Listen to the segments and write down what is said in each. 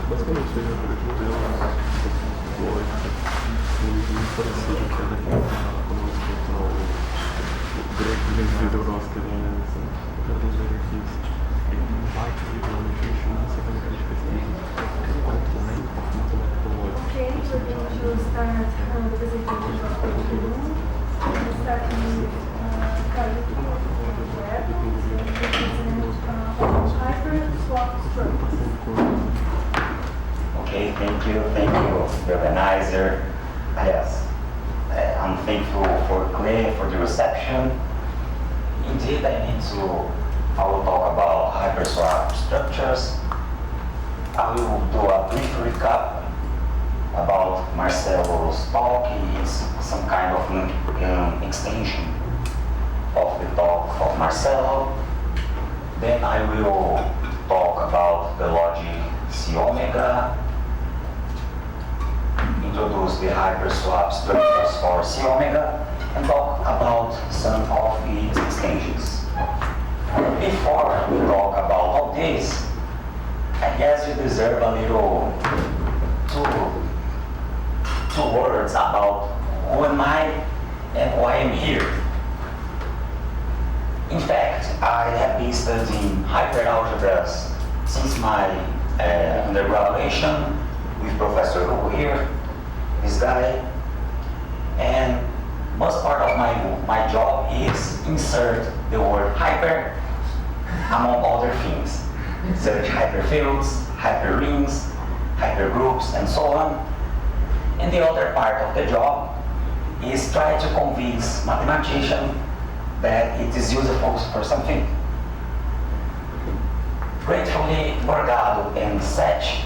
Basicamente, seja modelos, lógica, muito parecido que é daquele quando você encontra o grego que vem de Deus, que ele é das hierarquias. Ele não vai ter uma nutrition, você vai ter pesquisa, que é quanto nem muito metodológico. Okay, we're going to start the presentation of page 1. We'll start with Carlito Web, hyper-swap structures. Okay, thank you, the organizer. Yes, I'm thankful for Clay for the reception. Indeed, I will talk about hyperswap structures. I will do a brief recap about Marcelo's talk. It's some kind of extension of the talk of Marcelo. Then I will talk about the logic C omega, introduce the hyperswap structures for C omega, and talk about some of its extensions. Before we talk about all this, I guess you deserve a little two words about who am I and why I'm here. In fact, I have been studying hyperalgebras since my undergraduation with Professor Hugo here, this guy, and most part of my job is insert the word hyper among other things, such hyperfields, hyperrings, hypergroups, and so on. And the other part of the job is try to convince mathematicians that it is useful for something. Gratefully, Morgado and Seth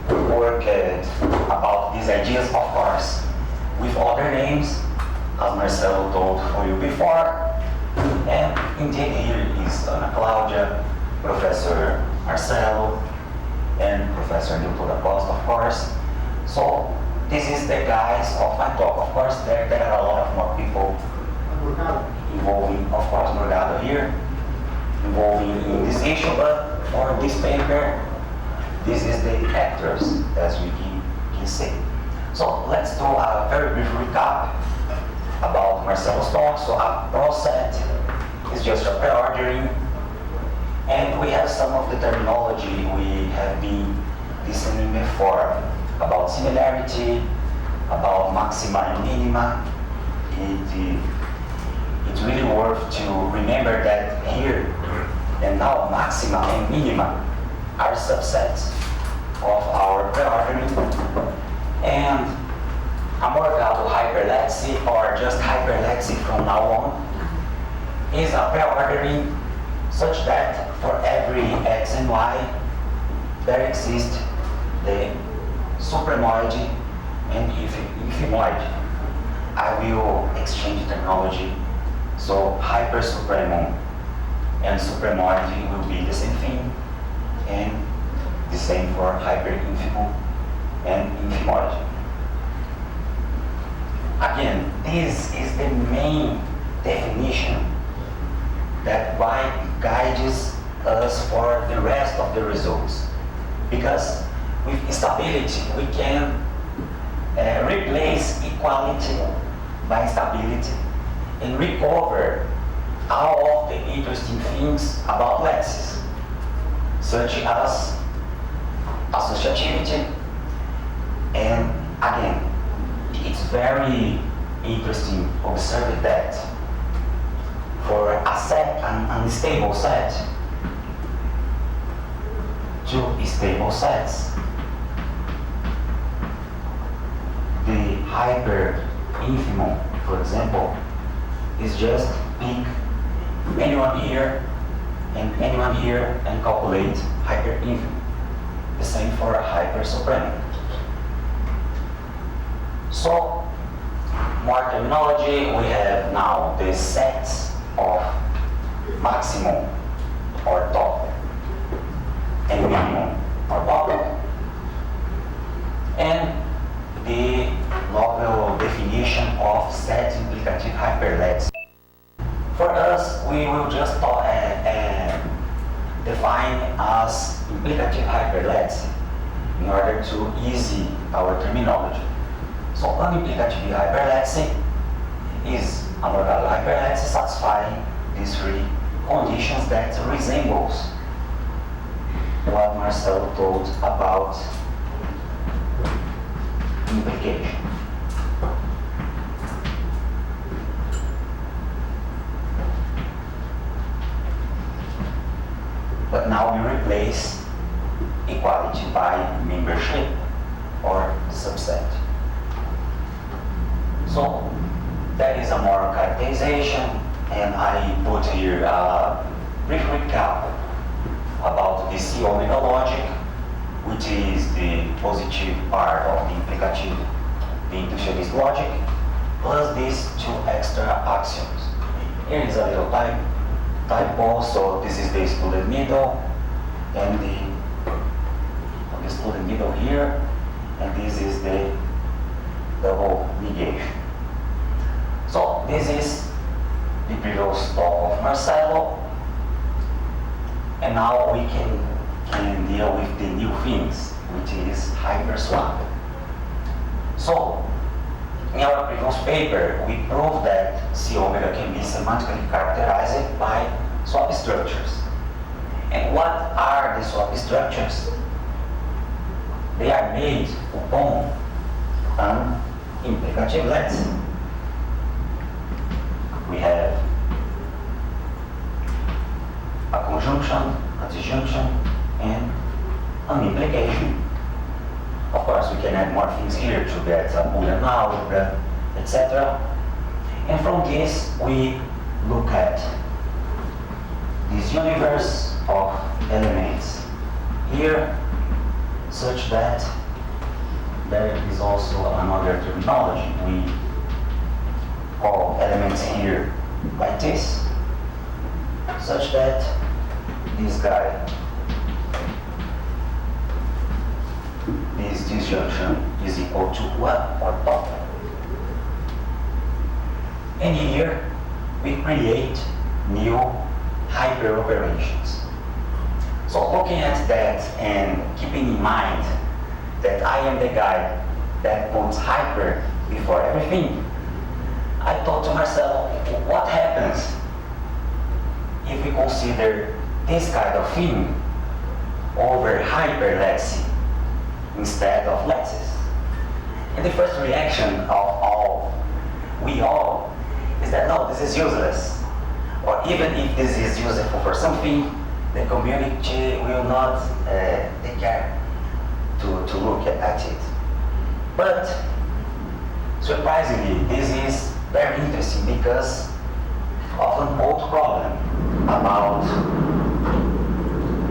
worked about these ideas, of course, with other names, as Marcelo told for you before. And indeed, here is Ana Cláudia, Professor Marcelo, and Professor Newton da Costa, of course. So, this is the guise of my talk. Of course, there are a lot of more people involving, of course, Morgado here, involving in this issue, but for this paper, this is the actors, as we can say. So let's do a very brief recap about Marcelo's talk. So a process is just a pre-ordering, and we have some of the terminology we have been listening before about similarity, about maxima and minima. It's really worth to remember that here and now maxima and minima are subsets of our pre-ordering, and a Morgado hyperlexy, or just hyperlexy from now on, is a pre-ordering such that for every x and y there exists the supremoid and infimoid. I will exchange terminology, so hypersupremum and supremoid will be the same thing, and the same for hyperinfimum and infimoid. Again, this is the main definition that guides us for the rest of the results. Because with stability, we can replace equality by stability and recover all of the interesting things about lattices, such as associativity. And again, it's very interesting to observe that for a set, an unstable set, two stable sets, the hyperinfimum, for example, is just pick anyone here and anyone here and calculate hyperinfimum. The same for a hypersupremum. So, more terminology, we have now the sets of maximum or top and minimum or bottom, and the novel definition of set implicative hyperlexy. For us, we will just define as implicative hyperlexy in order to easy our terminology. So unimplicative hyperlexy is an orthogonal hyperlexy satisfying these three conditions that resembles what Marcelo told about implication. But now we replace equality by membership or subset. So that is a more characterization, and I put here a brief recap about the C omega logic, which is the positive part of the implicative, the intuitionist logic, plus these two extra axioms. Here is a little typo, so this is the excluded middle, and the excluded middle here, and this is the double negation. So this is the previous talk of Marcelo, and now we can deal with the new things, which is hyperswap. So in our previous paper, we proved that C omega can be semantically characterized by swap structures. And what are the swap structures? They are made upon an implicative lexeme. We have a conjunction, a disjunction, and an implication. Of course, we can add more things here to get a Boolean algebra, etc. And from this, we look at this universe of elements here, such that there is also another terminology. We call elements here like this, such that this guy, this disjunction is equal to 1 or top. And here we create new hyperoperations. So looking at that and keeping in mind that I am the guy that puts hyper before everything, I thought to myself, what happens if we consider this kind of thing over hyperlexy instead of lexis? And the first reaction of we all is that no, this is useless. Or even if this is useful for something, the community will not take care to look at it. But surprisingly, this is very interesting because of an old problem about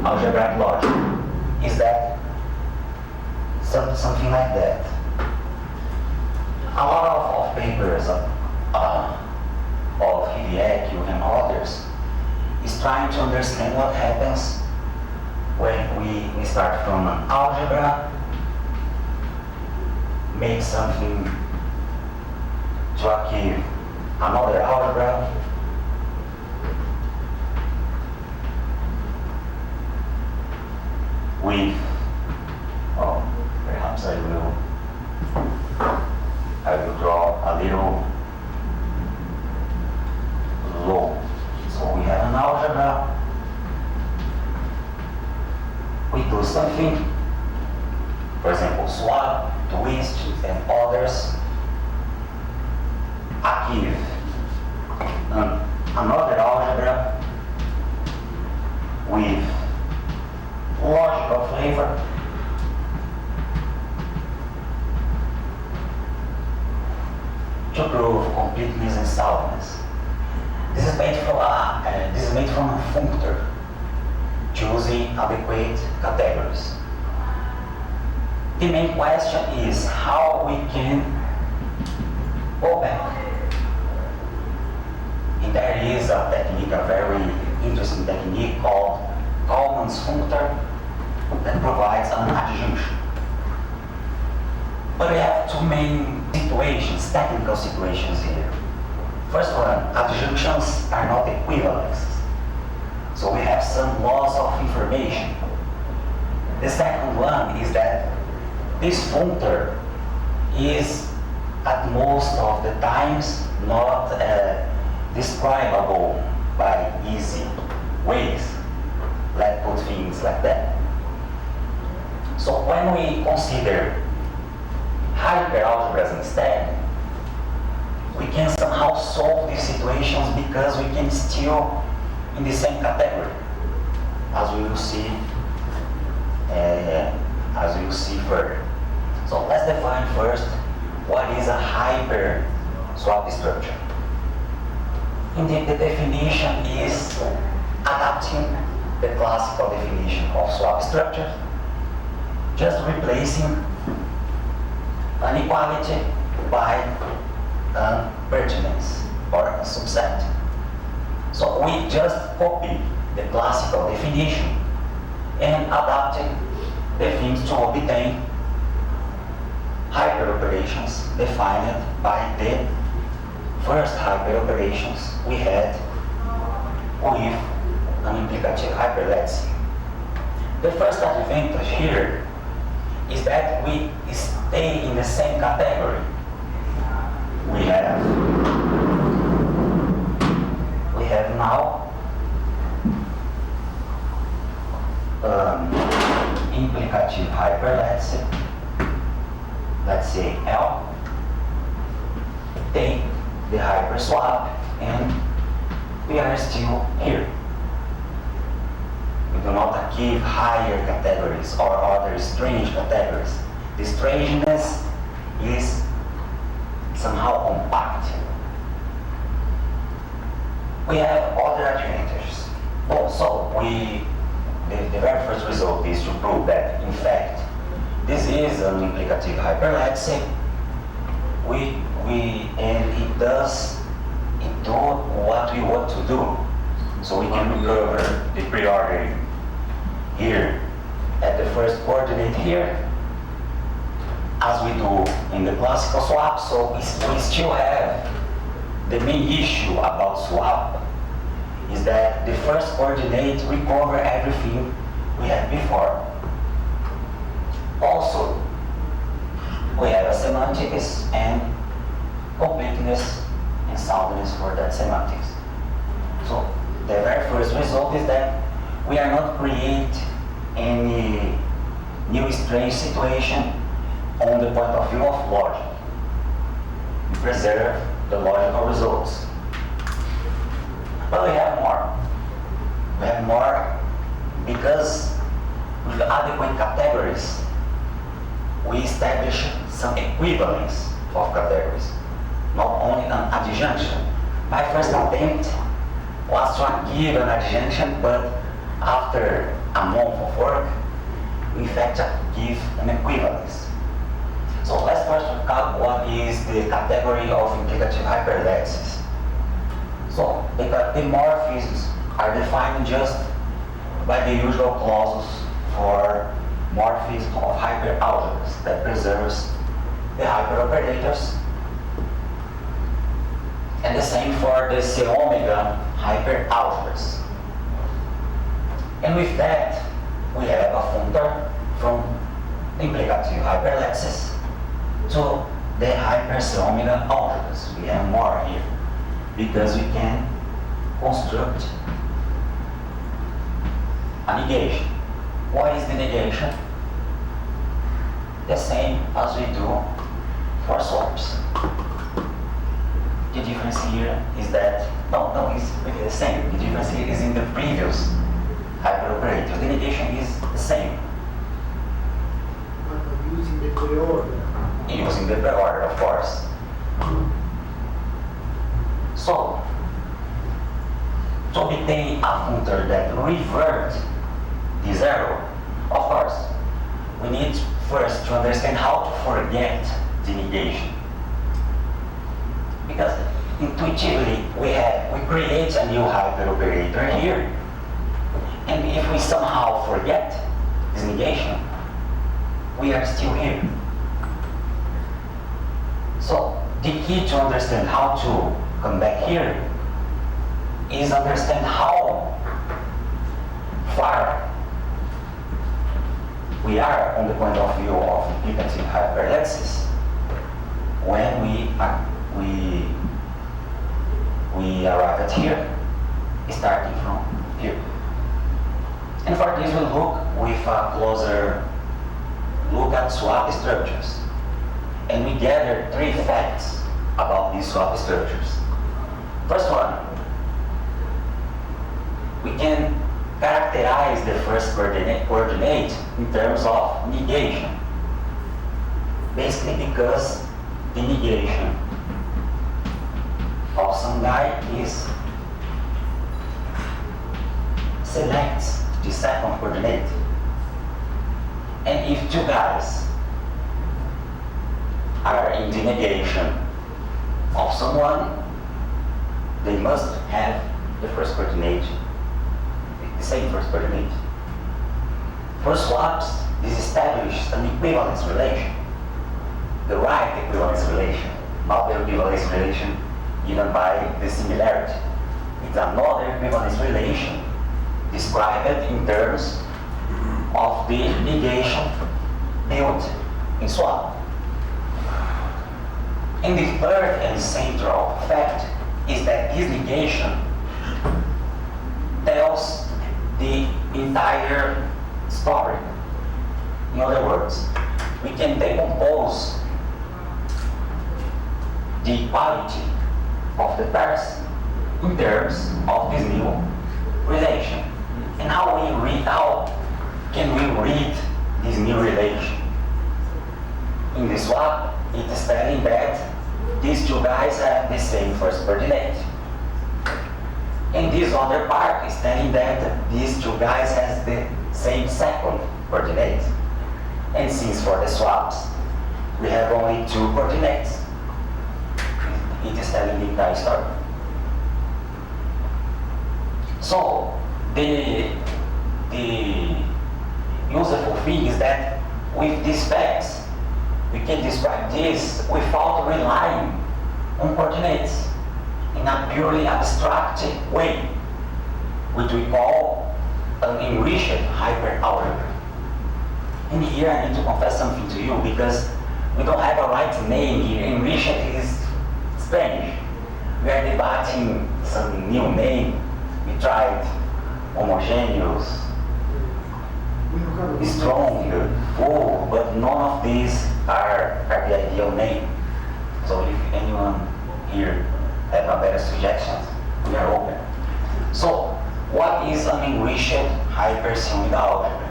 algebraic logic is that something like that. A lot of papers of Hideaki and others is trying to understand what happens when we start from an algebra, make something to achieve another algebra, with, perhaps I will draw a little low. So we have an algebra, we do something, for example, swap, twist, and others, achieve another algebra with logical flavor, to prove completeness and soundness. This is made from a functor, choosing adequate categories. The main question is how we can go back. And there is a technique, a very interesting technique called Kalman's functor that provides an adjunction. But we have two main situations, technical situations here. First one, adjunctions are not equivalents. So we have some loss of information. The second one is that this functor is at most of the times not describable by easy ways. Let's put things like that. So when we consider hyperalgebras instead, we can somehow solve these situations because we can still in the same category, as we will see further. So let's define first what is a hyper swap structure. Indeed, the definition is adapting the classical definition of swap structure, just replacing an equality by an pertinence or a subset. So we just copy the classical definition and adapted the things to obtain hyperoperations defined by the first hyperoperations we had with an implicative hyperlattice. The first advantage here is that we stay in the same category. We have now implicative hyperlattice, let's say L, take the hyperswap, and we are still here. We do not give higher categories or other strange categories. The strangeness is somehow compact. We have other advantages. Also, the very first result is to prove that, in fact, this is an implicative hyperlattice. And it do what we want to do. So we can recover the preordering here at the first coordinate here, as we do in the classical swap. So we still have the main issue about swap is that the first coordinate recover everything we had before. Also, we have a semantics and completeness and soundness for that semantics. So the very first result is that we are not create any new strange situation on the point of view of logic. We preserve the logical results. But we have more. We have more because with adequate categories, we establish some equivalence of categories, not only an adjunction. My first attempt was to give an adjunction, but after a month of work, we in fact give an equivalence. So let's first look at what is the category of implicative hyperlattices. So the morphisms are defined just by the usual clauses for morphism of hyperalgebras that preserves the hyperoperators, and the same for the C-omega hyperalgebras. And with that, we have a functor from implicative hyperlattices to the hyper C-omega algebras. We have more here because we can construct a negation. What is the negation? The same as we do for swaps. The difference here is that, it's really the same. The difference here is in the previous hyperoperator. The negation is the same. Using the preorder. Using the preorder, of course. So, to obtain a functor that reverts this error, of course, we need first to understand how to forget the negation. Because intuitively we create a new hyperoperator here, and if we somehow forget this negation, we are still here. So the key to understand how to come back here is understand how far we are on the point of view of implicative hyperlexis when we arrive at here, starting from here. And for this, we look with a closer look at swap structures. And we gather 3 facts about these swap structures. First one, we can characterize the first coordinate in terms of negation. Basically because the negation of some guy is selects the second coordinate. And if 2 guys are in the negation of someone, they must have the first coordinate, the same first coordinate. For swaps, this establishes an equivalence relation, the right equivalence relation, not the equivalence relation given by the similarity. It's another equivalence relation described in terms of the negation built in swap. And the third and central fact is that this negation tells the entire story. In other words, we can decompose the equality of the pairs in terms of this new relation. And how can we read this new relation? In the swap, it is telling that these 2 guys have the same first coordinate. And this other part is telling that these 2 guys have the same second coordinate. And since for the swaps, we have only 2 coordinates, it is telling the entire story. So, the useful thing is that with these facts, we can describe this without relying on coordinates in a purely abstract way, which we call an enriched hyperalgebra. And here I need to confess something to you, because we don't have a right name here. Enriched is Spanish. We are debating some new name. We tried homogeneous, strong, full, but none of these are the ideal name. So if anyone here have a better suggestion, we are open. So what is an enriched hypersymmetric algebra?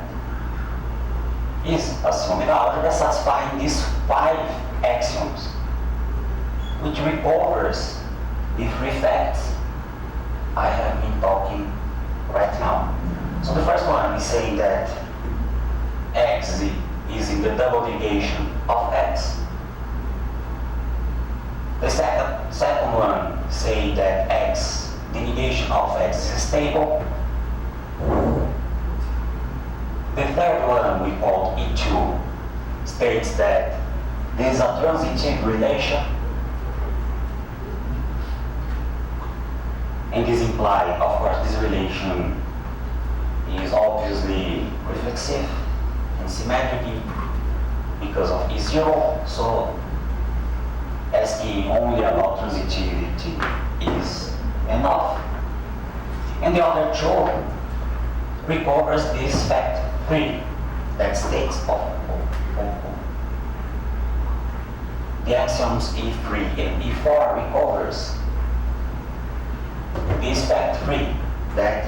Is a symmetric algebra satisfying these 5 axioms, which recovers the 3 facts I have been talking right now. So the first one is saying that X is in the double negation of X. The second one saying that X, the negation of X is stable. The third one we call E2 states that there is a transitive relation, and this implies, of course, this relation is obviously reflexive and symmetric because of E0, so asking only about transitivity is enough. And the other 2 recovers this fact 3 that states the axioms E3 and E4 recovers this fact 3 that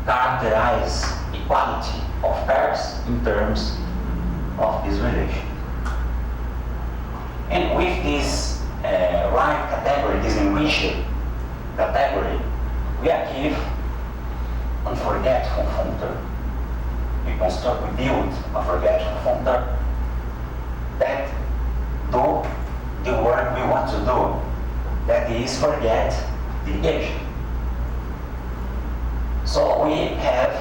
characterize equality of pairs in terms of this relation. And with this right category, this enriched category, we achieve unforgetful functor. We build a forgetful functor that do the work we want to do, that is forget the negation. So we have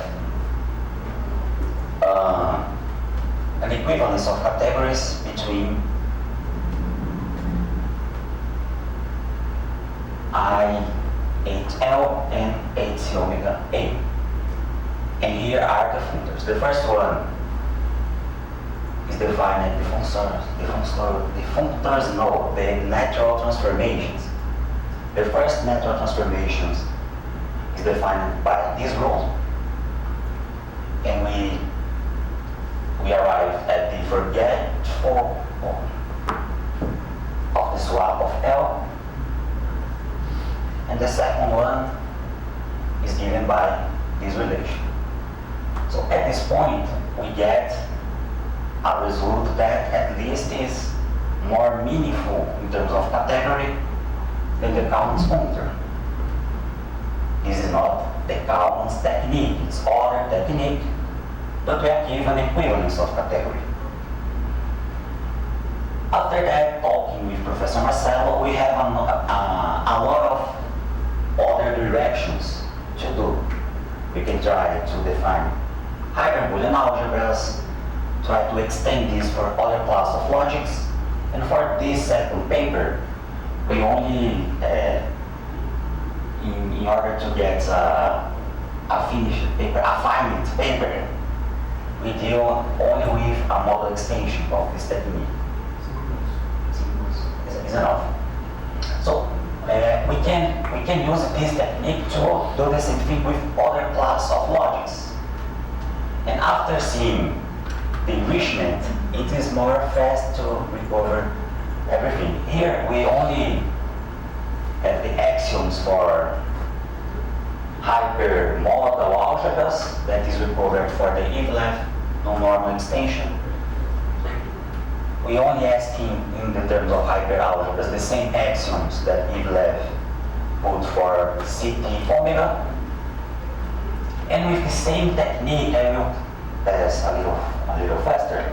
an equivalence of categories between I, H, L, and H omega A. And here are the functors. The first one is defined the functors know the natural transformations. The first natural transformations is defined by this rule. And we arrive at the forgetful of the swap of L. And the second one is given by this relation. So at this point, we get a result that at least is more meaningful in terms of category than the Kalman's functor. This is not the Kalman's technique, it's other technique, but we are given equivalence of category. After that, talking with Professor Marcelo, we have a lot of other directions to do. We can try to define hyperboolean algebras, try to extend this for other class of logics, and for this second paper, we only, in order to get a finished paper, a finite paper, we deal only with a model extension of this technique. Is enough. So we can use this technique to do the same thing with other class of logics. And after seeing the enrichment, it is more fast to recover everything. Here we only have the axioms for hypermodal algebras that is recovered for the Eve-Lev non-normal extension. We only asking in the terms of hyperalgebras the same axioms that Eve-Lev put for CT omega. And with the same technique, I will pass a little faster.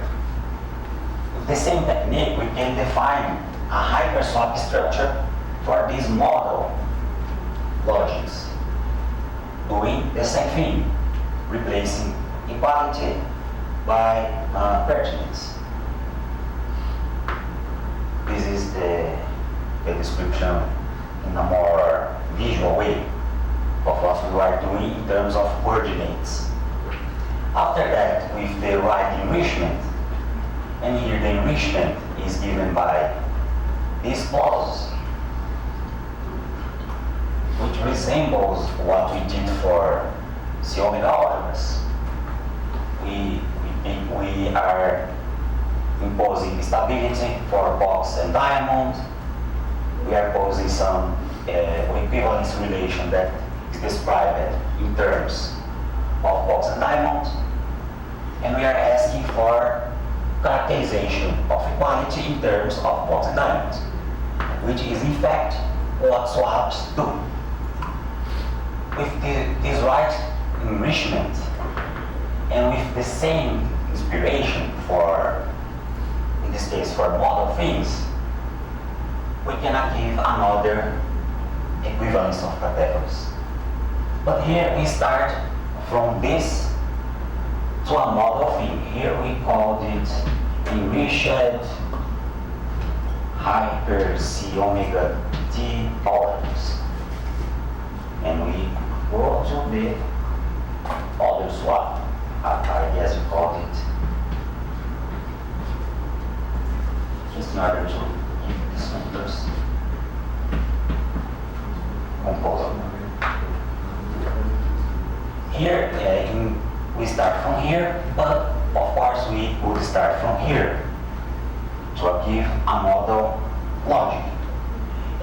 With the same technique, we can define a hyperswap structure for these model logics, doing the same thing, replacing equality by pertinence. This is the description in a more visual way of what we are doing in terms of coordinates. After that, with the right enrichment, and here the enrichment is given by these clauses, which resembles what we did for C-omega algebras. We are imposing stability for box and diamond. We are posing some equivalence relation that is described in terms of box and diamond. And we are asking for characterization of equality in terms of box and diamond, which is in fact what swaps do. With this right enrichment and with the same inspiration for, in this case, for model things, we can achieve another equivalence of categories. But here we start from this to a model thing. Here we called it enriched hyper C omega T orders. And we go to the other swap. I guess we called it, just in order to give these numbers composed. Here, we start from here, but of course we would start from here to give a model logic.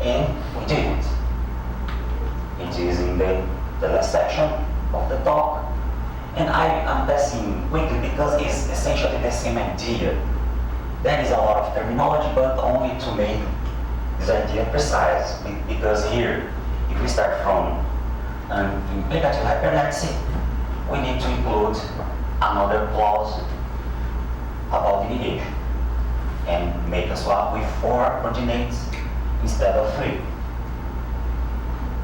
And we did it. It is in the last section of the talk. And I am passing quickly because it's essentially the same idea. There is a lot of terminology, but only to make this idea precise. Because here, if we start from an implicative hyperlexy, we need to include another clause about the negation and make a swap with 4 coordinates instead of 3.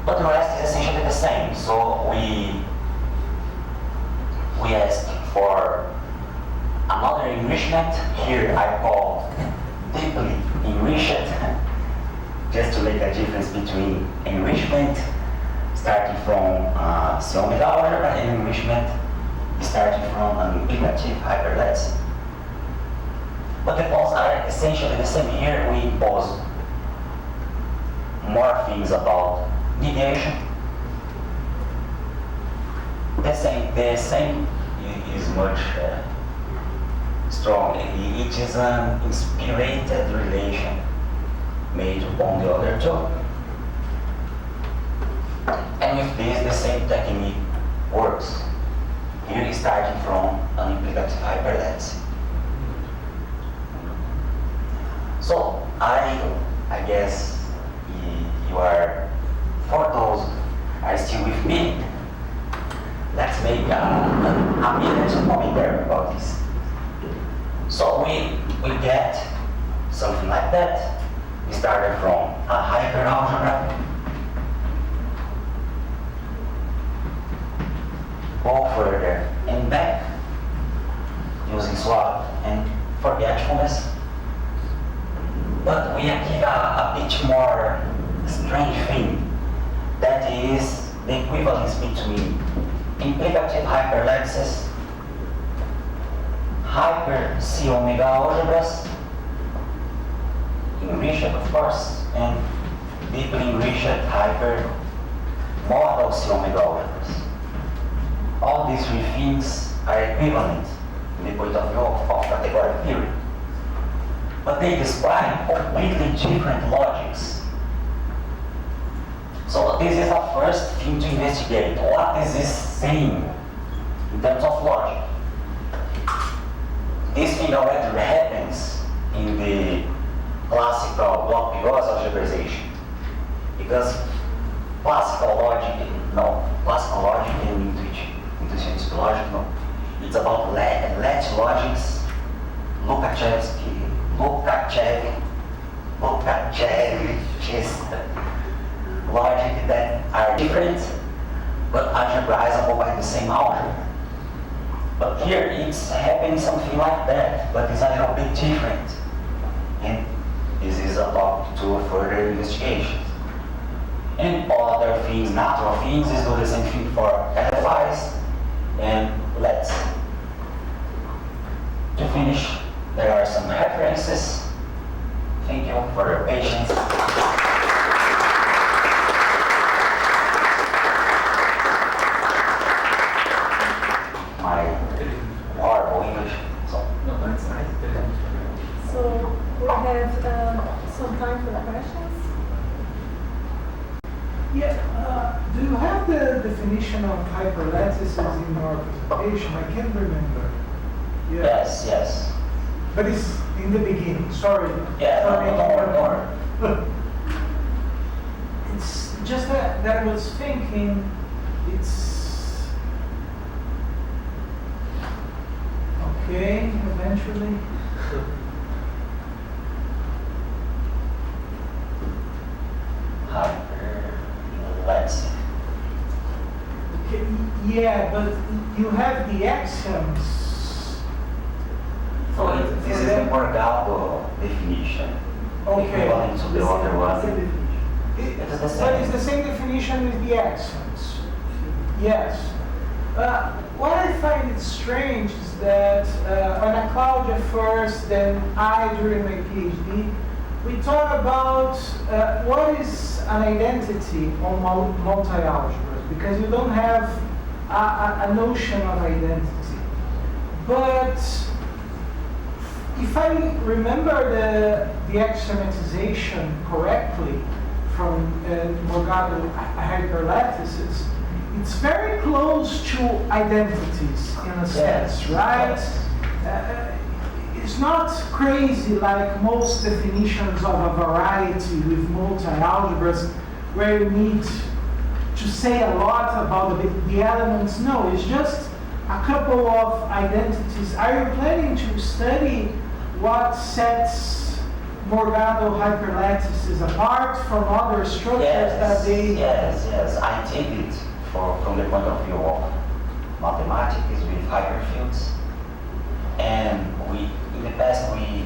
But the rest is essentially the same. So we ask for another enrichment. Here I call deeply enriched, just to make a difference between enrichment starting from C-omega algebra and enrichment starting from an implicative hyperlattice. But the poles are essentially the same. Here we impose more things about negation. The same is much strong. It is an inspirated relation made on the other two. And with this, the same technique works. Here is starting from an implicative hyperlattice. So I guess you are, for those are still with me, let's make a minute commentary about this. So we get something like that. We started from a hyperalgebra, go further and back using swap and forgetfulness. But we achieve a bit more strange thing, that is the equivalence between implicative hyperlattices, hyper C omega algebras, enriched of course, and deeply enriched hyper model C omega algebras. All these three things are equivalent in the point of view of categorical theory. But they describe completely different logics. So this is the first thing to investigate. What is this saying in terms of logic? This thing already happens in the classical block Gauss algebraization. Because classical logic and intuitionist logic, no. It's about latch logics, Lukachev's logic that are different but algebraizable by the same algebra. But here it's happening something like that, but it's a little bit different. And this is about to further investigations. And other things, natural things, is do the same thing for LFIs. And let's, to finish, there are some references. Thank you for your patience. My horrible English. So we have some time for questions. Yeah, do you have the definition of hyperlattices in your presentation? I can't remember. Yeah. Yes. But it's in the beginning, sorry. Yeah, Sorry. no. It's just that I was thinking, it's... Okay, eventually. Hyperlattice. Okay, yeah, but you have the axioms. So this is the Morgado definition, Okay. equivalent to the other one. It is the But it's same. the same definition with the axioms. Yes. What I find it strange is that on a Claudia first, then I during my PhD, we talk about what is an identity on multi-algebras, because you don't have a notion of identity. But if I remember the axiomatization correctly from Morgado hyperlattices, it's very close to identities in a sense, right? It's not crazy like most definitions of a variety with multi-algebras where you need to say a lot about the elements. No, it's just a couple of identities. Are you planning to study what sets Morgado hyperlattices apart from other structures that they... Yes, I take it from the point of view of mathematics with hyperfields. And in the past we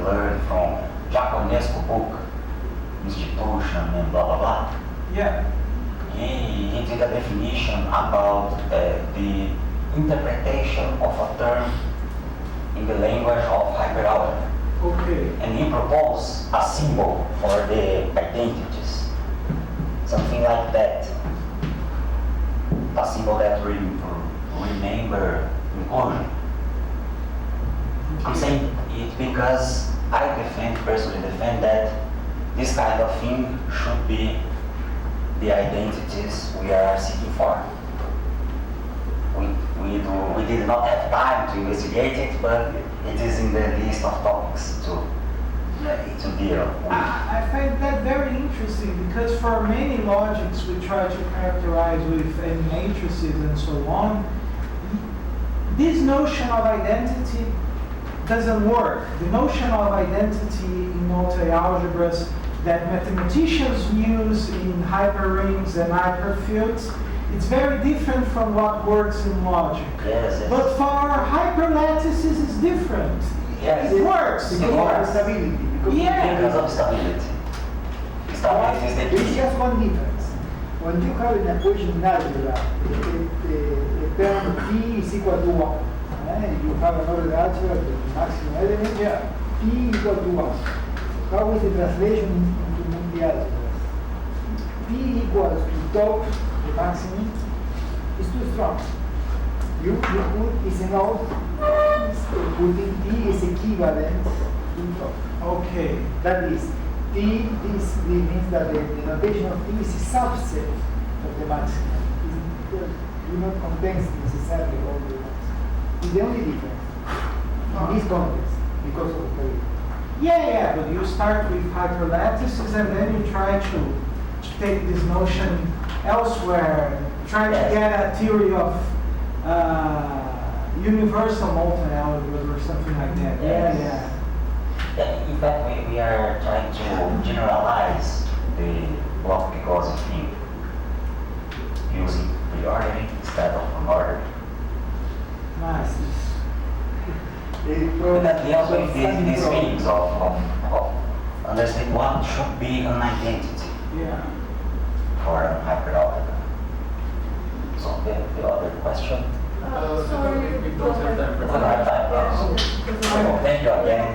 learned from Jaconesco book, Institution and blah blah blah. Yeah. He did a definition about the interpretation of a term in the language of hyperalgebra. Okay. And he proposed a symbol for the identities, something like that. A symbol that remember inclusion. I'm saying it because I personally defend that this kind of thing should be the identities we are seeking for. We did not have time to investigate it, but it is in the list of topics to deal with. I find that very interesting because for many logics we try to characterize with matrices and so on. This notion of identity doesn't work. The notion of identity in multi-algebras that mathematicians use in hyperrings and hyperfields, it's very different from what works in logic. Yes. But for hyperlattices, it's different. Yes. It works. It works. Stability. Yeah. Because of stability. Stability is the There's key. just one difference. When you have an equation in algebra, the term P is equal to 1. You have another algebra, the maximum element, P equal to 1. How is the translation into multi-algebras? P equals to top, the maximum, is too strong. You put is a node, putting P is equivalent to top. Okay. That is, P, this means that the notation of P is a subset of the maximum. It do not contain necessarily all the maximum. It's the only difference in this context because of the stability. Yeah, but you start with hyperlattices and then you try to take this notion elsewhere, try to get a theory of universal multi-algebras or something like that. Yes. Yeah, in fact, we are trying to generalize the block because thing using reordering instead of unordering. Nice. But that deals with these feelings of understanding what should be an identity Yeah. for a hyperalgebra. So the other question? Sorry, we don't have time for We don't have time. So thank you again.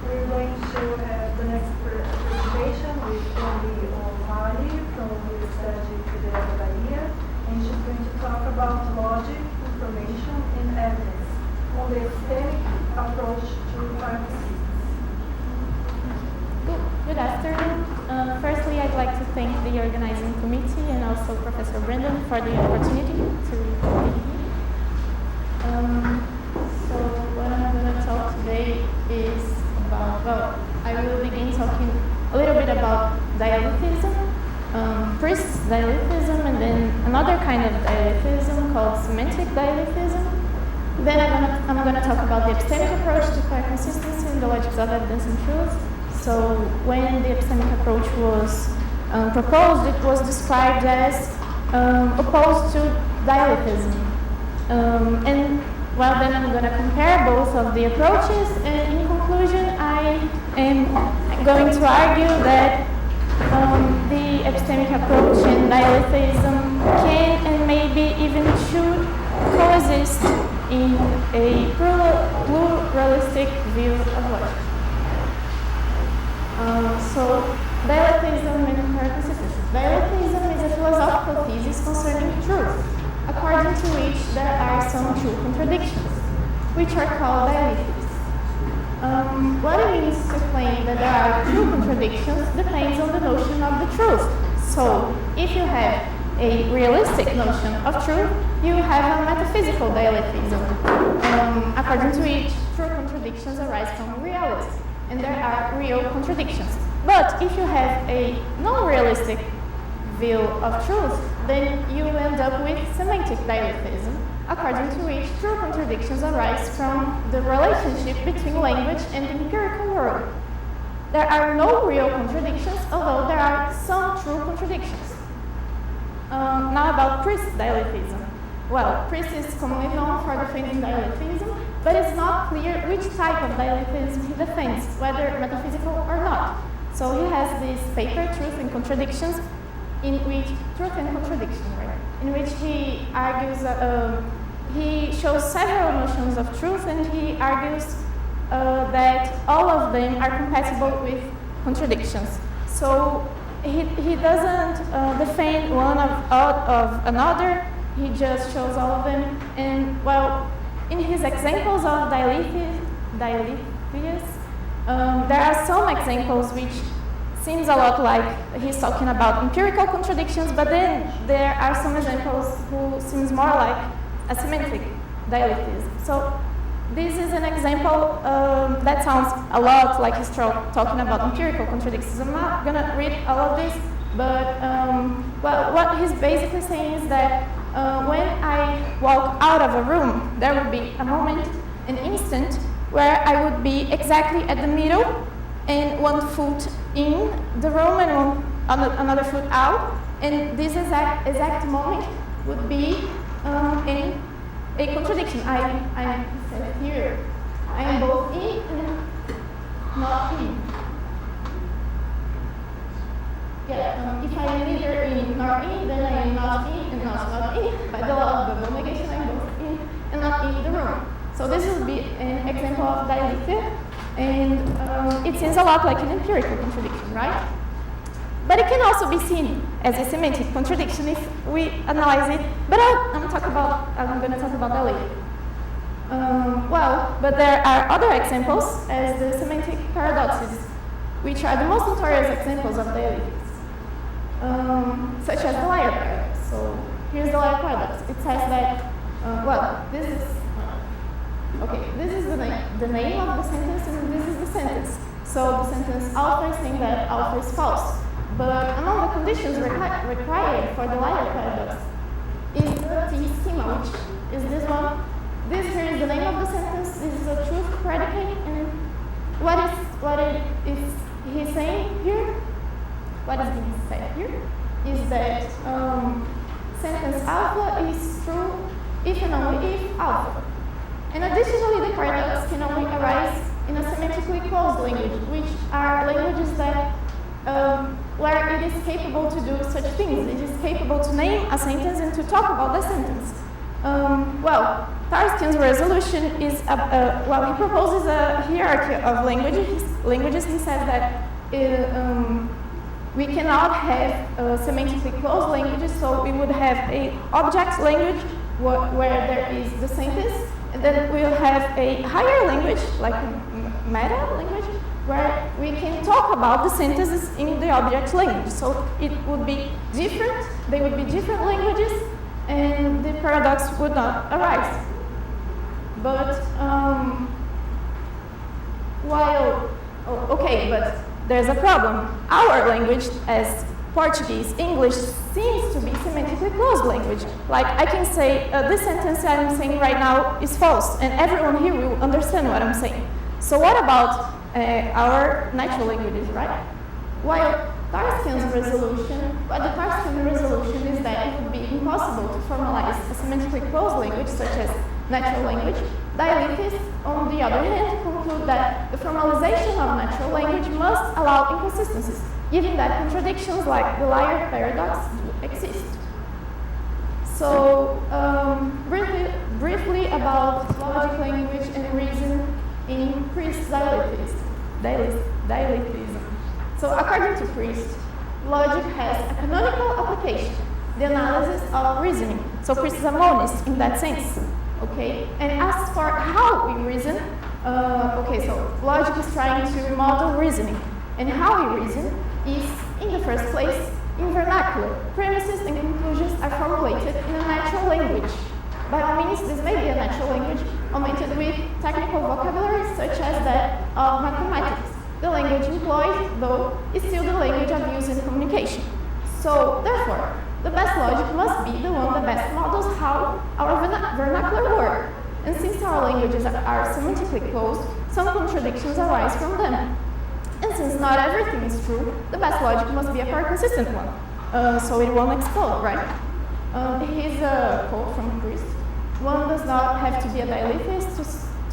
We're going to have the next presentation with Andy O'Malley from the University Federal da Bahia, and she's going to talk about logic, information, and evidence on the epistemic approach to time systems. Good afternoon. Firstly, I'd like to thank the organizing committee and also Professor Brendan for the opportunity to be here. So what I'm going to talk today is about, well, I will begin talking a little bit about dialectism, Priest's dialectism, and then another kind of dialectism called semantic dialectism. Then I'm going to talk about the epistemic approach to consistency and the logics of evidence and truth. So when the epistemic approach was proposed, it was described as opposed to dialectism. And well, then I'm going to compare both of the approaches, and in conclusion, I am going to argue that the epistemic approach and dialectism can and maybe even should coexist in a pluralistic view of logic. So, dialectism and paraconsistency. Dialectism is a philosophical thesis concerning truth, according to which there are some true contradictions, which are called dialectics. What it means to claim that there are true contradictions depends on the notion of the truth. So, if you have a realistic notion of truth, you have a metaphysical dialectism, according to which true contradictions arise from reality, and there are real contradictions. But if you have a non-realistic view of truth, then you end up with semantic dialectism, according to which true contradictions arise from the relationship between language and the empirical world. There are no real contradictions, although there are some true contradictions. Now about priest dialectism. Well, priest is commonly known for defending dialectism, but it's not clear which type of dialectism he defends, whether metaphysical or not. So he has this paper, Truth and Contradictions, in which he argues, he shows several notions of truth, and he argues that all of them are compatible with contradictions. So he doesn't defend one of another, he just shows all of them. And well, in his examples of dialectics, there are some examples which seems a lot like he's talking about empirical contradictions, but then there are some examples who seems more like a semantic dialectism. So this is an example that sounds a lot like he's talking about empirical contradictions. I'm not going to read all of this, but well, what he's basically saying is that when I walk out of a room, there will be a moment, an instant, where I would be exactly at the middle, and one foot in the room and another foot out, and this exact moment would be in a contradiction. I said here, I am both in and not in. Yeah, if I am neither in nor in, then I am not in and not in. By the law of double negation, I am both in and not in the room. So this would be an example of dialectic, and it seems a lot like an empirical contradiction, right? But it can also be seen as a semantic contradiction if we analyze it. But I'm going to talk about dialectic. Well, but there are other examples as the semantic paradoxes, which are the most notorious examples of dialectics, such as the liar paradox. So here's the liar paradox. It says that, well, this is the name of the sentence, and this is the sentence. So the sentence alpha is saying that alpha is false. But among the conditions required for the liar paradox is the T schema, which is this one. This here is the name of the sentence. This is a truth predicate, and what is he saying here? What is being said here is that sentence alpha is true if and only if alpha. And additionally, the paradox can only arise in a semantically closed language, which are languages that where it is capable to do such things. It is capable to name a sentence and to talk about the sentence. Well, Tarskian's resolution is, well, he proposes a hierarchy of languages. He says that we cannot have semantically closed languages, so we would have a object language where there is the sentence, and then we'll have a higher language, like meta language, where we can talk about the sentences in the object language. So it would be different, they would be different languages, and the paradox would not arise. But but there's a problem. Our language, as Portuguese, English, seems to be semantically closed language. Like I can say, this sentence I'm saying right now is false, and everyone here will understand what I'm saying. So what about our natural languages, right? While Tarskian's resolution, what the Tarskian resolution is that it would be impossible to formalize a semantically closed language such as natural language. Dialectists, on the other hand, conclude that the formalization of natural language must allow inconsistencies, given that contradictions like the liar paradox do exist. So, briefly about logic, language, and reason in Priest's dialectism. So, according to Priest, logic has a canonical application, the analysis of reasoning. So, Priest is a monist in that sense, okay? And as for how we reason, so logic is trying to model reasoning. And how we reason is, in the first place, in vernacular. Premises and conclusions are formulated in a natural language. By all means, this may be a natural language augmented with technical vocabulary such as that of mathematics. The language employed, though, is still the language of use and communication. So, therefore, the best logic must be the one that best models how our vernacular work. And since our languages are semantically closed, some contradictions arise from them. And since not everything is true, the best logic must be a very consistent one, so it won't explode, right? Here's a quote from Priest. One does not have to be a dialectist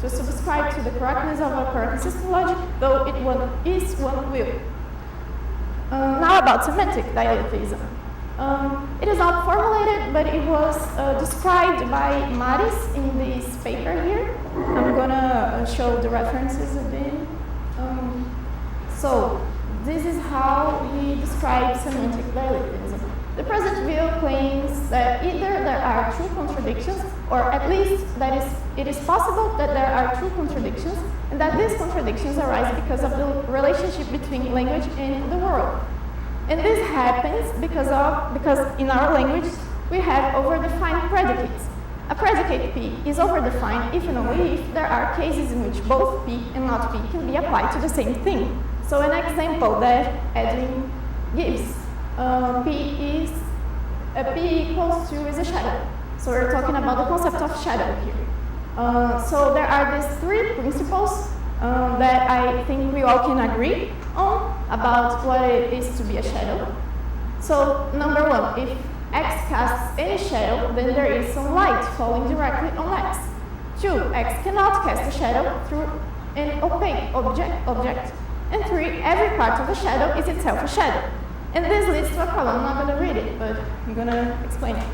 to subscribe to the correctness of a consistent logic, though one will. Now about semantic dialectism. It is not formulated, but it was described by Maris in this paper here. I'm gonna show the references again. So, this is how he describes semantic dialectism. The present view claims that either there are true contradictions, or at least that it is possible that there are true contradictions, and that these contradictions arise because of the relationship between language and the world. And this happens because in our language we have overdefined predicates. A predicate P is overdefined if and only if there are cases in which both P and not P can be applied to the same thing. So an example that Edwin gives, P equals to is a shadow. So we're talking about the concept of shadow here. So there are these three principles that I think we all can agree on about what it is to be a shadow. So number one, if X casts any shadow, then there is some light falling directly on X. 2, X cannot cast a shadow through an opaque object. And 3, every part of a shadow is itself a shadow. And this leads to a column. I'm not going to read it, but I'm going to explain it.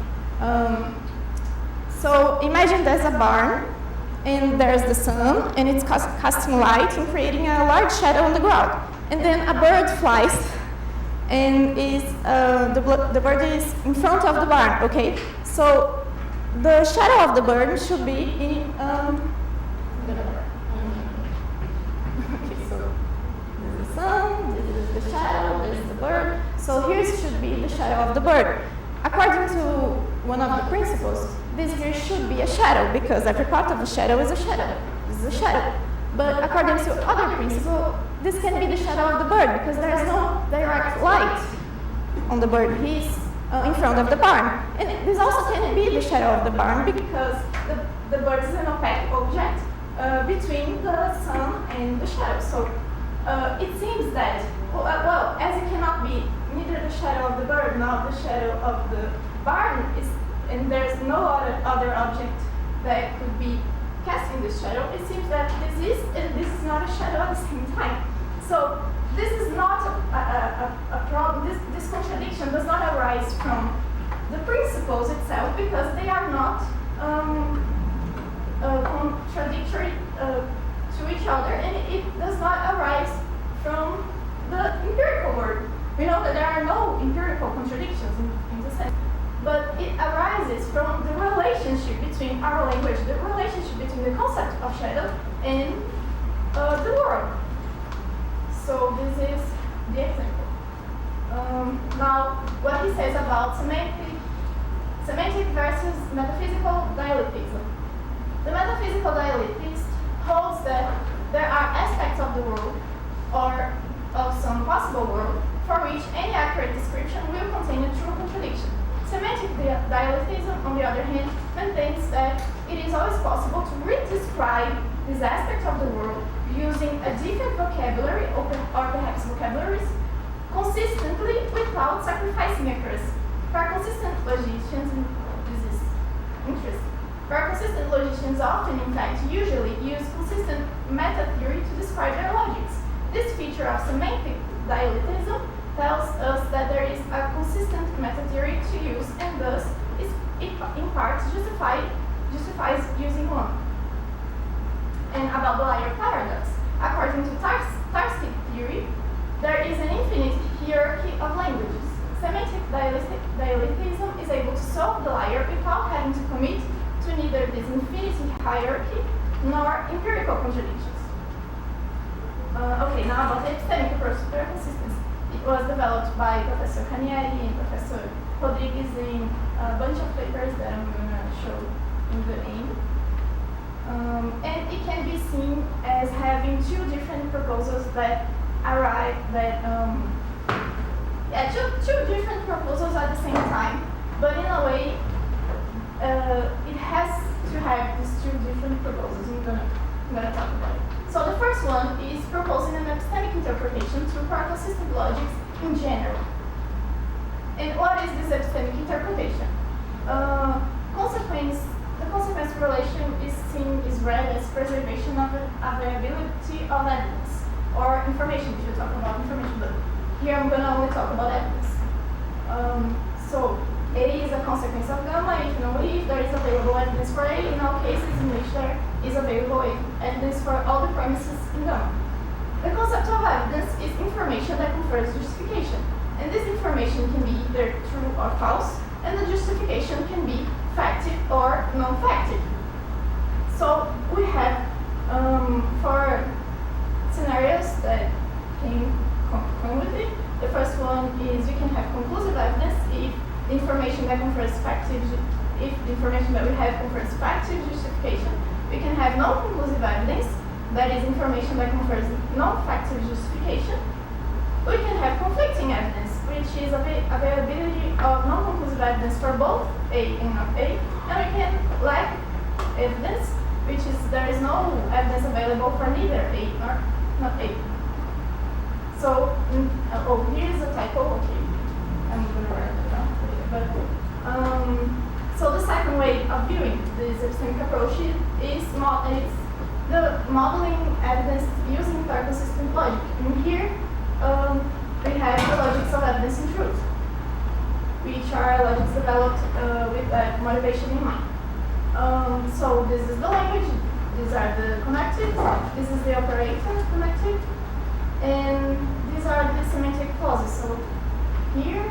So imagine there's a barn, and there's the sun, and it's casting light and creating a large shadow on the ground. And then a bird flies, and the bird is in front of the barn, okay? So the shadow of the bird should be in, sun, this is the shadow, this is the bird. So here should be the shadow of the bird. According to one of the principles, this here should be a shadow because every part of the shadow is a shadow. This is a shadow. But according to other principle, this can be the shadow of the bird because there is no direct light on the bird. He's in front of the barn. And this also can be the shadow of the barn because the bird is an opaque object between the sun and the shadow. So it seems that, well, as it cannot be neither the shadow of the bird nor the shadow of the barn, and there's no other object that could be casting this shadow, it seems that this is and this is not a shadow at the same time. So this is not a problem. This contradiction does not arise from the principles itself because they are not contradictory to each other, and it does not arise from the empirical world. We know that there are no empirical contradictions in the sense, but it arises from the relationship between our language, the relationship between the concept of shadow and the world. So this is the example. Now, what he says about semantic versus metaphysical dialectism. The metaphysical dialectist holds that there are aspects of the world or of some possible world for which any accurate description will contain a true contradiction. Semantic dialectism, on the other hand, maintains that it is always possible to re-describe this aspect of the world using a different vocabulary or perhaps vocabularies consistently without sacrificing accuracy. For consistent logicians, and this is interesting, for consistent logicians often, in fact, usually use consistent meta theory to describe their logics. This feature of semantic dialectism tells us that there is a consistent meta theory to use, and thus it in part justifies using one. And about the liar paradox, according to Tarski theory, there is an infinite hierarchy of languages. Semantic dialectism is able to solve the liar without having to commit to neither this infinity hierarchy nor empirical contradictions. Okay, now about the epistemic approach to consistency. It was developed by Professor Canieri and Professor Rodrigues in a bunch of papers that I'm going to show in the end. And it can be seen as having two different proposals that arrive two different proposals at the same time, but in a way it has to have these two different proposals. I'm gonna talk about it. So the first one is proposing an epistemic interpretation to consistent logics in general. And what is this epistemic interpretation? The consequence relation is read as preservation of availability of evidence or information if you talk about information, but here I'm going to only talk about evidence. So A is a consequence of gamma if there is available evidence for A in all cases in which there is available evidence for all the premises in gamma. The concept of evidence is information that confers justification, and this information can be either true or false, and the justification can be factive or non-factive. So we have four scenarios that came concurrently. The first one is you can have conclusive evidence if the information that confers if the information that we have confers factive justification. We can have non-conclusive evidence, that is information that confers non-factive justification. We can have conflicting evidence, which is availability of non-conclusive evidence for both A and not A, and we can lack evidence, which is there is no evidence available for neither A nor not A. So, here's a typo, okay, I'm going to write it down later, but, so the second way of viewing this epistemic approach is the modeling evidence using consistent logic. And here, we have the logics of evidence and truth, which are logics developed with that motivation in mind. So this is the language, these are the connectives, this is the operator connective, and these are the semantic clauses. So here,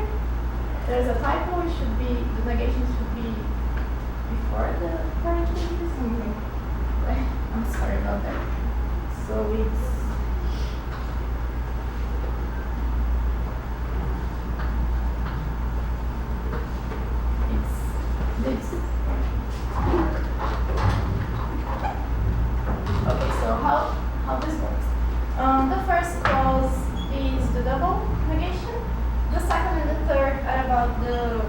there's a typo, it should be, the negation should be before the parentheses. I'm sorry about that. So it's this. Okay, so how this works. The first clause is the double negation. The second and the third are about the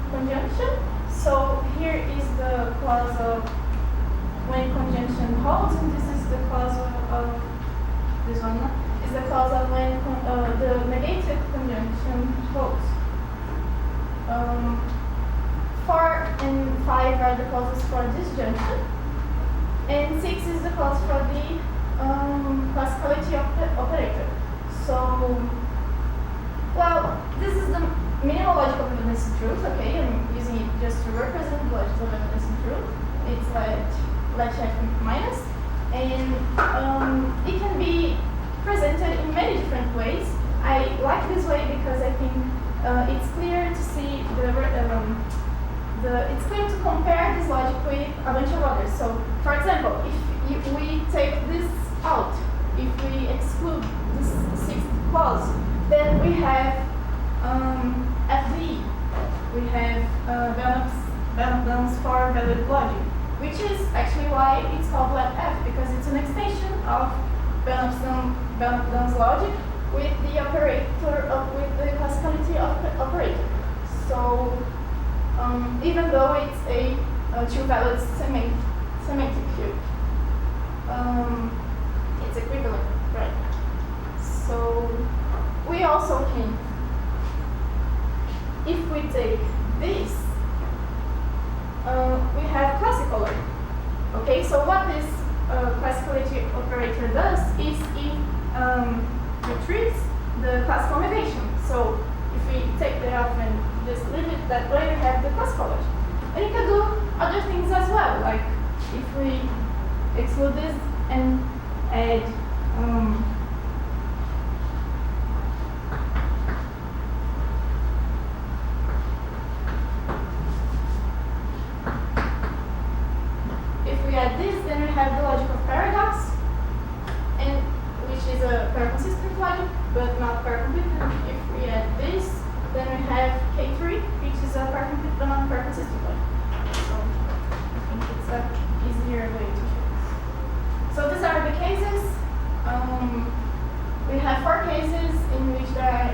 conjunction. So here is the clause of when conjunction holds, and this is the clause of this one is the clause of when the negative conjunction holds. 4 and 5 are the clauses for disjunction, and 6 is the clause for the classicality operator. So, well, this is the minimal logic of evidence and truth, okay? I'm using it just to represent the logic of evidence and truth. It's let f minus, and it can be presented in many different ways. I like this way because I think it's clear to see it's clear to compare this logic with a bunch of others. So, for example, if we take this out, if we exclude this sixth clause, then we have FD. We have Bernardin's for valued logic, which is actually why it's called LabF, because it's an extension of Bernardin's logic with the operator with the classicality operator. So even though it's a two-valued semantic field, it's equivalent, right? So we also can, if we take this, we have classical order. Okay, so what this classicality operator does is it retrieves the classical negation. So if we take that off and just leave it that way, we have the classical logic. And you can do other things as well, like if we exclude this and add if we add this, then we have the logic of paradox, and which is a pair-consistent logic, but not pair-complete. If we add this, then we have K3, which is a pair-complete but not pair-consistent logic. So I think it's an easier way to show this. So these are the cases. We have 4 cases in which there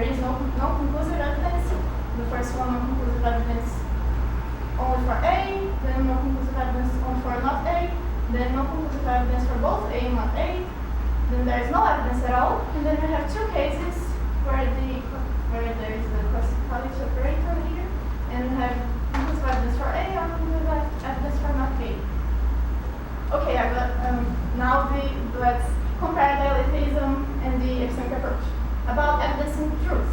is no conclusive evidence. The first one, no conclusive evidence only for A, then no conclusive evidence only for not A, then no conclusive evidence for both A and not A, then there is no evidence at all, and then we have 2 cases where there is the classicality operator here, and we have conclusive evidence for A or conclusive evidence for not A. Okay, I got now let's compare dialectism and the epistemic approach. About evidence and truth.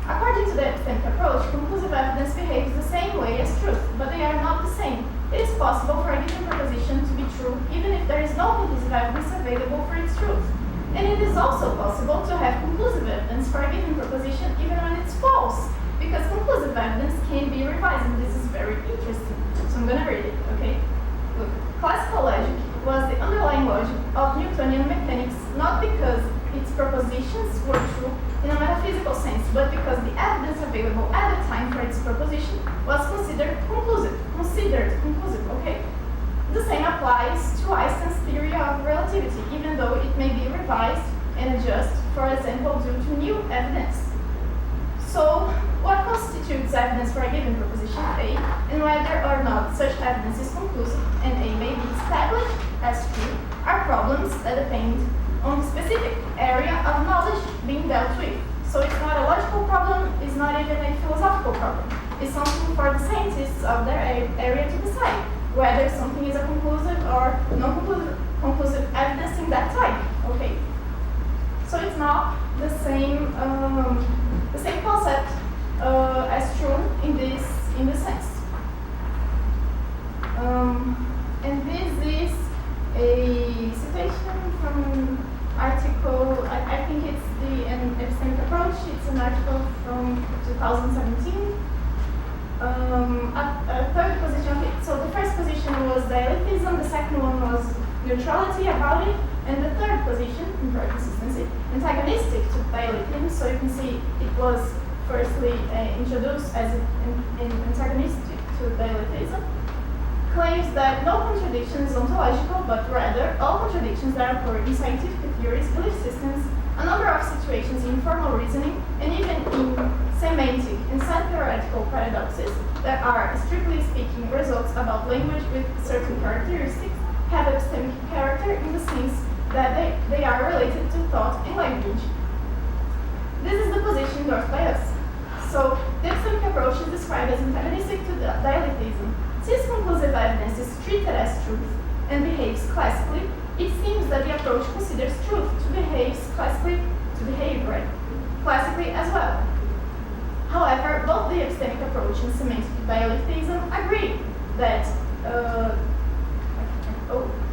According to the epistemic approach, conclusive evidence behaves the same way as truth, but they are not the same. It is possible for a given proposition to be true even if there is no conclusive evidence available for its truth. And it is also possible to have conclusive evidence for a given proposition even when it's false, because conclusive evidence can be revised, and this is very interesting. So I'm going to read it, okay? Look, classical logic was the underlying logic of Newtonian mechanics, not because its propositions were true in a metaphysical sense, but because the evidence available at the time for its proposition was considered conclusive, okay? The same applies to Einstein's theory of relativity, even though it may be revised and adjusted, for example, due to new evidence. So, what constitutes evidence for a given proposition A, and whether or not such evidence is conclusive and A may be established as true, are problems that depend on the specific area of knowledge being dealt with. So it's not a logical problem, it's not even a philosophical problem. It's something for the scientists of their area to decide whether something is a conclusive or non-conclusive evidence in that type. Okay. So it's not the same concept as true in this sense. And this is a citation from an article. I think it's an epistemic approach. It's an article from 2017. A third position. Okay, so the first position was dialectism. The second one was neutrality about it. And the third position, in consistency, antagonistic to dialectism. So you can see it was firstly introduced as an antagonistic to dialectism. Claims that no contradiction is ontological, but rather all contradictions that occur in scientific theories, belief systems, a number of situations in formal reasoning, and even in semantic and some theoretical paradoxes that are, strictly speaking, results about language with certain characteristics, have epistemic character in the sense that they are related to thought and language. This is the position endorsed by us. So, the epistemic approach is described as antagonistic to dialectism. Since conclusive evidence is treated as truth and behaves classically, it seems that the approach considers truth to behave classically as well. However, both the epistemic approach and semantic dialectism agree that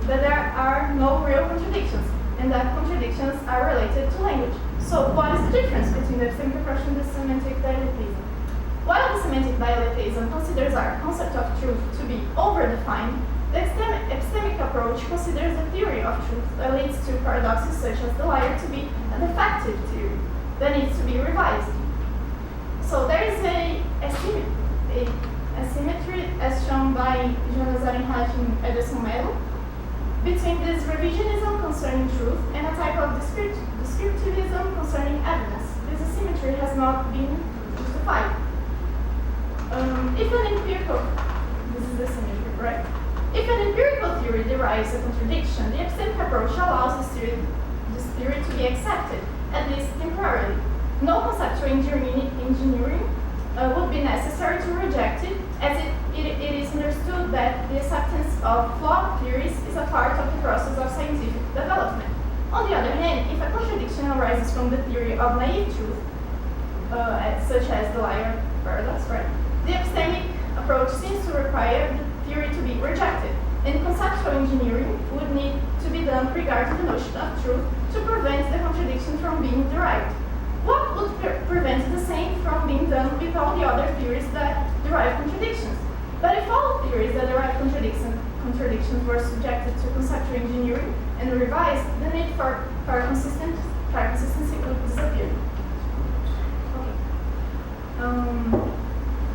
there are no real contradictions, and that contradictions are related to language. So, what is the difference between the epistemic approach and the semantic dialectism? While the semantic dialectism considers our concept of truth to be overdefined, the epistemic approach considers the theory of truth that leads to paradoxes such as the liar to be a defective theory that needs to be revised. So there is a asymmetry, as shown by Jonas Arenhaj and Ederson Mello, between this revisionism concerning truth and a type of descriptivism concerning evidence. This asymmetry has not been justified. If an empirical, this is the symmetry, right? If an empirical theory derives a contradiction, the epistemic approach allows this theory to be accepted at least temporarily. No conceptual engineering would be necessary to reject it, as it is understood that the acceptance of flawed theories is a part of the process of scientific development. On the other hand, if a contradiction arises from the theory of naive truth, such as the liar paradox, right, the epistemic approach seems to require the theory to be rejected, and conceptual engineering would need to be done regarding the notion of truth to prevent the contradiction from being derived. What would prevent the same from being done with all the other theories that derive contradictions? But if all theories that derive contradictions were subjected to conceptual engineering and revised, the need for consistency would disappear.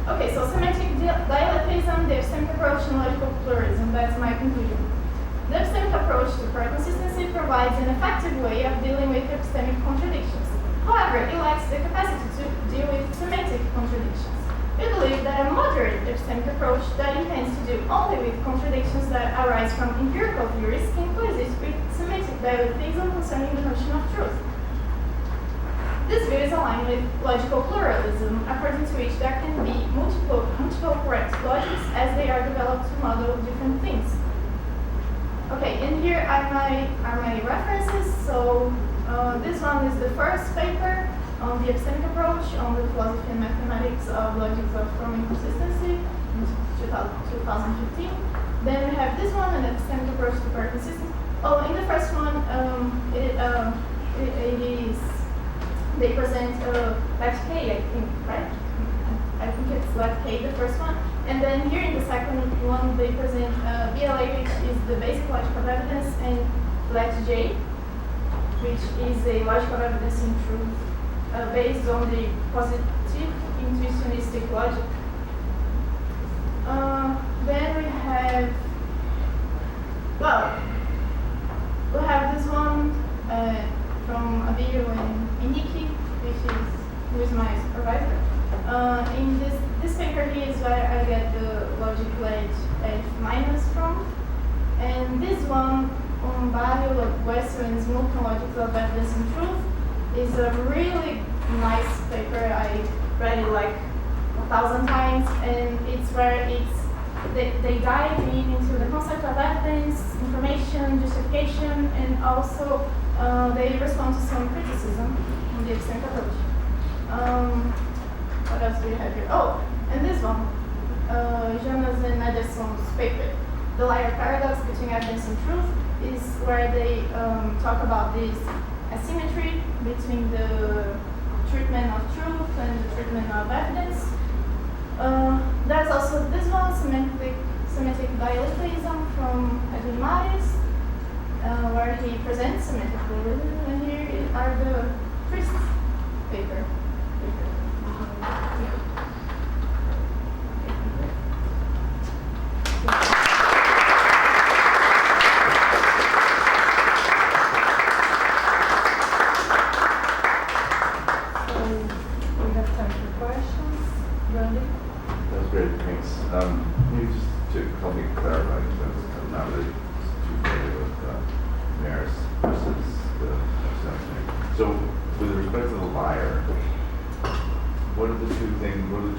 Okay, so semantic dialectism, the epistemic approach, and logical pluralism, that's my conclusion. The epistemic approach to consistency provides an effective way of dealing with epistemic contradictions. However, it lacks the capacity to deal with semantic contradictions. We believe that a moderate epistemic approach that intends to deal only with contradictions that arise from empirical theories can coexist with semantic dialectism concerning the notion of truth. This view is aligned with logical pluralism, according to which there can be multiple correct logics as they are developed to model different things. Okay, and here are my references. So this one is the first paper on the epistemic approach on the philosophy and mathematics of logics of form and consistency in 2015. Then we have this one, an epistemic approach to pure consistency. Oh, in the first one, it is. They present left K, I think, right? I think it's left K, the first one. And then here in the second one, they present BLA, which is the basic logic of evidence, and left J, which is a logic of evidence in truth based on the positive intuitionistic logic. Then we have this one from Abir and Iniki, who is my supervisor. In this paper here is where I get the logic ledge F- from. And this one on value of Western's multi-logics of evidence and truth is a really nice paper. I read it like 1,000 times, and it's where they dive into the concept of evidence, information, justification, and also they respond to some criticism on the epistemic approach. What else do we have here? Oh, and this one, Jonas and Ederson's paper, The Liar Paradox Between Evidence and Truth, is where they talk about this asymmetry between the treatment of truth and the treatment of evidence. There's also this one, semantic dialectism from Edwin Maris, where he presents semantic pluralism, and here are the first paper. We have time for questions. Randy? That was great, thanks. Maybe just to help me clarify, because I'm not really too familiar with Maris versus the epistemic thing. So, with respect to the liar, what are the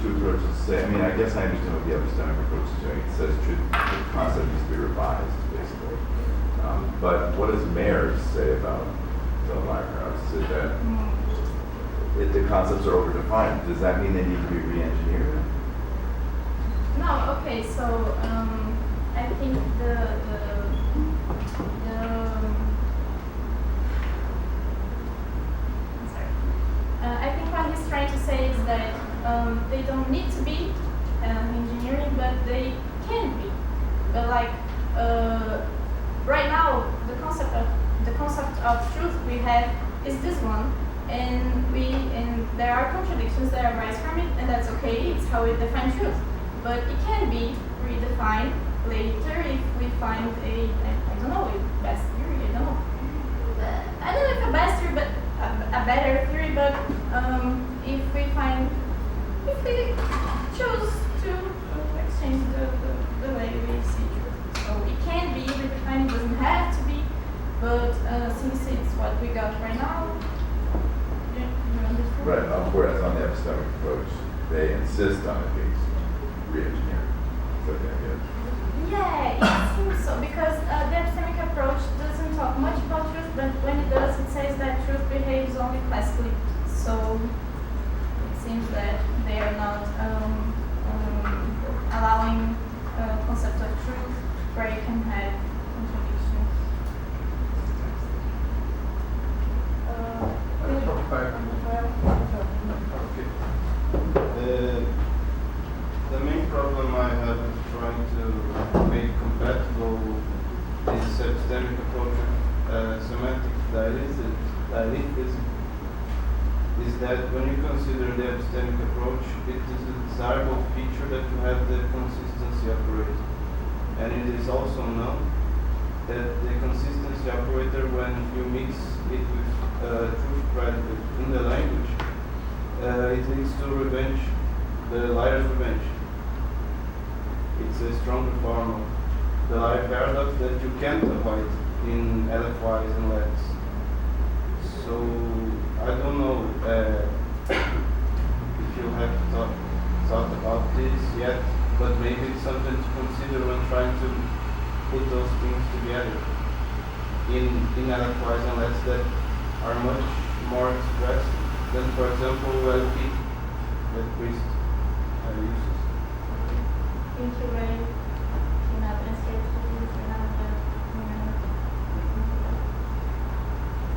two approaches say? I mean, I guess I understand what the epistemic approach is doing. It says truth, the concept needs to be revised, basically. But what does Maris say about the liar paradox? Is it that the concepts are overdefined? Does that mean they need to be re-engineered? No, okay, so I think I think what he's trying to say is that they don't need to be engineering, but they can be. But like right now, the concept of truth we have is this one, and there are contradictions that arise from it, and that's okay. It's how we define truth. But it can be redefined later if we find a best theory. I don't know if a best theory, but a better theory. But if we choose to exchange the way we see truth, so it can be redefined. It doesn't have to be, but since it's what we got right now, You understand? Right, whereas on the epistemic approach, they insist on it being re-engineered. So, Yeah, it seems so, because the epistemic approach doesn't talk much about truth, but when it does, it says that truth behaves only classically. So it seems that they are not allowing concept of truth where you can have contradictions. The main problem I have with trying to make compatible this epistemic approach with semantic dialectism is that when you consider the epistemic approach, it is a desirable feature that you have the consistency operator. And it is also known that the consistency operator, when you mix it with truth predicate in the language, it leads to revenge, the liar's revenge. It's a stronger form of the liar paradox that you can't avoid in LFYs and LETs. So I don't know if you have thought about this yet, but maybe it's something to consider when trying to put those things together in LFYs and LETs that are much more expressed than, for example, LP that Priest uses. Thank you, Ray.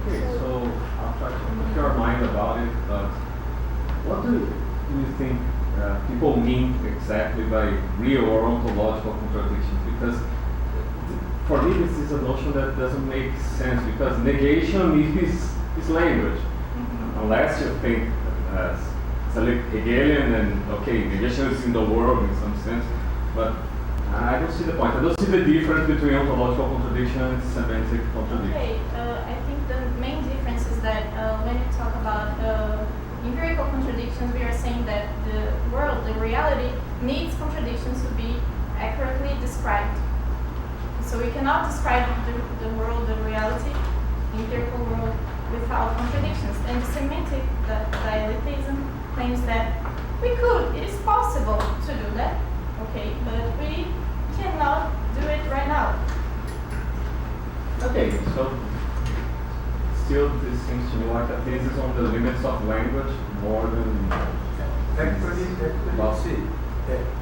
Okay, so I'll try to make your mind about it, but what do you think people mean exactly by real or ontological contradictions? Because for me this is a notion that doesn't make sense, because negation is language. Unless you think it's a Hegelian and okay, negation is in the world in some sense, but I don't see the point. I don't see the difference between ontological contradiction and semantic contradiction. Okay, I think the main difference is that when you talk about empirical contradictions, we are saying that the world, the reality, needs contradictions to be accurately described. So we cannot describe the world, the reality, the empirical world, without contradictions. And the semantic dialectism claims that we could, it is possible to do that, okay, but we cannot do it right now. Okay, so still this seems to me like a thesis on the limits of language more than Actually, see,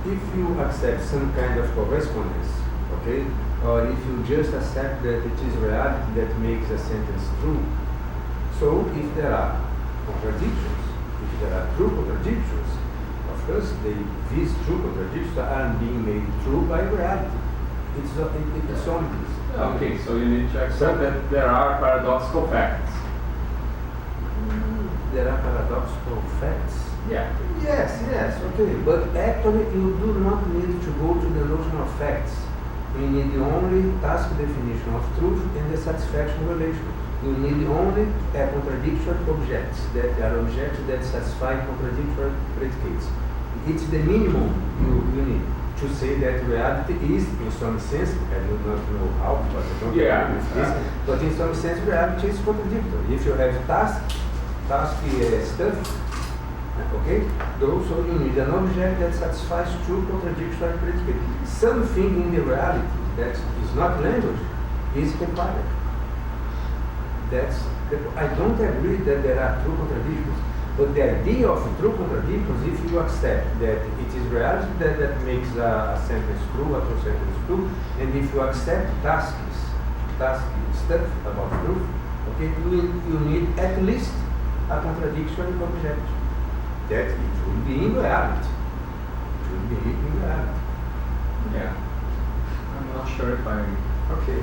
if you accept some kind of correspondence, okay, or if you just accept that it is reality that makes a sentence true, so if there are contradictions, if there are true contradictions, of course, these true contradictions are being made true by reality. It's only this. okay, so you need to accept that there are paradoxical facts. There are paradoxical facts. Yeah. Yes, okay. But actually, you do not need to go to the notion of facts. You need only task definition of truth and the satisfaction relation. You need only a contradictory objects that are objects that satisfy contradictory predicates. It's the minimum you need to say that reality is, in some sense, I do not know how, but I don't agree with this, but in some sense reality is contradictory. If you have task stuff, okay, so you need an object that satisfies two contradictory predicates. Something in the reality that is not language is required. I don't agree that there are true contradictions, but the idea of true contradictions, if you accept that it is reality that makes a sentence true, a true sentence true, and if you accept task stuff about truth, okay, you need at least a contradiction object that it will be in reality. It will be in reality. Yeah. I'm not sure if I. Okay.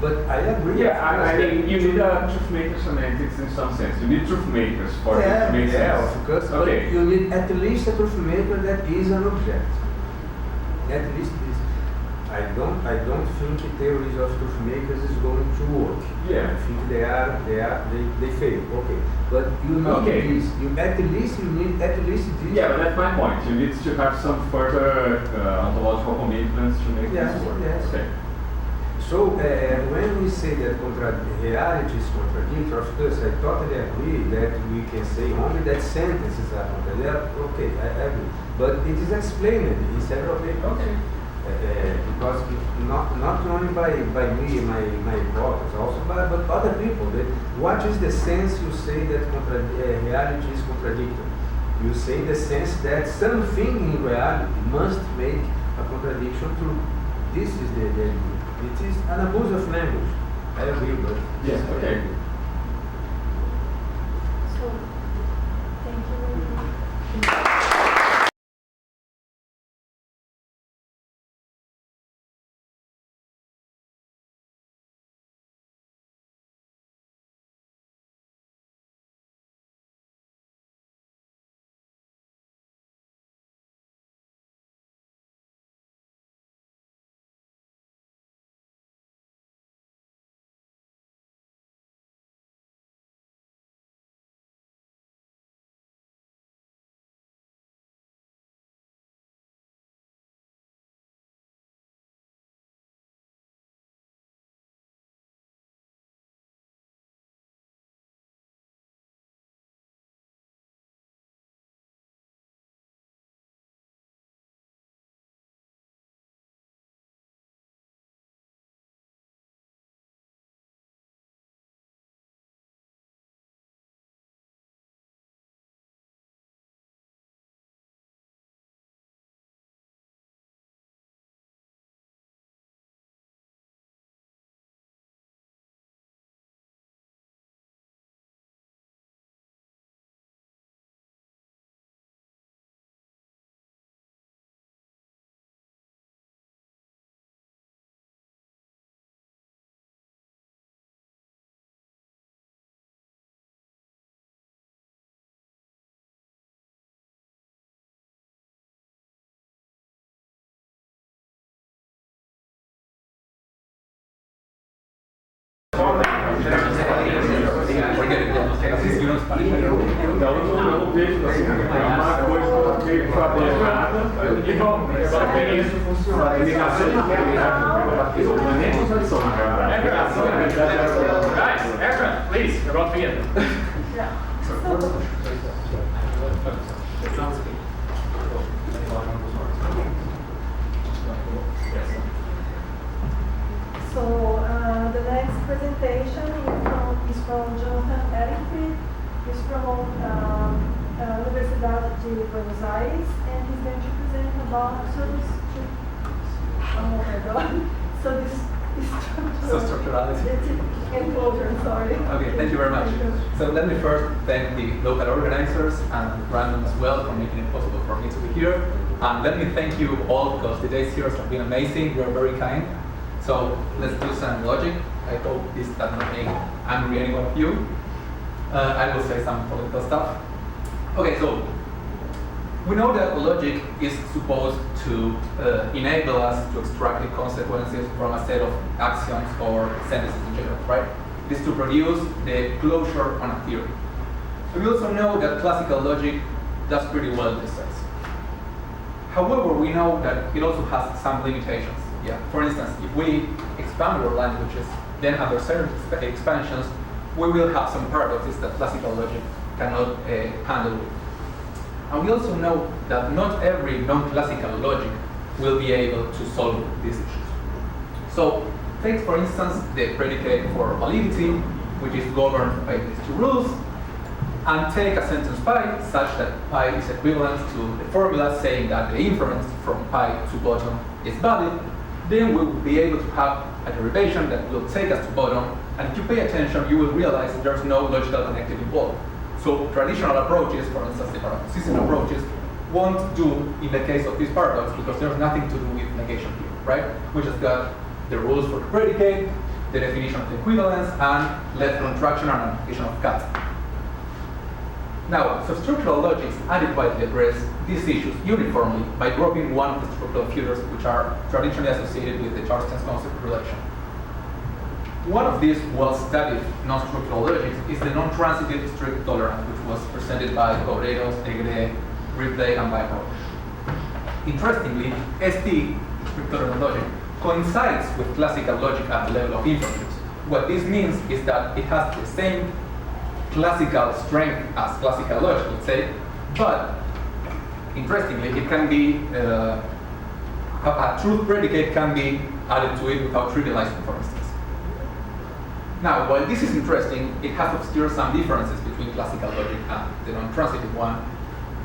But I agree. Yeah, I mean, you need a truth maker semantics in some sense. You need truth makers for it to make sense. Of course. Okay. But you need at least a truth maker that is an object. At least this. I don't think theories of truth makers is going to work. Yeah. I think they fail. Okay. But you need this. You need at least this. Yeah, but that's my point. You need to have some further ontological commitments to make this work. Yes. Okay. So when we say that reality is contradictory, of course, I totally agree that we can say only that sentences are contradictory. Okay, I agree. But it is explained in several papers. Okay. Because not only by me, my brothers, also but other people. What is the sense you say that reality is contradictory? You say the sense that something in reality must make a contradiction true. This is the idea. It is an abuse of language. I agree, but Yes, okay. So, thank you very much. Então eu vejo assim, é uma coisa meio quadrada e bom, agora tem isso funciona. A ligação de não é nem contradição, na verdade. Guys, Ekran, please, you're about to begin. Yeah. So the next presentation is from Jonathan Eric. He's from Universidade de Buenos Aires, and he's going to present about Structurality. Enclosure, sorry. Okay, thank you very much. So let me first thank the local organizers and Brandon as well for making it possible for me to be here. And let me thank you all because the days here have been amazing. You are very kind. So let's do some logic. I hope this does not make angry anyone of you. I will say some political stuff. Okay, so we know that logic is supposed to enable us to extract the consequences from a set of axioms or sentences in general, right? This to produce the closure on a theory. We also know that classical logic does pretty well in this sense. However, we know that it also has some limitations. Yeah. For instance, if we expand our languages, then under certain expansions, we will have some paradoxes that classical logic cannot handle. And we also know that not every non-classical logic will be able to solve these issues. So, take for instance the predicate for validity, which is governed by these two rules, and take a sentence pi such that pi is equivalent to the formula saying that the inference from pi to bottom is valid. Then we will be able to have a derivation that will take us to bottom, and if you pay attention, you will realize that there's no logical connective involved. So traditional approaches, for instance the paradoxism approaches, won't do in the case of this paradox because there's nothing to do with negation here, right? We just got the rules for the predicate, the definition of the equivalence, and left contraction and application of cut. Now, substructural logics adequately address these issues uniformly by grouping one of the structural features which are traditionally associated with the Charleston's concept relation. One of these well-studied non-structural logics is the non-transitive strict tolerance, which was presented by Cobreros, Egre, Ripley, and Weimar. Interestingly, ST, strict tolerance logic, coincides with classical logic at the level of inference. What this means is that it has the same classical strength as classical logic, let's say, but interestingly, it can be a truth predicate can be added to it without trivializing, for instance. Now, while this is interesting, it has obscured some differences between classical logic and the non-transitive one,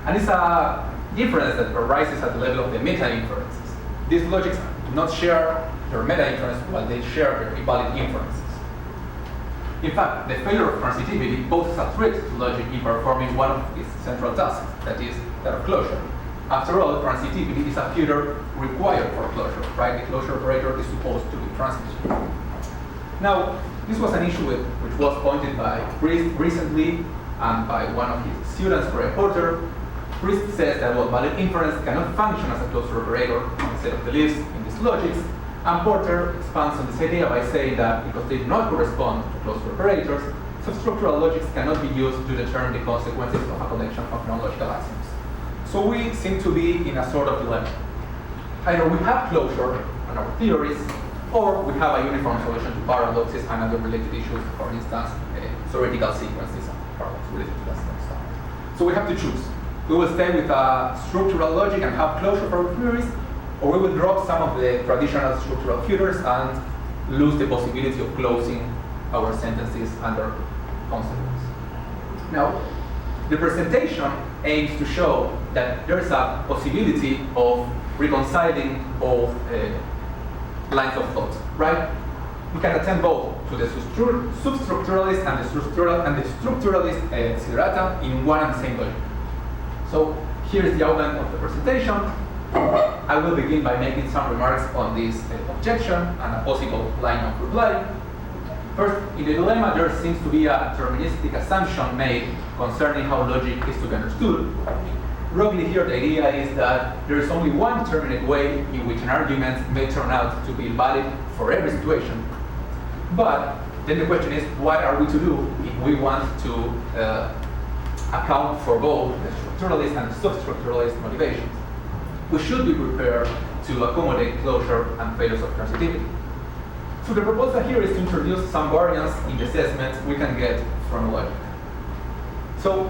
and it's a difference that arises at the level of the meta-inferences. These logics do not share their meta-inference while they share their invalid inferences. In fact, the failure of transitivity poses a threat to logic in performing one of its central tasks, that is, that of closure. After all, transitivity is a feature required for closure, right? The closure operator is supposed to be transitive. Now, this was an issue which was pointed by Priest recently and by one of his students, Ray Porter. Priest says that, well, valid inference cannot function as a closure operator on a set of beliefs in these logics, and Porter expands on this idea by saying that because they do not correspond to closure operators, substructural logics cannot be used to determine the consequences of a collection of non-logical axioms. So we seem to be in a sort of dilemma. Either we have closure on our theories, or we have a uniform solution to paradoxes and other related issues, for instance, theoretical sequences and paradox related to that stuff. So we have to choose. We will stay with a structural logic and have closure for our theories, or we will drop some of the traditional structural features and lose the possibility of closing our sentences under consequence. Now, the presentation aims to show that there is a possibility of reconciling both lines of thought, right? We can attend both to the substructuralist and the structuralist desiderata in one and the same logic. So here is the outline of the presentation. I will begin by making some remarks on this objection and a possible line of reply. First, in the dilemma, there seems to be a deterministic assumption made concerning how logic is to be understood. Roughly here, the idea is that there is only one determinate way in which an argument may turn out to be valid for every situation. But then the question is, what are we to do if we want to account for both the structuralist and the substructuralist motivations? We should be prepared to accommodate closure and failures of transitivity. So the proposal here is to introduce some variance in the assessments we can get from logic. So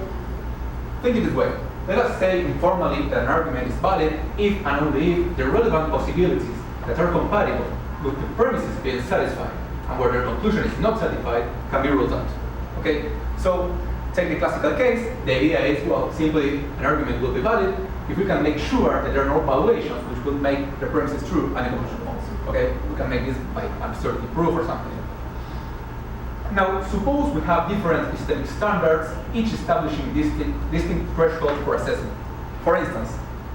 think it this way. Let us say informally that an argument is valid if and only if the relevant possibilities that are compatible with the premises being satisfied and where their conclusion is not satisfied can be ruled out. Okay? So take the classical case. The idea is, well, simply an argument will be valid if we can make sure that there are no valuations which will make the premises true and the conclusion false. Okay? We can make this by absurdity proof or something. Now, suppose we have different epistemic standards, each establishing distinct thresholds for assessment. For instance,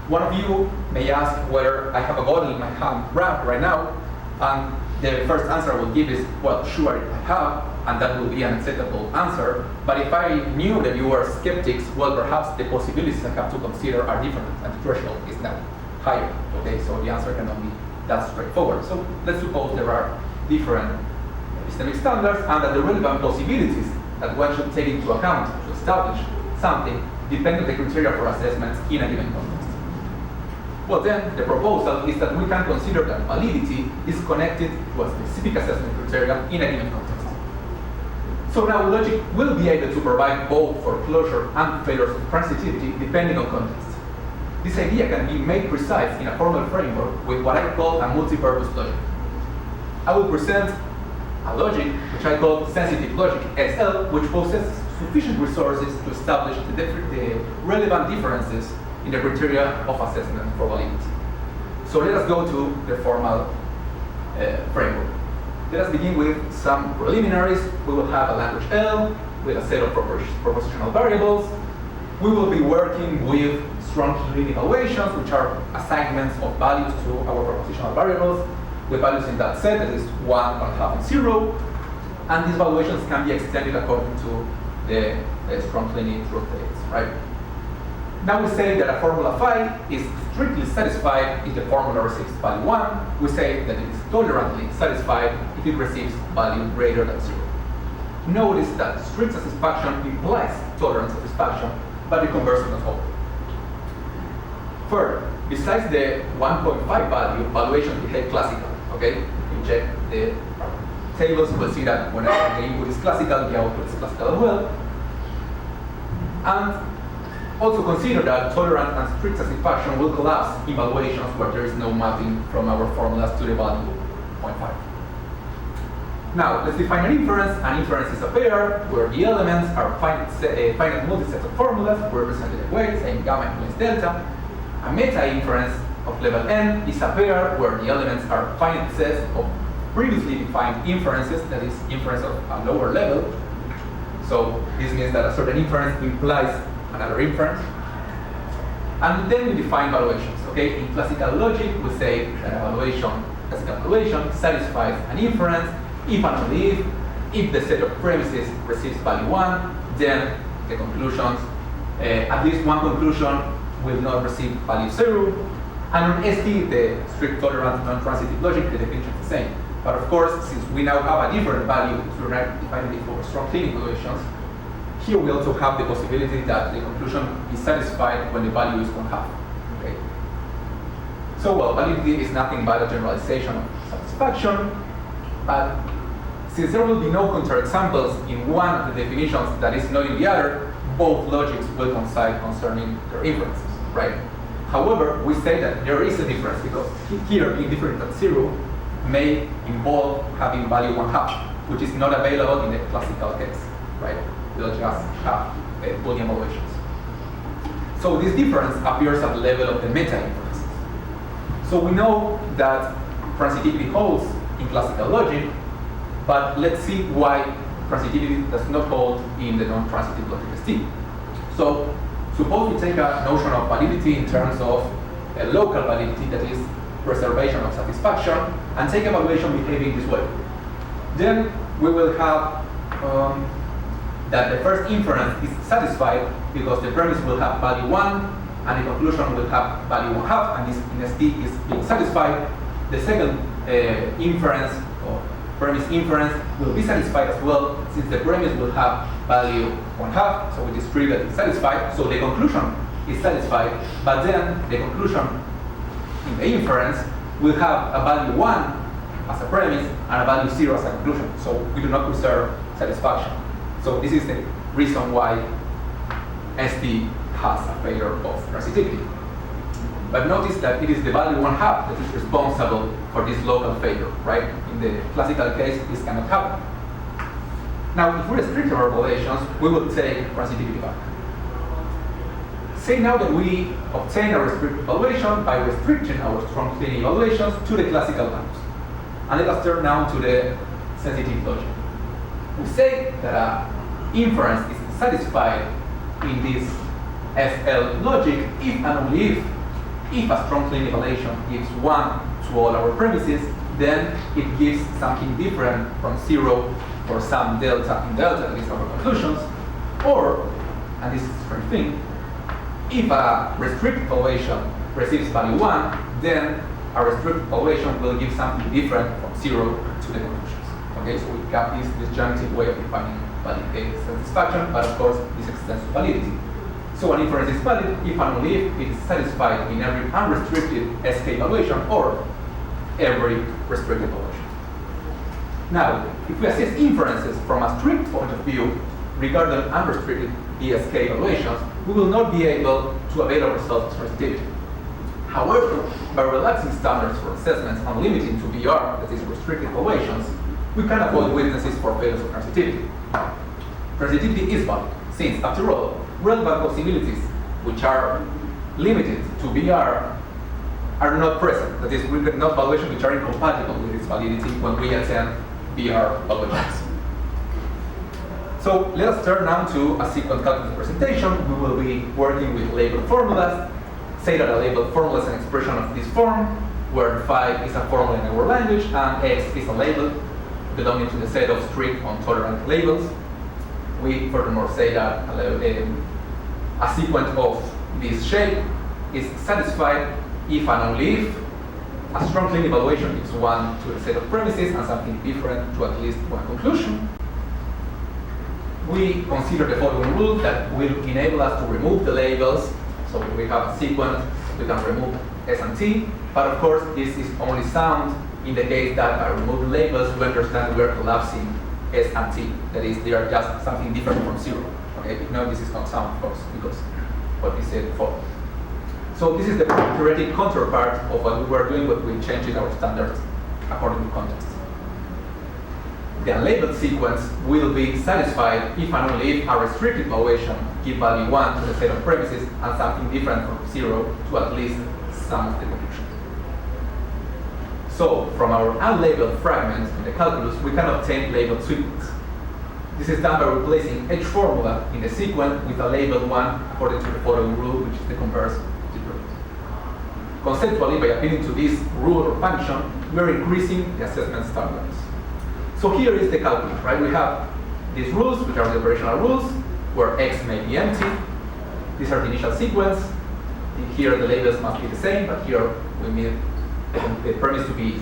one of you may ask whether I have a bottle in my hand right now, and the first answer I will give is, well, sure, I have, and that will be an acceptable answer. But if I knew that you were skeptics, well, perhaps the possibilities I have to consider are different, and the threshold is now higher. Okay, so the answer cannot be that straightforward. So let's suppose there are different epistemic standards and that the relevant possibilities that one should take into account to establish something depend on the criteria for assessments in a given context. Well, then the proposal is that we can consider that validity is connected to a specific assessment criteria in a given context. So now logic will be able to provide both for closure and failures of transitivity depending on context. This idea can be made precise in a formal framework with what I call a multi-purpose logic. I will present a logic which I call sensitive logic SL, which possesses sufficient resources to establish the relevant differences in the criteria of assessment for validity. So let us go to the formal framework. Let us begin with some preliminaries. We will have a language L with a set of propositional variables. We will be working with strong linear evaluations, which are assignments of values to our propositional variables, with values in that set, that is 1, 1/2, and 0. And these valuations can be extended according to the strong linear truth tables, right? Now we say that a formula phi is strictly satisfied if the formula receives value 1. We say that it is tolerantly satisfied if it receives value greater than 0. Notice that strict satisfaction implies tolerant satisfaction, but the converse does not hold. Further, besides the 1.5 value, valuations behave classically. Okay, you check the tables, you will see that whenever the input is classical, the output is classical as well. And also consider that tolerant and strict satisfaction will collapse in evaluations where there is no mapping from our formulas to the value 0.5. Now, let's define an inference. An inference is a pair where the elements are finite multisets of formulas represented in weights, saying gamma influence delta. A meta-inference of level n is a pair where the elements are finite sets of previously defined inferences, that is, inference of a lower level. So this means that a certain inference implies another inference. And then we define valuations. Okay, in classical logic, we say that classical evaluation satisfies an inference if and only if the set of premises receives value 1, then the conclusions, at least one conclusion will not receive value 0. And on ST, the strict tolerant non-transitive logic, the definition is the same. But of course, since we now have a different value to define it for strong clean evaluations, here we also have the possibility that the conclusion is satisfied when the value is 1/2. Okay. So, well, validity is nothing but a generalization of satisfaction, but since there will be no counterexamples in one of the definitions that is not in the other, both logics will coincide concerning their inferences, right? However, we say that there is a difference because here being different than 0 may involve having value 1/2, which is not available in the classical case, right? They'll just have Boolean evaluations. So this difference appears at the level of the meta-inferences. So we know that transitivity holds in classical logic, but let's see why transitivity does not hold in the non-transitive logic ST. So suppose we take a notion of validity in terms of a local validity, that is preservation of satisfaction, and take evaluation behaving this way. Then we will have that the first inference is satisfied because the premise will have value 1 and the conclusion will have value 1/2, and this in ST is being satisfied. The second inference or premise inference will be satisfied as well since the premise will have value 1/2, so it is true that it's satisfied, so the conclusion is satisfied, but then the conclusion in the inference will have a value 1 as a premise and a value 0 as a conclusion, so we do not preserve satisfaction. So this is the reason why ST has a failure of transitivity. But notice that it is the value 1/2 that is responsible for this local failure, right? In the classical case, this cannot happen. Now, if we restrict our evaluations, we will take transitivity back. Say now that we obtain a restricted evaluation by restricting our strong clean evaluations to the classical values. And let us turn now to the sensitive logic. We say that an inference is satisfied in this SL logic if and only if a strong clean evaluation gives 1 to all our premises, then it gives something different from 0 for some delta in delta, these are our conclusions, or, and this is the strange thing, if a restricted evaluation receives value 1, then a restricted evaluation will give something different from 0 to the conclusions. Okay, so we got this disjunctive way of defining satisfaction, but of course this extends to validity. So an inference is valid if and only if it is satisfied in every unrestricted SK evaluation or every restricted evaluation. Now, if we assess inferences from a strict point of view regarding unrestricted BSK evaluations, we will not be able to avail ourselves of transitivity. However, by relaxing standards for assessments and limiting to BR, that is restricted evaluations, we can avoid witnesses for failures of transitivity. Transitivity is valid, since, after all, relevant possibilities which are limited to BR are not present. That is, we get not evaluations which are incompatible with its validity when we attend BR evaluations. So let us turn now to a sequence calculus presentation. We will be working with labeled formulas. Say that a labeled formula is an expression of this form, where phi is a formula in our language and x is a label belonging to the set of strict or tolerant labels. We furthermore say that a sequence of this shape is satisfied if and only if a strong clean evaluation gives 1 to a set of premises and something different to at least one conclusion. We consider the following rule that will enable us to remove the labels. So if we have a sequence, we can remove S and T, but of course this is only sound in the case that I remove the labels, we understand we are collapsing S and T. That is, they are just something different from 0. Okay, if not, this is not sound, of course, because what we said before. So this is the theoretic counterpart of what we were doing, but we changed our standards according to context. The unlabeled sequence will be satisfied if and only if a restricted evaluation give value 1 to the set of premises and something different from 0 to at least some of the conclusions. So from our unlabeled fragments in the calculus, we can obtain labeled sequence. This is done by replacing each formula in the sequence with a labeled one according to the following rule, which is the converse difference. Conceptually, by appealing to this rule or function, we are increasing the assessment standards. So here is the calculus, right? We have these rules, which are the operational rules, where X may be empty. These are the initial sequence. Here the labels must be the same, but here we need the premise to be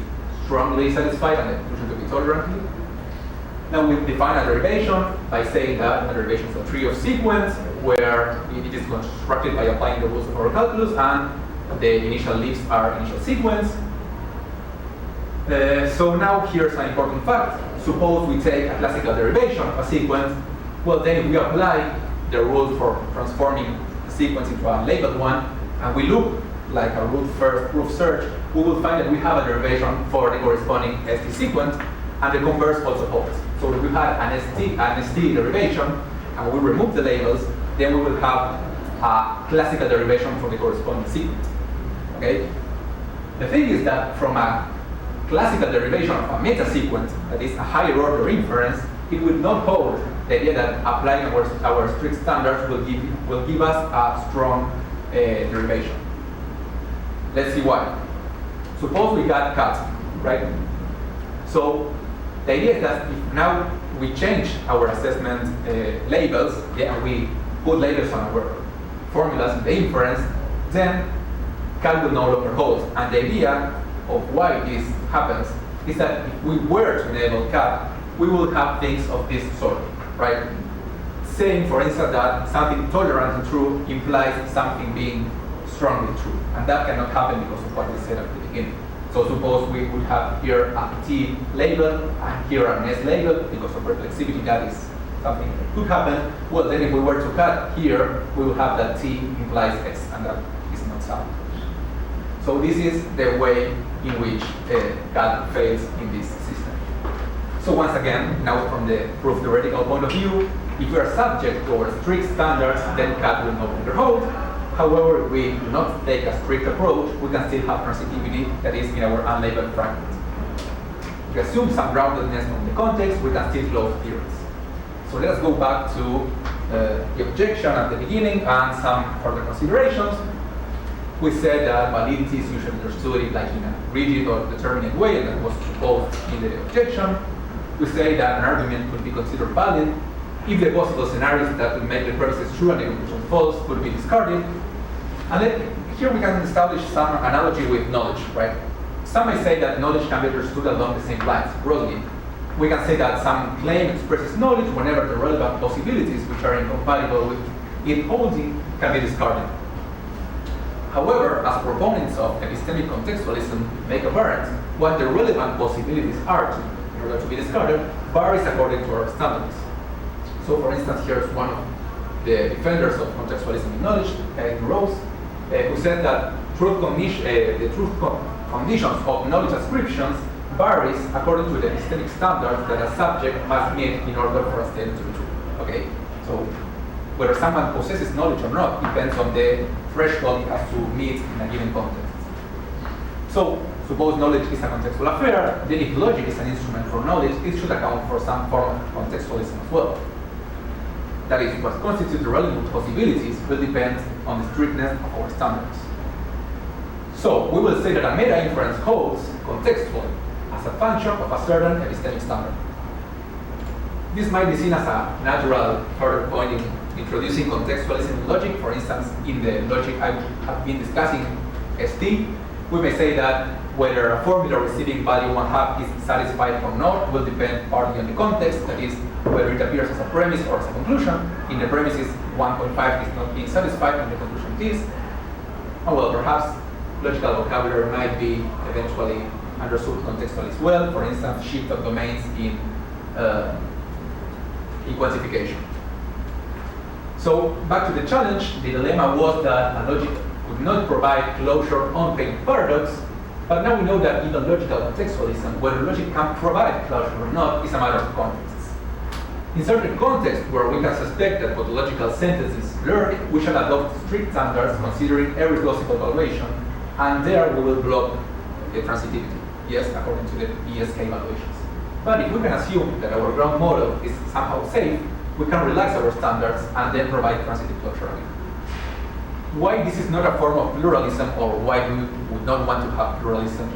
strongly satisfied and the conclusion to be tolerantly. Now we define a derivation by saying that a derivation is a tree of sequence where it is constructed by applying the rules of our calculus and the initial leaves are initial sequence. So now here's an important fact. Suppose we take a classical derivation of a sequence. Well, then if we apply the rule for transforming the sequence into a labeled one, and we look like a root search, we will find that we have a derivation for the corresponding ST sequence, and the converse also holds. So if we had an ST derivation, and we remove the labels, then we will have a classical derivation for the corresponding sequence. Okay? The thing is that from a classical derivation of a meta sequence, that is a higher order inference, it will not hold the idea that applying our strict standards will give us a strong derivation. Let's see why. Suppose we got cut, right? So the idea is that if now we change our assessment labels, and we put labels on our formulas in the inference, then cal will no longer hold. And the idea of why this happens is that if we were to enable cal, we will have things of this sort, right? Saying, for instance, that something tolerant and true implies something being strongly true. And that cannot happen because of what we said at the beginning. So suppose we would have here a T label and here an S label. Because of reflexivity, that is something that could happen. Well, then if we were to cut here, we will have that T implies S, and that is not sound. So this is the way in which cut fails in this system. So once again, now from the proof theoretical point of view, if we are subject to our strict standards, then cut will no longer hold. However, if we do not take a strict approach, we can still have transitivity that is in our unlabeled fragment. If we assume some groundedness from the context, we can still close theorems. So let us go back to the objection at the beginning and some further considerations. We said that validity is usually understood like in a rigid or determinate way, and that was supposed in the objection. We say that an argument could be considered valid if the possible scenarios that would make the premises true and the conclusion false could be discarded. And here we can establish some analogy with knowledge, right? Some may say that knowledge can be understood along the same lines, broadly. We can say that some claim expresses knowledge whenever the relevant possibilities which are incompatible with it holding can be discarded. However, as proponents of epistemic contextualism make apparent, what the relevant possibilities are in order to be discarded varies according to our standards. So for instance, here's one of the defenders of contextualism in knowledge, Eric Rose, who said that the truth conditions of knowledge ascriptions varies according to the epistemic standards that a subject must meet in order for a statement to be true. Okay? So whether someone possesses knowledge or not depends on the threshold it has to meet in a given context. So suppose knowledge is a contextual affair, then if logic is an instrument for knowledge, it should account for some form of contextualism as well. That is, what constitutes the relevant possibilities will depend on the strictness of our standards. So we will say that a meta-inference holds contextually as a function of a certain epistemic standard. This might be seen as a natural further point in introducing contextualism in logic. For instance, in the logic I have been discussing, ST, we may say that whether a formula receiving value 1/2 is satisfied or not will depend partly on the context, that is, whether it appears as a premise or as a conclusion. In the premises, 1.5 is not being satisfied, and the conclusion is. And well, perhaps logical vocabulary might be eventually understood contextually as well. For instance, shift of domains in quantification. So back to the challenge, the dilemma was that a logic could not provide closure on payment paradox, but now we know that even logical contextualism, whether logic can provide closure or not, is a matter of contexts. In certain contexts where we can suspect that tautological sentences lurk, we shall adopt strict standards considering every plausible evaluation, and there we will block the transitivity, yes, according to the ESK evaluations. But if we can assume that our ground model is somehow safe, we can relax our standards and then provide transitive closure again. Why this is not a form of pluralism, or why we would not want to have pluralism?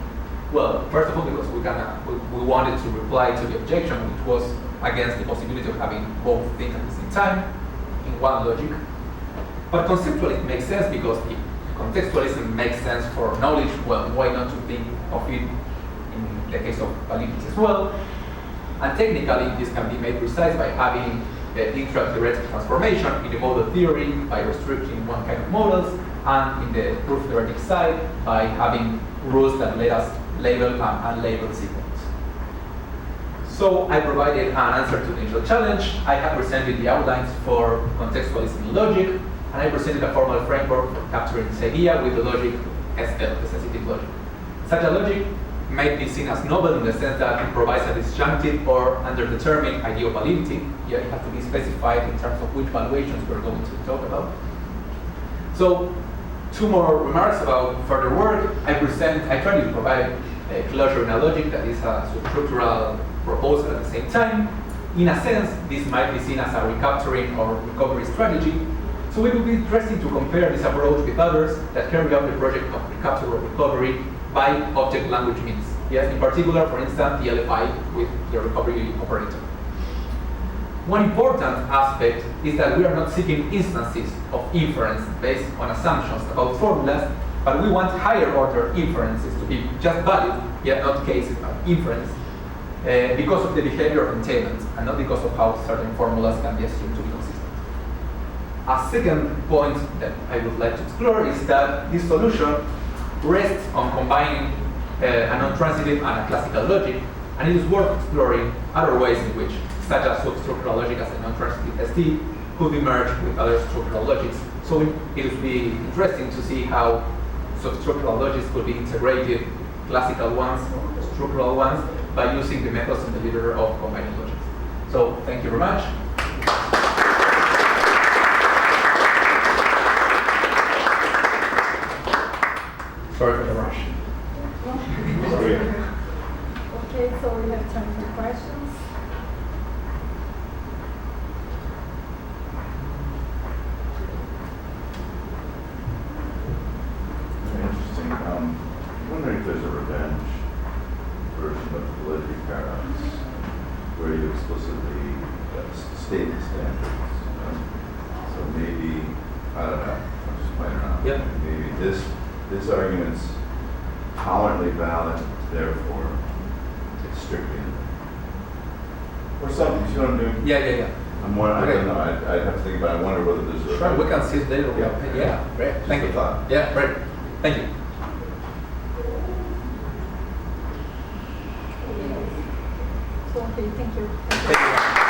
Well, first of all, because we wanted to reply to the objection, which was against the possibility of having both things at the same time in one logic. But conceptually it makes sense, because if contextualism makes sense for knowledge, well, why not to think of it in the case of validity as well? And technically, this can be made precise by having intra-theoretic transformation in the model theory by restricting one kind of models, and in the proof theoretic side by having rules that let us label an unlabeled sequence. So I provided an answer to the initial challenge. I have presented the outlines for contextualism in logic, and I presented a formal framework for capturing this idea with the logic SL, the sensitive logic. Such a logic may be seen as novel in the sense that it provides a disjunctive or underdetermined idea of validity. Yeah, it has to be specified in terms of which valuations we're going to talk about. So, two more remarks about further work. I try to provide a closure in a logic that is a substructural proposal at the same time. In a sense, this might be seen as a recapturing or recovery strategy. So it would be interesting to compare this approach with others that carry out the project of recapture or recovery by object language means. Yes, in particular, for instance, the LFI with the recovery operator. One important aspect is that we are not seeking instances of inference based on assumptions about formulas, but we want higher order inferences to be just valid, yet not cases of inference, because of the behavior of entailment, and not because of how certain formulas can be assumed to be consistent. A second point that I would like to explore is that this solution rests on combining a non-transitive and a classical logic, and it is worth exploring other ways in which such as substructural logic as a non-transitive ST could be merged with other structural logics. So it would be interesting to see how substructural logics could be integrated, classical ones or structural ones, by using the methods in the literature of combining logics. So thank you very much. Sorry for the rush. Okay, so we have time for questions. Very interesting. I'm wondering if there's a revenge version of the validity paradox where you explicitly state the standards. So maybe, I don't know, I'm just playing around. Yep. Maybe this argument's tolerantly valid, therefore it's strictly or something. You see what I'm doing? Yeah. I'm more, I don't know. I'd have to think about it. I wonder whether there's a. Sure, we can see it later. Yeah, great. Thank you. Thought. Yeah, great. Thank you. So, okay, thank you. Thank you.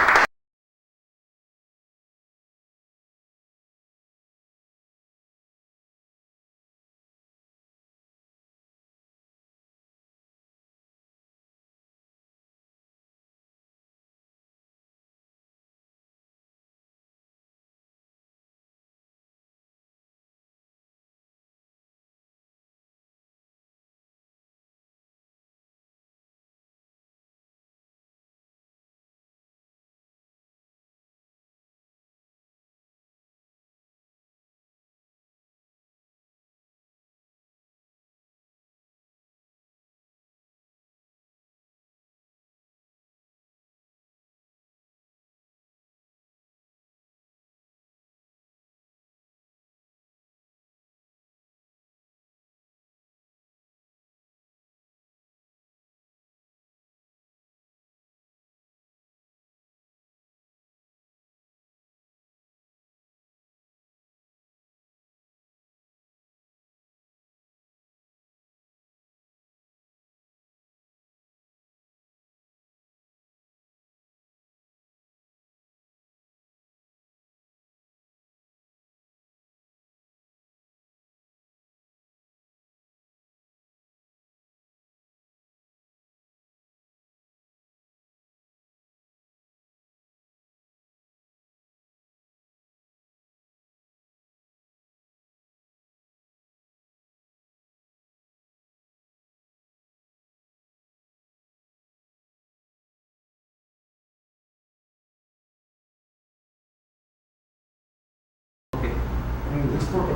So now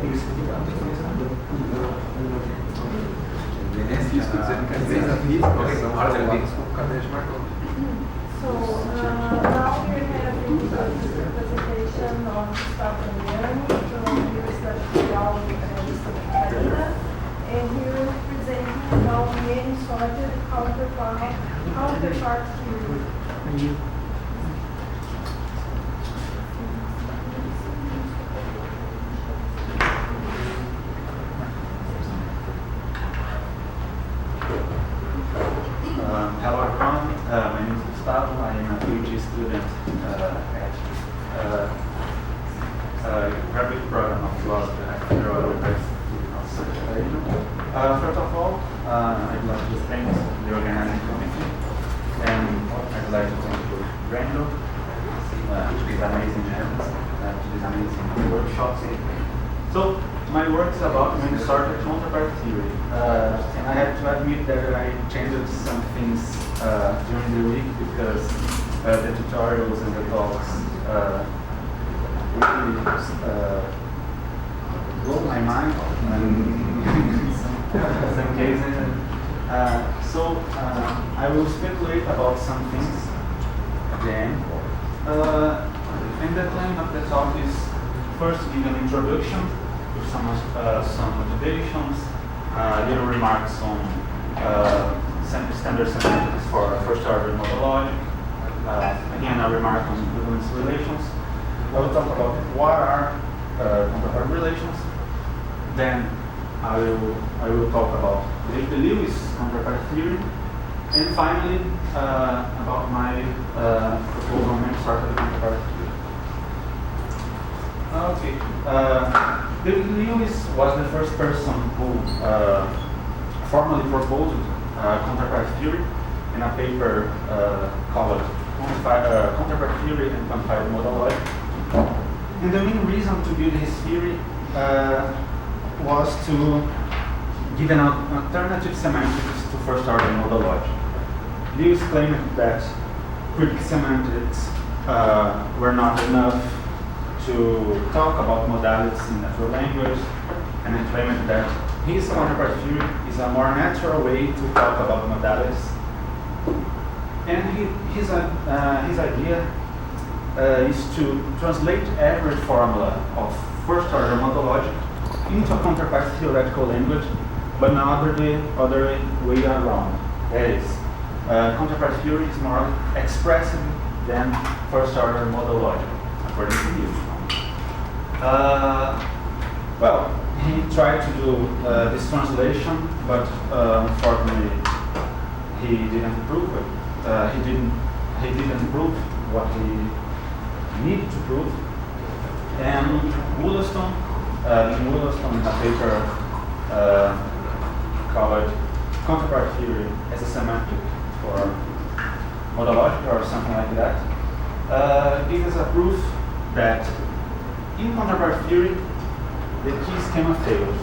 we're having a presentation on Gustavo Damiani from the University of Auto-Organização, and he will present now main sorted counterpart theory. Hello everyone, my name is Gustavo. I am a PhD student at graduate program of Lógica at Federal University of Santa Catarina. First of all, I'd like to thank the organizing committee, and I'd like to thank Brando to these amazing events, to these amazing workshops. So, my work is about many sorted counterpart theory, and I have to admit that I changed some things during the week because the tutorials and the talks really blew my mind in some cases. So I will speculate about some things at the end. And the plan of the talk is first give an introduction with some motivations, little remarks on standard semantics for first order model logic. Again, a remark on equivalence relations. I will talk about what are counterpart relations. Then I will talk about the Lewis counterpart theory. And finally, about my proposal on sorted counterpart theory. Okay. David Lewis was the first person who formally proposed counterpart theory in a paper called Counterpart Theory and Quantified Modal Logic. And the main reason to build his theory was to give an alternative semantics to first order modal logic. Lewis claimed that critic semantics were not enough to talk about modalities in natural language, and he claimed that his counterpart theory is a more natural way to talk about modalities. And his idea is to translate every formula of first order modal logic into a counterpart theoretical language, but not the other way around. That is, counterpart theory is more expressive than first order modal logic, according to Lewis. Well, he tried to do this translation, but unfortunately he didn't prove it. He didn't prove what he needed to prove. And Wollaston, in a paper called Counterpart Theory as a Semantic for Modal Logic or something like that, gives a proof that in counterpart theory, the key schema fails.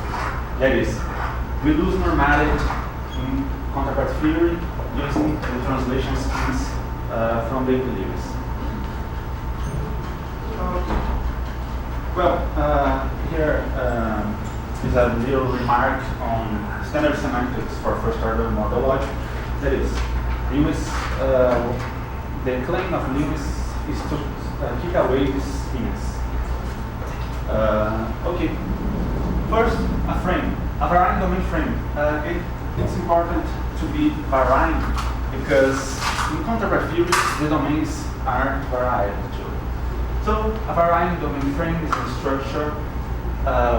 That is, we lose normality in counterpart theory using the translation schemes from David Lewis. Well, here is a little remark on standard semantics for first order modal logic. That is, Lewis, the claim of Lewis is to keep away these schemas. Okay, first, a frame, a varying domain frame. It's important to be varying because in counterpart theory, the domains are varied too. So, a varying domain frame is a structure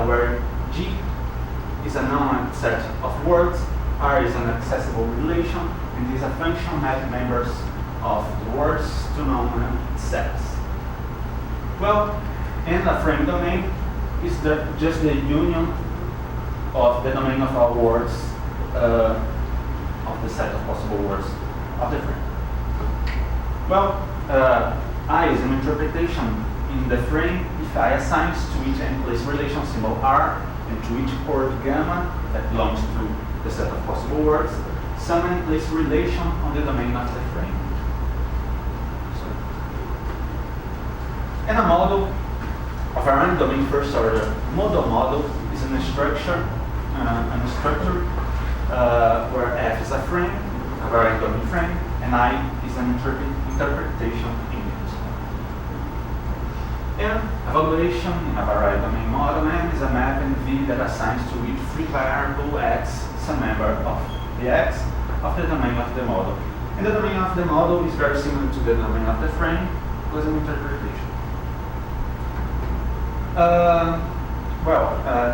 where G is a known set of words, R is an accessible relation, and is a function map members of the words to known sets. Well, and a frame domain is just the union of the domain of all words of the set of possible words of the frame. Well, I is an interpretation in the frame if I assigns to each n-place relation symbol R and to each chord gamma that belongs to the set of possible words some n-place relation on the domain of the frame. And a model of a random domain first order model is a structure where F is a frame, a variant domain frame, and I is an interpretation input. And evaluation in a variant domain model M is a map in V that assigns to each free variable X some member of the X of the domain of the model. And the domain of the model is very similar to the domain of the frame plus an interpretation. The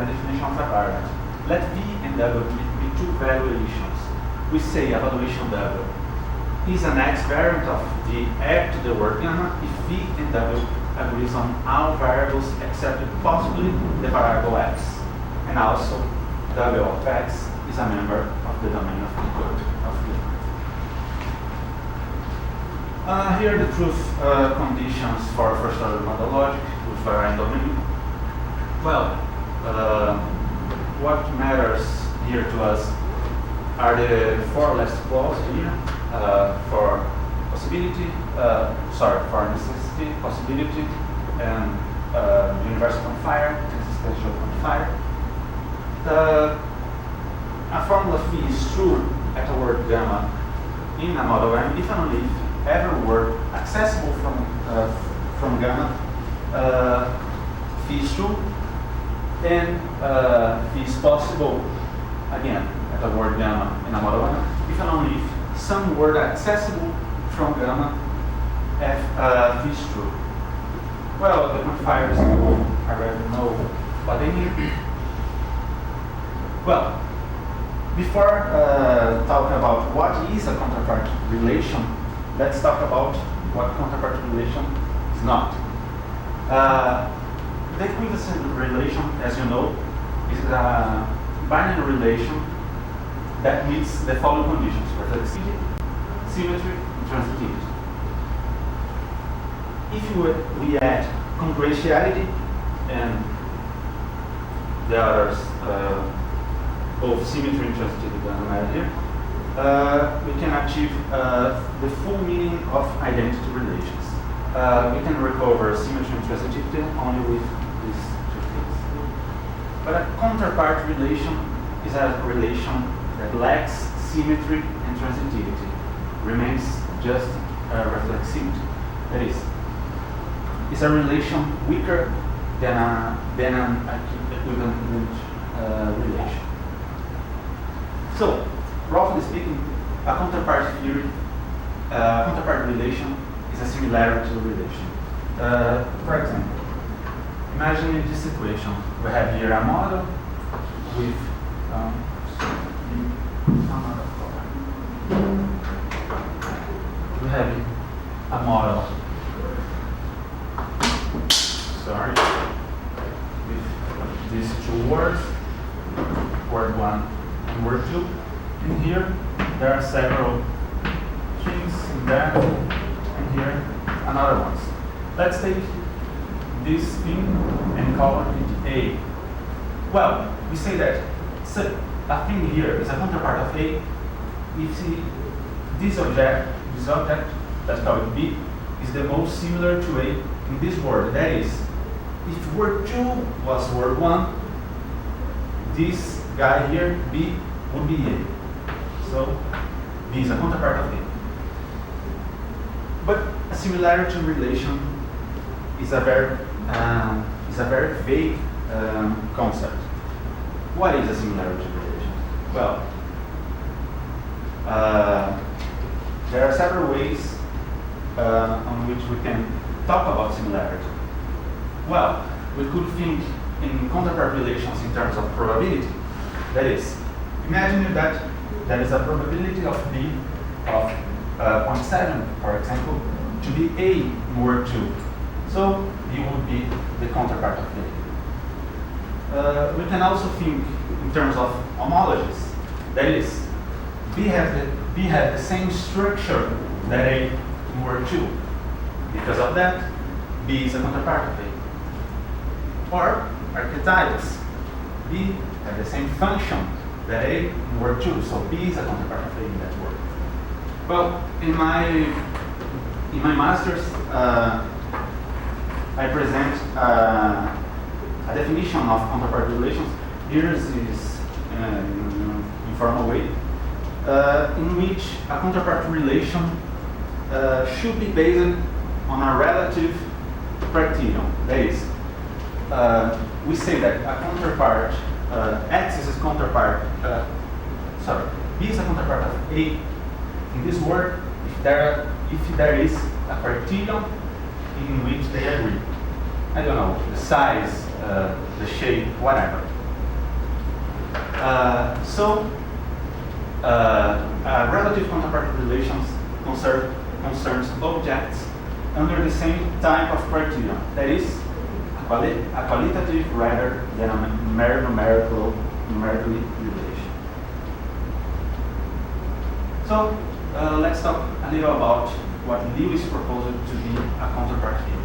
definition of a variant. Let V and W be two valuations. We say evaluation W is an X variant of the add to the word gamma if V and W agrees on all variables except possibly the variable X. And also W of X is a member of the domain of the word of the here are the truth conditions for first order model logic with variant domain. Well, what matters here to us are the four last clauses here for possibility, for necessity, possibility, and universal quantifier, existential quantifier. A formula phi is true at a word gamma in a model M if and only if every word accessible from gamma phi is true, and phi is possible again at a word gamma in a model M if and only if some word accessible from gamma phi is true. Well, the quantifiers I already know what they mean. Well, before talking about what is a counterpart relation, let's talk about what counterpart relation is not. The equivalence relation, as you know, is a binary relation that meets the following conditions: reflexivity, symmetry, and transitivity. If we add congruentiality and the others, both symmetry and transitivity doesn't matter here, we can achieve the full meaning of identity relations. We can recover symmetry and transitivity only with these two things. But a counterpart relation is a relation that lacks symmetry and transitivity, remains just reflexivity. That is, it's a relation weaker than an equivalent relation. So, roughly speaking, a counterpart theory, counterpart relation is a similarity relation. For example, imagine this situation. We have here a model with a model. Sorry, with these two words, word 1 and word 2. And here there are several things in there, and here another ones. Let's take this thing and call it A. Well, we say that a thing here is a counterpart of A if this object, let's call it B, is the most similar to A in this word. That is, if word 2 was word 1, this guy here, B, would be A. So, B is a counterpart of A. But a similarity relation is a very vague concept. What is a similarity relation? Well, there are several ways on which we can talk about similarity. Well, we could think in counterpart relations in terms of probability. That is, imagine that there is a probability of B of 0.7, for example, to be A in word 2. So B would be the counterpart of A. We can also think in terms of homologies. That is, B has the same structure that A in word 2. Because of that, B is a counterpart of A. Or archetypes. B has the same function that A in word 2, so B is a counterpart of A in that word. Well, in my master's, I present a definition of counterpart relations. Here is in informal way, in which a counterpart relation should be based on a relative criterion. That is, we say that a counterpart, X is a counterpart, B is a counterpart of A in this word if there is a criterion in which they agree. I don't know, the size, the shape, whatever. Relative counterpart relations concerns objects under the same type of criterion. That is, a qualitative rather than a numerically relation. So let's talk a little about what Lewis proposed to be a counterpart here.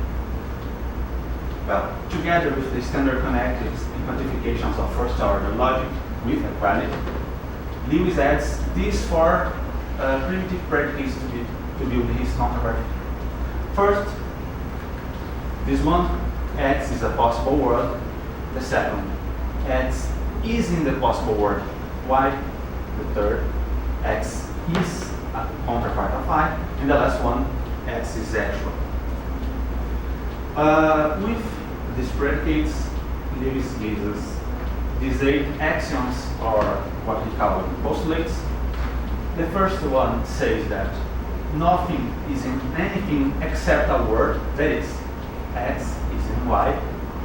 Well, together with the standard connectives and quantifications of first-order logic with equality, Lewis adds these four primitive predicates to build his counterpart. First, this one, X is a possible world. The second, X is in the possible world, Y. The third, X is a counterpart of I. And the last one, X is actual. With these predicates, Lewis gives us these 8 axioms, or what we call postulates. The first one says that nothing is in anything except a word, that is, X is in Y.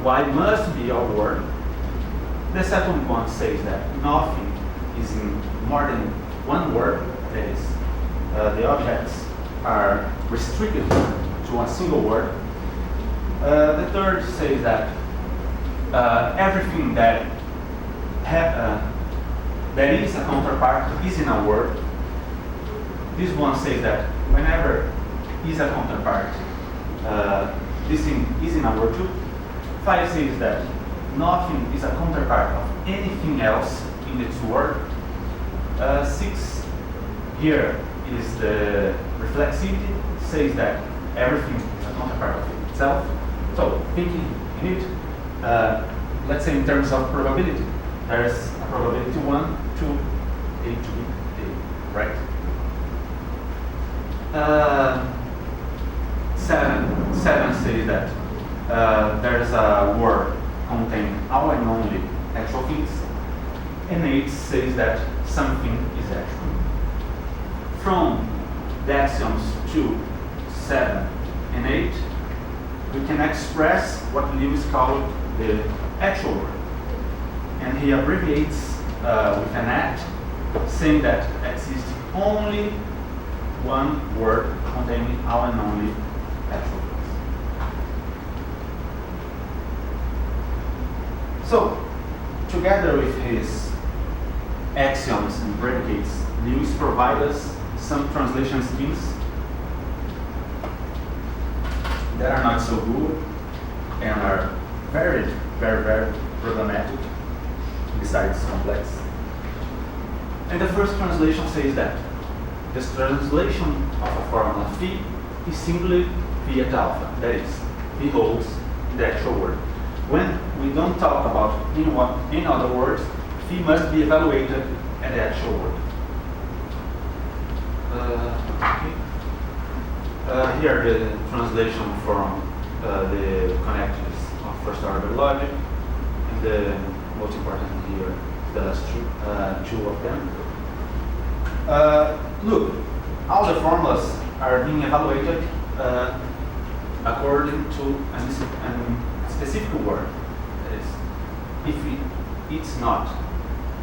Y must be a word. The second one says that nothing is in more than one word, that is, the objects are restricted to a single word. The third says that everything that is a counterpart is in a word. This one says that whenever is a counterpart, this thing is in a word too. 5 says that nothing is a counterpart of anything else in its word. 6 here is the reflexivity, says that everything is a counterpart of itself. So thinking in it, let's say in terms of probability, there's a probability 1 to A to B, A, right? 7 says that there's a word containing all and only actual things, and 8 says that something is actual. From the axioms 2, 7, and 8, we can express what Lewis called the actual word. And he abbreviates with an at, saying that exists only one word containing all and only actual things. So, together with his axioms and predicates, Lewis provides us some translation schemes that are not so good and are very, very, very problematic, besides complex. And the first translation says that this translation of a formula phi is simply phi at alpha, that is, phi holds the actual word. When we don't talk about any other words, phi must be evaluated at the actual word. Here the translation from the connectives of first order logic, and the most important here, the last two of them. Look, all the formulas are being evaluated according to a specific word. That is, if it's not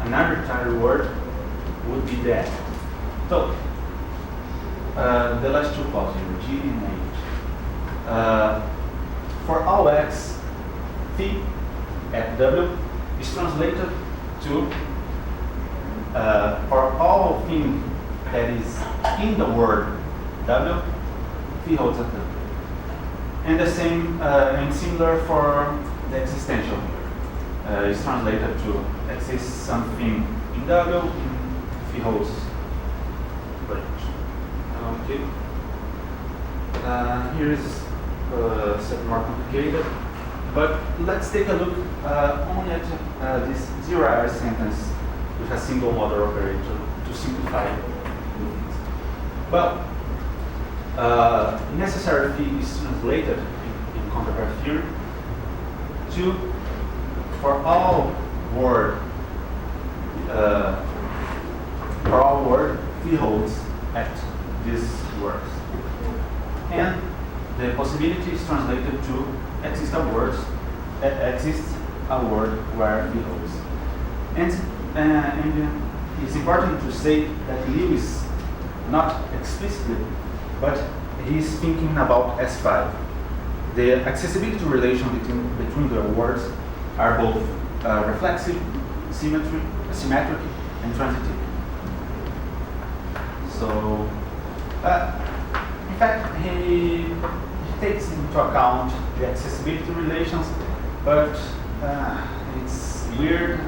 an arbitrary word, would be that. So, the last two clauses here, G and H. For all x, phi at W is translated to for all thing that is in the word W, phi holds at W. And the same and similar for the existential here. Is translated to exists something in W, phi holds for each. Okay. Here is more complicated. But let's take a look only at this zero-error sentence with a single model operator to simplify things. Well, necessary fee is translated in counterpart theory to, for all word fee holds at these words. And the possibility is translated to exists a word where fee holds. And it's important to say that Lewis, not explicitly, but he's thinking about S5. The accessibility relation between the words are both reflexive, symmetric, and transitive. So, in fact, he takes into account the accessibility relations, but it's weird,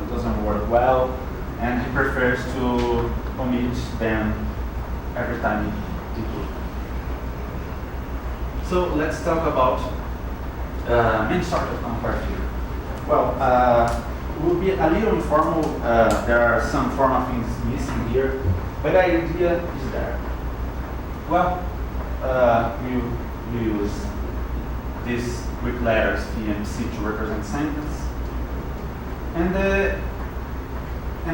doesn't work well, and he prefers to omit them every time he do. So let's talk about main sort of counterpart theory. Well, it will be a little informal. There are some formal things missing here, but the idea is there. Well, we use these Greek letters P and C to represent sentence, and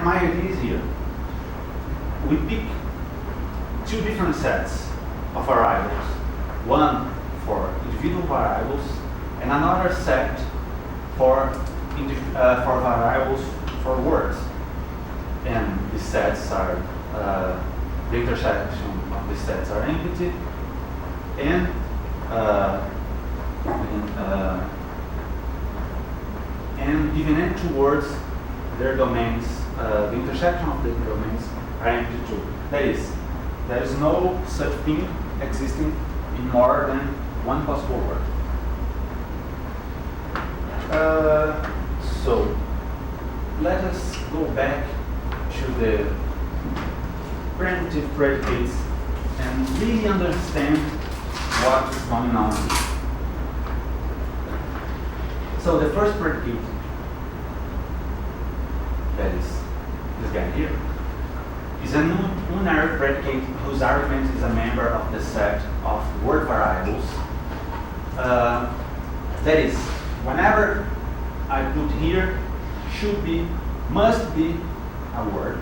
my idea is here. We pick two different sets of variables, one for individual variables and another set for variables for words. And these sets are the intersection of these sets are empty, and given any two words, their domains, the intersection of the domains are empty too. That is, there is no such thing existing in more than one possible word. So let us go back to the primitive predicates and really understand what is going on here. So the first predicate, that is this guy here, is a unary predicate whose argument is a member of the set of word variables. That is, whenever I put here, must be a word.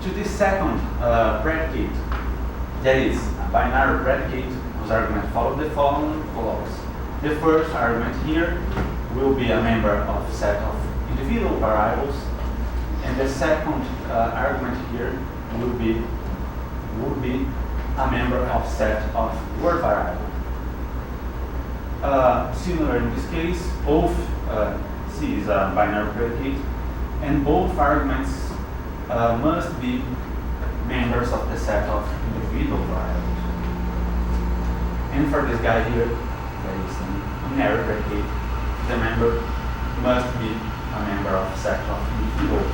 To this second predicate, that is a binary predicate whose argument follows. The first argument here will be a member of set of individual variables, and the second argument here would be a member of set of word variable. Similar in this case, both C is a binary predicate, and both arguments must be members of the set of individual variables. And for this guy here, there is an unary predicate. The member must be a member of set of individual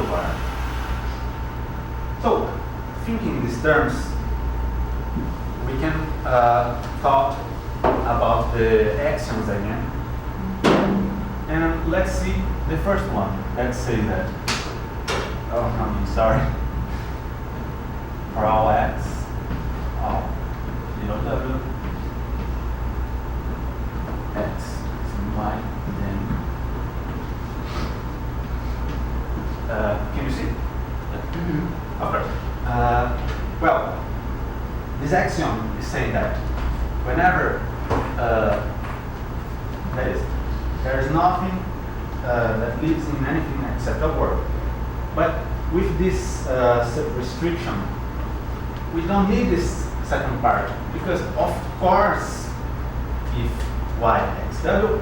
variables. So, thinking in these terms, we can talk about the axioms again. And let's see the first one. Let's say that, for all x, all little w, x is y, then, can you see? Of course. Well, this axiom is saying that whenever there is nothing that lives in anything except a word. But with this restriction, we don't need this second part, because of course, if y x w,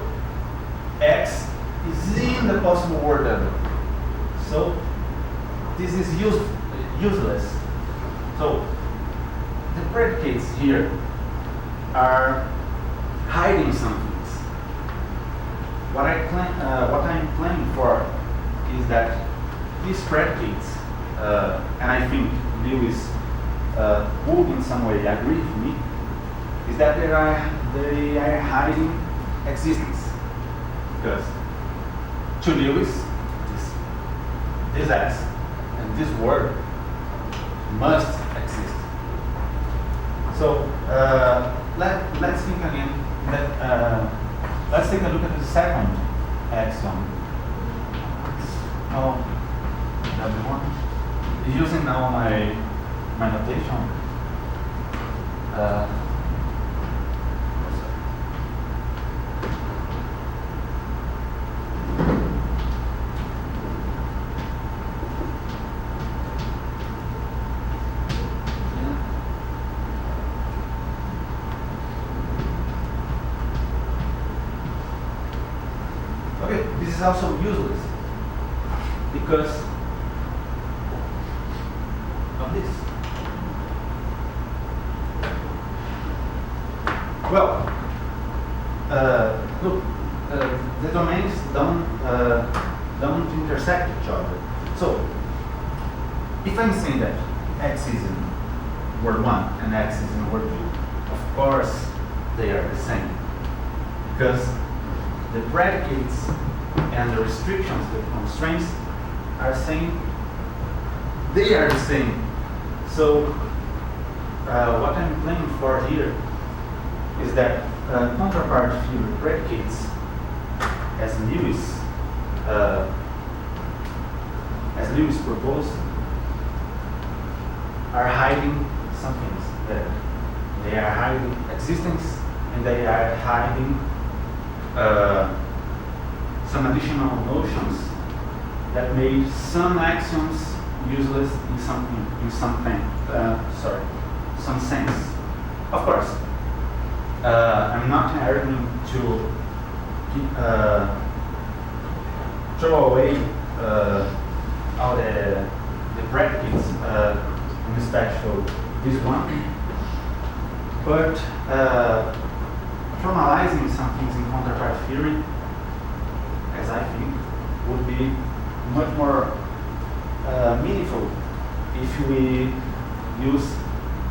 x is in the possible word w. So this is useless. So the predicates here are hiding some things. What I'm claiming for is that these predicates, and I think Lewis would in some way agree with me is that they are hiding existence. Because to Lewis, this X and this word must exist. So let's think again. Let's take a look at the second axiom. Oh, everyone. Using now my notation. Okay, this is also useless because of this. Well, look, the domains don't intersect each other. So, if I'm saying that X is in word 1 and X is in word 2, of course they are the same. Because the predicates and the restrictions, the constraints are same. They are the same. So what I'm playing for here is that counterpart theory predicates, as Lewis proposed, are hiding some things. They are hiding existence, and they are hiding some additional notions that made some axioms useless in some sense. Of course, I'm not arguing to throw away all the predicates, in especially this one, but formalizing some things in counterpart theory, as I think, would be much more meaningful if we use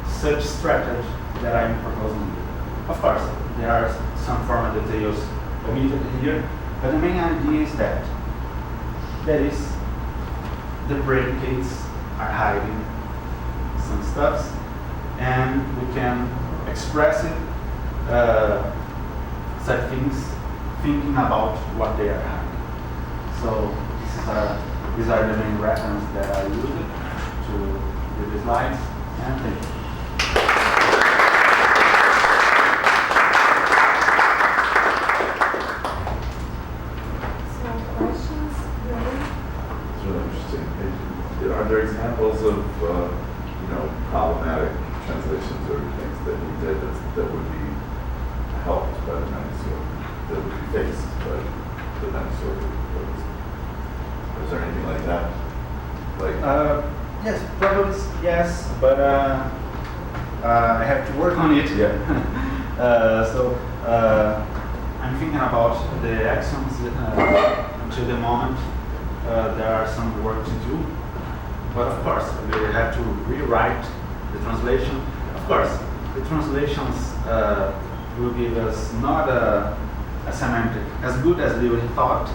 such strategy that I'm proposing here. Of course, there are some formal details omitted here, but the main idea is that the predicates are hiding some stuffs, and we can express it, such things, thinking about what they are hiding. So these are the main references that I used to the slides, and thank you. So questions, really? It's really interesting. Are there examples of problematic translations or things that he did that would be helped by the dinosaur, that would be faced by the dinosaur? Is there anything like that? Yes, probably yes, but I have to work on it. Yeah. I'm thinking about the axioms until the moment. There are some work to do, but of course we have to rewrite the translation. Of course, the translations will give us not a semantic as good as we would thought,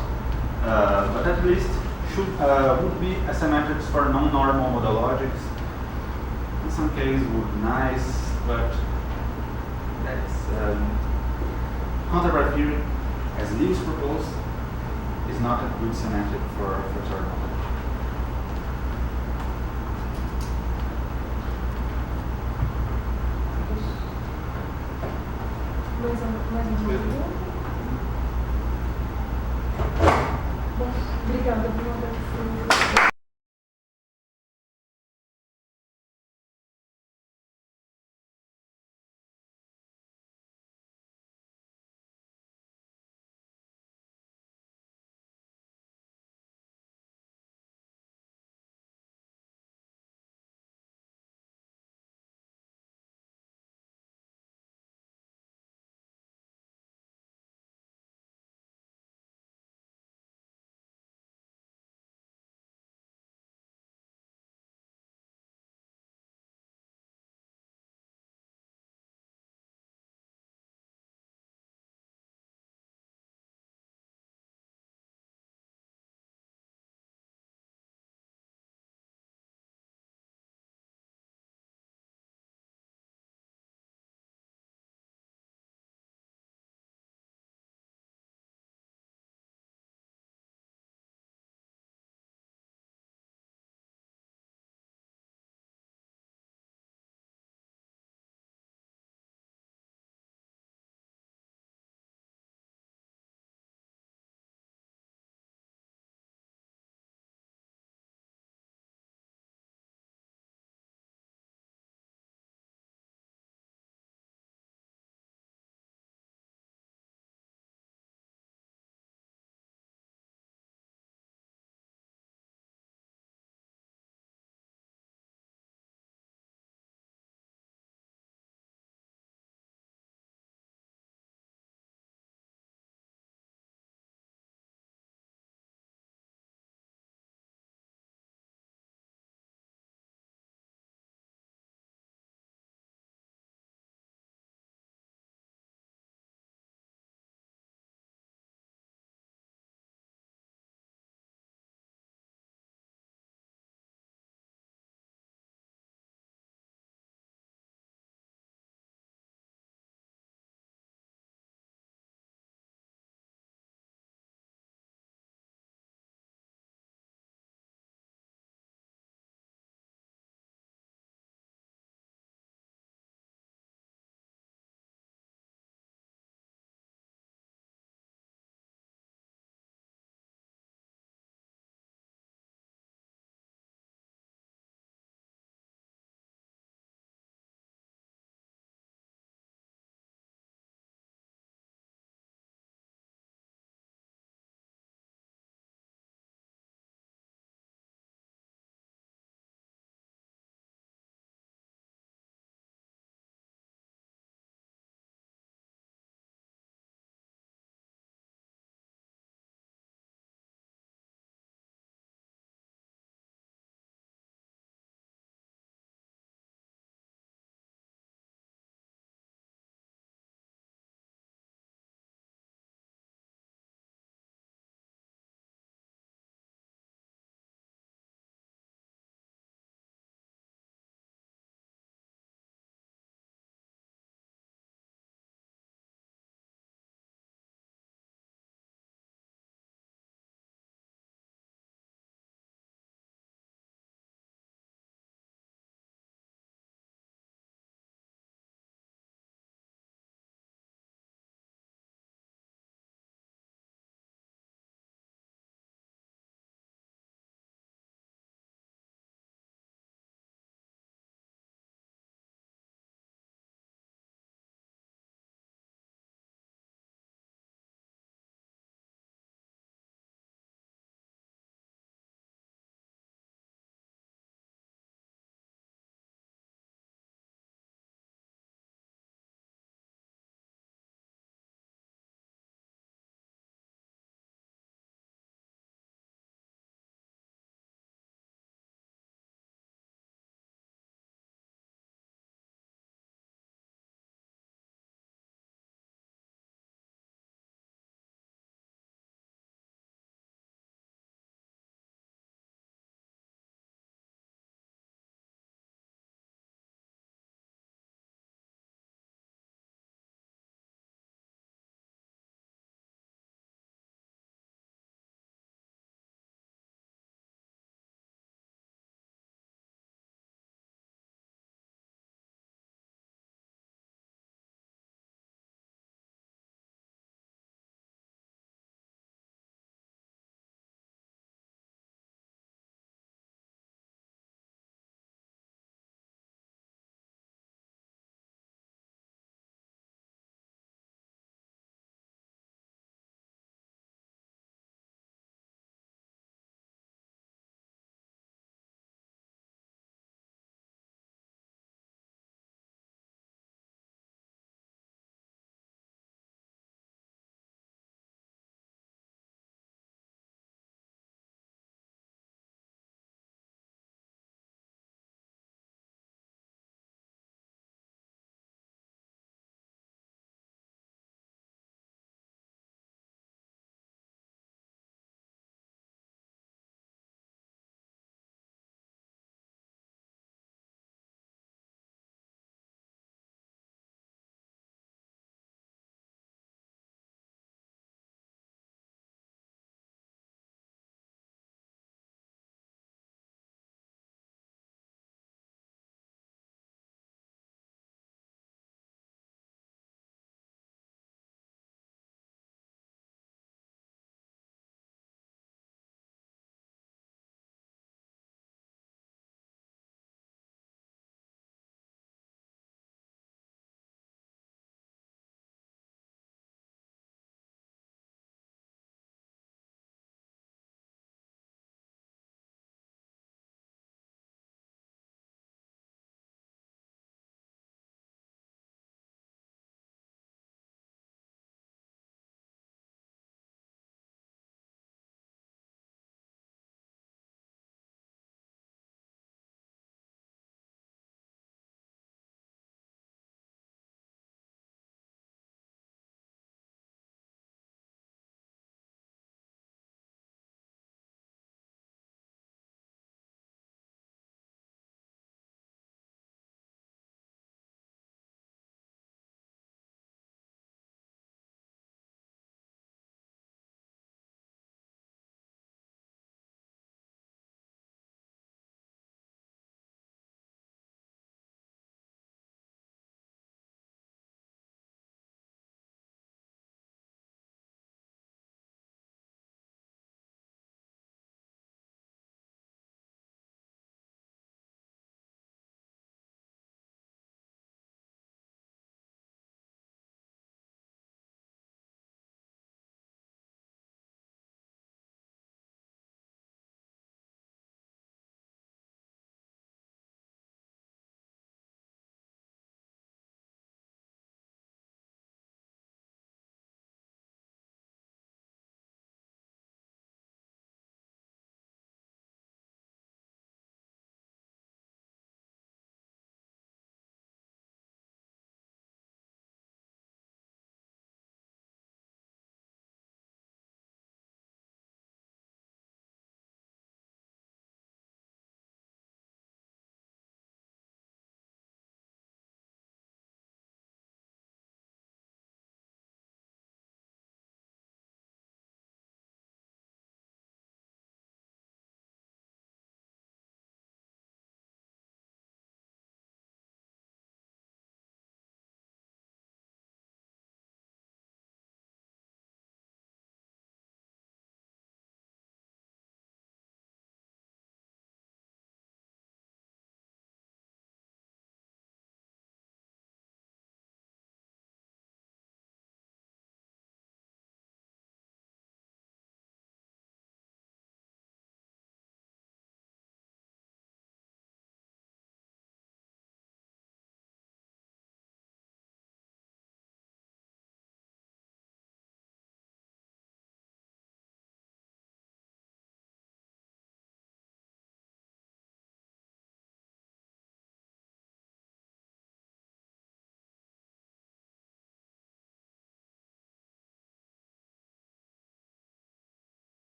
but at least would be a semantics for non-normal modologics. In some cases would be nice, but that's counterpart theory, as Lewis proposed, is not a good semantic for terminal. Mais um dia. Bom, obrigada por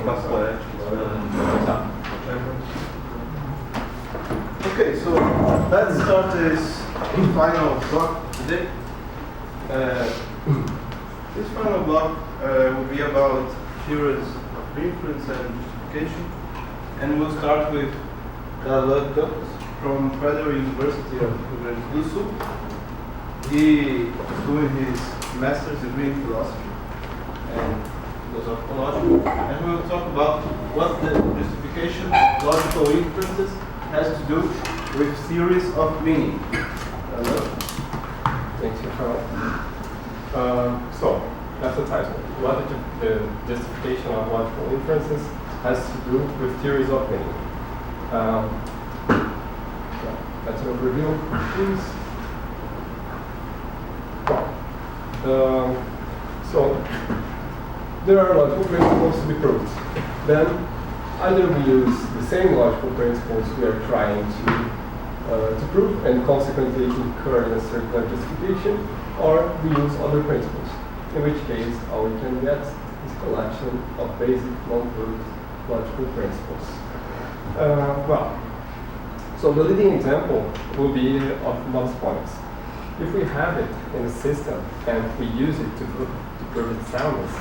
espaço poético. Tá. Okay, so let's start this final block today. This final block will be about theories of inference and justification, and we'll start with Lógica from Federal University of Rio Grande do Sul. He is doing his master's degree in philosophy and philosophical logic, and we will talk about what the justification of logical inferences has to do with theories of meaning. Thanks for coming. So, that's the title. What the justification of logical inferences has to do with theories of meaning. That's an overview, please. So, there are logical principles to be proved. Then, either we use the same logical principles we are trying to prove and consequently incur in a circular justification, or we use other principles, in which case all we can get is a collection of basic non-proved logical principles. So the leading example will be of modus ponens. If we have it in a system and we use it to prove its soundness,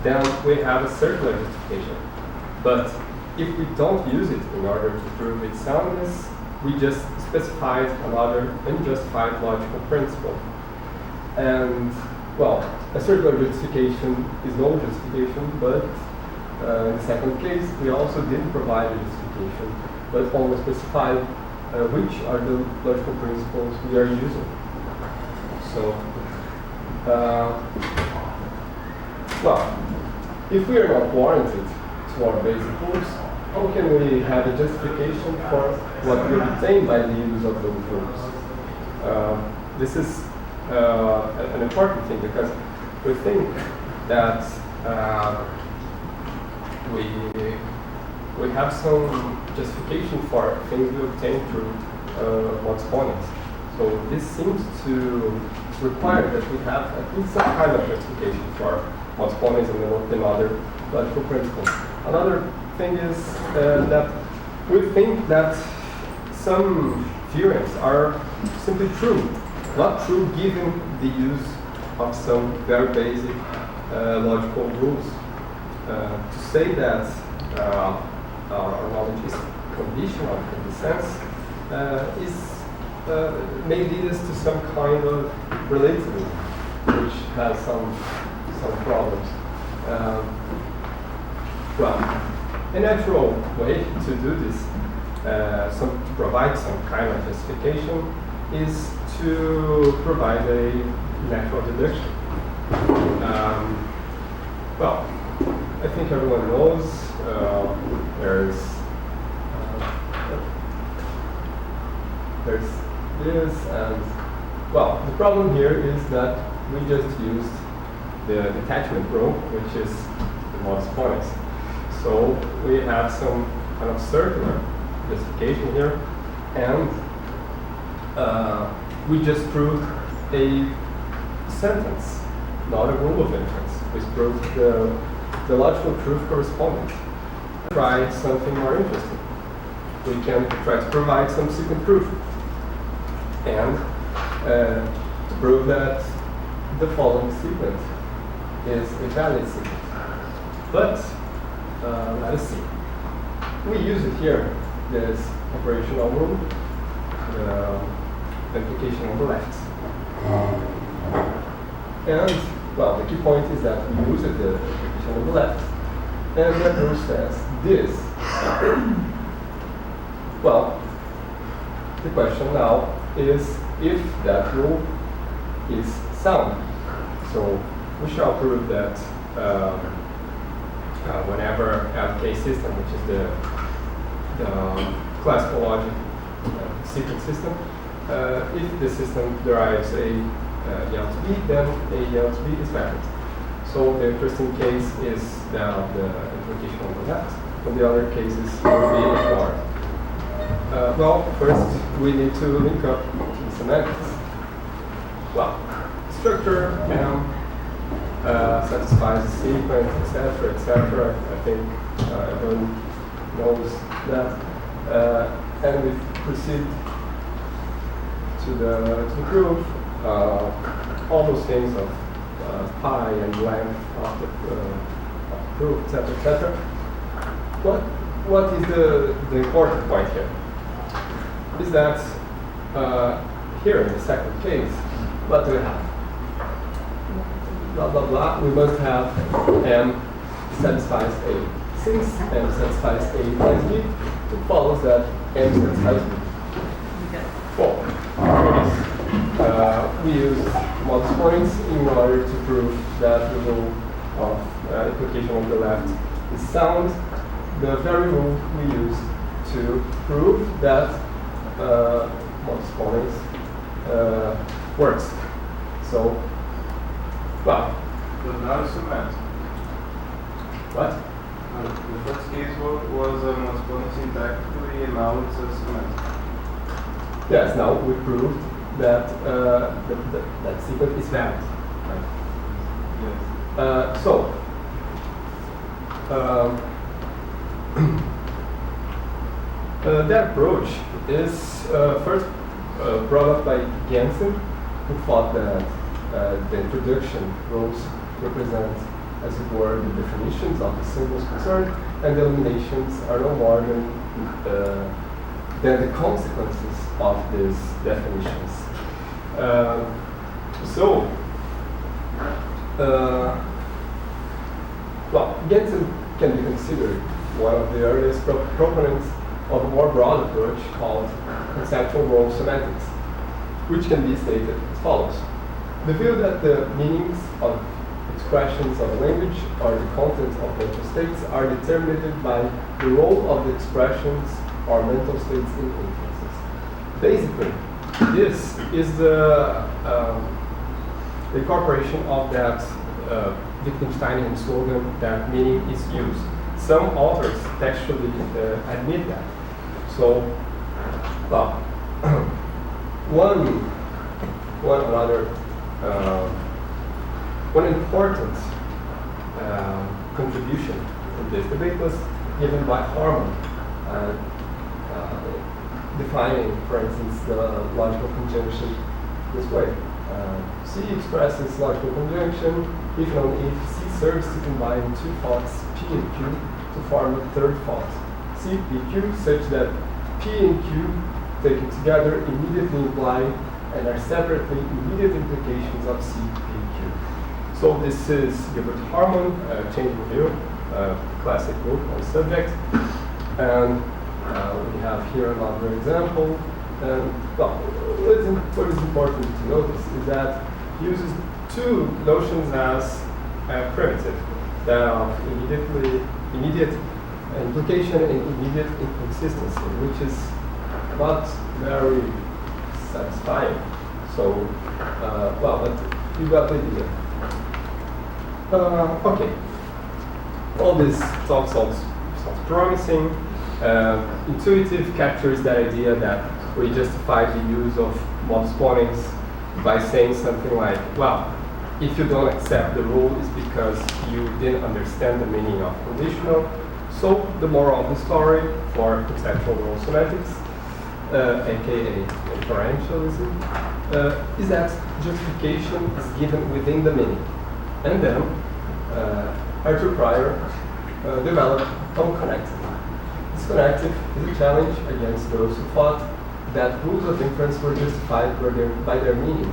then we have a circular justification. But if we don't use it in order to prove its soundness, we just specified another unjustified logical principle. And, well, a circular justification is no justification, but in the second case, we also didn't provide a justification, but only specified which are the logical principles we are using. So, if we are not warranted to our basic rules, how can we have a justification for what we obtain by the use of those rules? This is an important thing, because we think that we have some justification for things we obtain through modus ponens. So this seems to require that we have at least some kind of justification for modus ponens and other logical principles. Another thing is that we think that some theorems are simply true, not true given the use of some very basic logical rules. To say that our knowledge is conditional in the sense may lead us to some kind of relativism, which has some problems. A natural way to do this, to provide some kind of justification, is to provide a natural deduction. I think everyone knows there's this, and the problem here is that we just used the detachment rule, which is the modus ponens. So we have some kind of circular justification here, and we just proved a sentence, not a rule of inference. We proved the logical truth correspondent. Try something more interesting. We can try to provide some second proof, and to prove that the following sequence is a valid sequence. But let us see. We use it here, this operational rule, the implication on the left. And, the key point is that we use it, the implication on the left, and that rule says this. The question now is if that rule is sound. So we shall prove that whenever LK system, which is the classical logic sequence system, if the system derives a yield to B, then a yield to B is valid. So the interesting case is now the implication on the left, and the other cases will be ignored. First we need to link up the semantics. Structure satisfies the sequence, etc., etc. I think everyone knows that. And we proceed to the proof. All those things of pi and length of the proof, etc., etc. What is the important point here? Is that here in the second case, what do we have? Blah blah blah. We must have m satisfies a. Since m satisfies a times b, it follows that m satisfies b. Well, we use modus points in order to prove that the rule of implication on the left is sound. The very rule we use to prove that modus points works. So, well. But not a semantic. What? The first case was a modus point syntactically, and now it's a semantic. Yes, now we proved that that sequence is valid. Right? Yes. That approach is first brought up by Jensen, who thought that the introduction rules represent, as it were, the definitions of the symbols concerned, and the eliminations are no more than the consequences of these definitions. Jensen can be considered one of the earliest proponents of a more broad approach called conceptual role semantics, which can be stated as follows. The view that the meanings of expressions of a language or the contents of mental states are determined by the role of the expressions or mental states in inferences. Basically, this is the incorporation of that Wittgensteinian slogan that meaning is used. Some authors textually admit that. So, well, one important contribution in this debate was given by Harman, defining, for instance, the logical conjunction this way. C expresses logical conjunction if and only if C serves to combine two thoughts P and Q to form a third thought, C, P, Q, such that P and Q taken together immediately imply and are separately immediate implications of C, P, Q. So this is Gilbert Harman, Changing View, classic book on the subject. And we have here another example. What is important to notice is that he uses two notions as primitive, that of immediate implication and immediate inconsistency, which is not very satisfying. So, but you got the idea. Okay. All this sounds promising. Intuitive captures the idea that we justify the use of modus ponens by saying something like, well, if you don't accept the rule, it's because you didn't understand the meaning of conditional. So the moral of the story for conceptual role semantics, aka inferentialism, is that justification is given within the meaning. And then Arthur Pryor developed unconnected. This connective is a challenge against those who thought that rules of inference were justified by their meaning.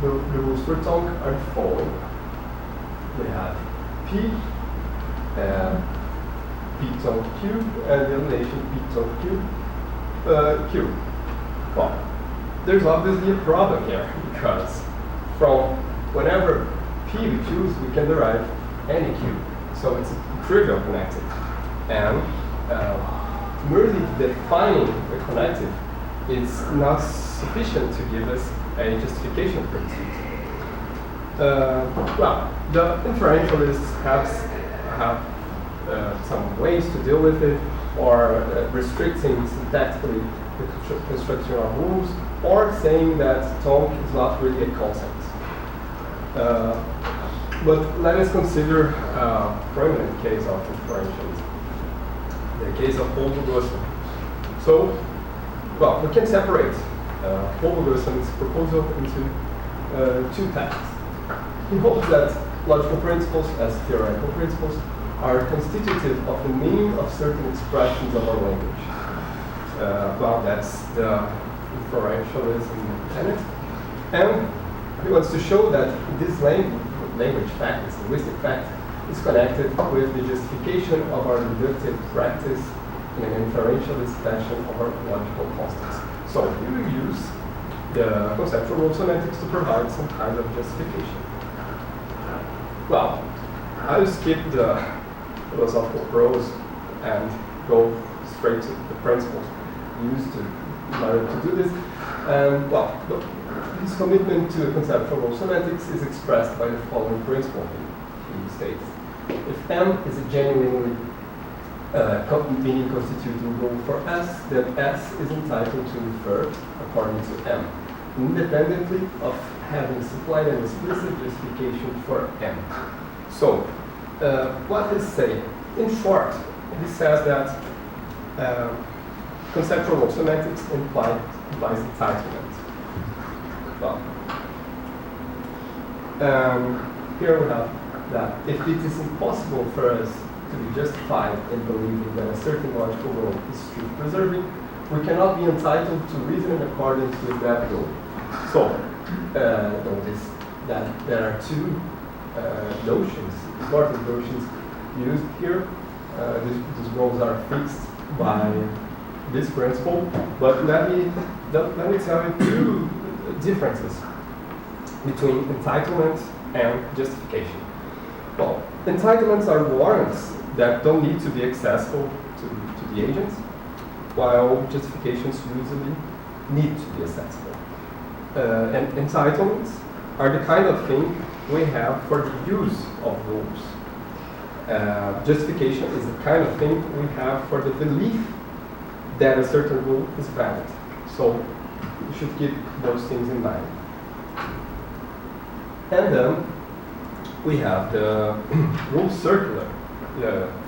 The rules for Tonk are the following. We have P, P Tonk Q, and the elimination P Tonk Q, Q. Well, there's obviously a problem here, because from whenever P we choose, we can derive any Q. So it's a trivial connective. And merely defining the connective is not sufficient to give us a justification for it. The inferentialists have some ways to deal with it, or restricting syntactically the construction of rules, or saying that Tonk is not really a concept. But let us consider a prominent case of inferentialism, the case of Auto-Organização. So, well, we can separate Auto-Organização's proposal into two types. He holds that logical principles, as theoretical principles, are constitutive of the meaning of certain expressions of our language. Well, that's the inferentialism tenet. And he wants to show that this language fact, this linguistic fact, is connected with the justification of our deductive practice in an inferentialist fashion of our logical constants. So we will use the conceptual rule semantics to provide some kind of justification. Well, I'll skip the philosophical prose and go straight to the principles used in order to do this. And well, his commitment to conceptual rule semantics is expressed by the following principle. He states, if M is a genuinely meaning constituting rule for S, then S is entitled to infer according to M, independently of having supplied an explicit justification for M. So, what does say? In short, this says that conceptual rule semantics implies entitlement. Well, here we have that if it is impossible for us to be justified in believing that a certain logical rule is truth-preserving, we cannot be entitled to reason in accordance with that rule. So, notice that there are two notions, important notions used here. These rules are fixed by this principle, but let me tell you two differences between entitlement and justification. Well, entitlements are warrants that don't need to be accessible to the agents, while justifications usually need to be accessible. And entitlements are the kind of thing we have for the use of rules. Justification is the kind of thing we have for the belief that a certain rule is valid. So you should keep those things in mind. And then we have the rule circular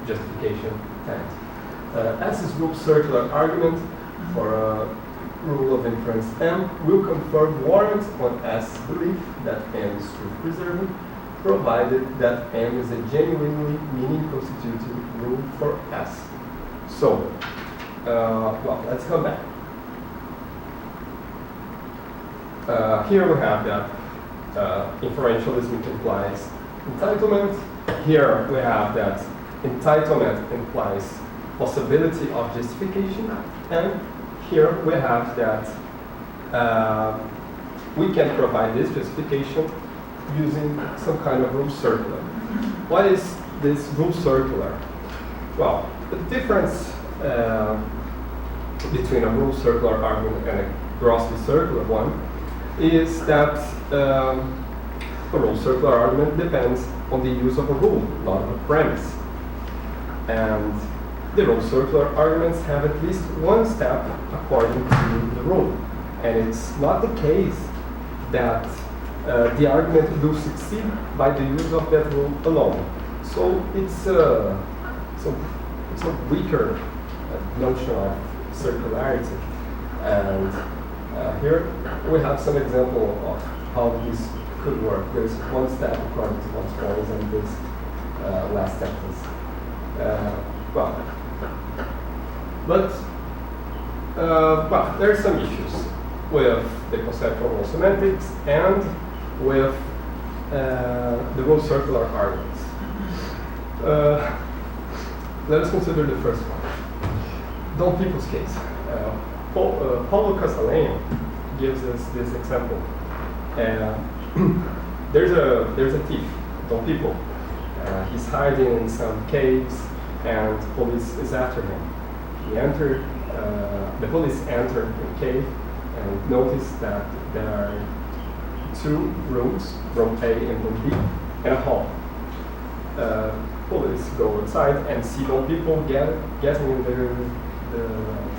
justification tenet. S's rule circular argument for a rule of inference M will confer warrants on S' belief that M is truth-preserving, provided that M is a genuinely meaning-constituting rule for S. So, well, let's come back. Here we have that inferentialism implies entitlement. Here we have that entitlement implies possibility of justification. And here we have that we can provide this justification using some kind of rule circular. What is this rule circular? Well, the difference between a rule circular argument and a grossly circular one is that a rule circular argument depends on the use of a rule, not of a premise. And the rule circular arguments have at least one step according to the rule. And it's not the case that the argument will succeed by the use of that rule alone. So it's a weaker notion of circularity. And here we have some example of how this could work. There's one step according to one's points and this last sentence. Well, there are some issues with the conceptual rule semantics and with the rule circular arguments. Let us consider the first one. Don't people's case. Paulo Castellano gives us this example. There's a thief, Don People. He's hiding in some caves, and police is after him. The police enter the cave and notice that there are two rooms, room A and room B, and a hall. Police go inside and see Don People getting in the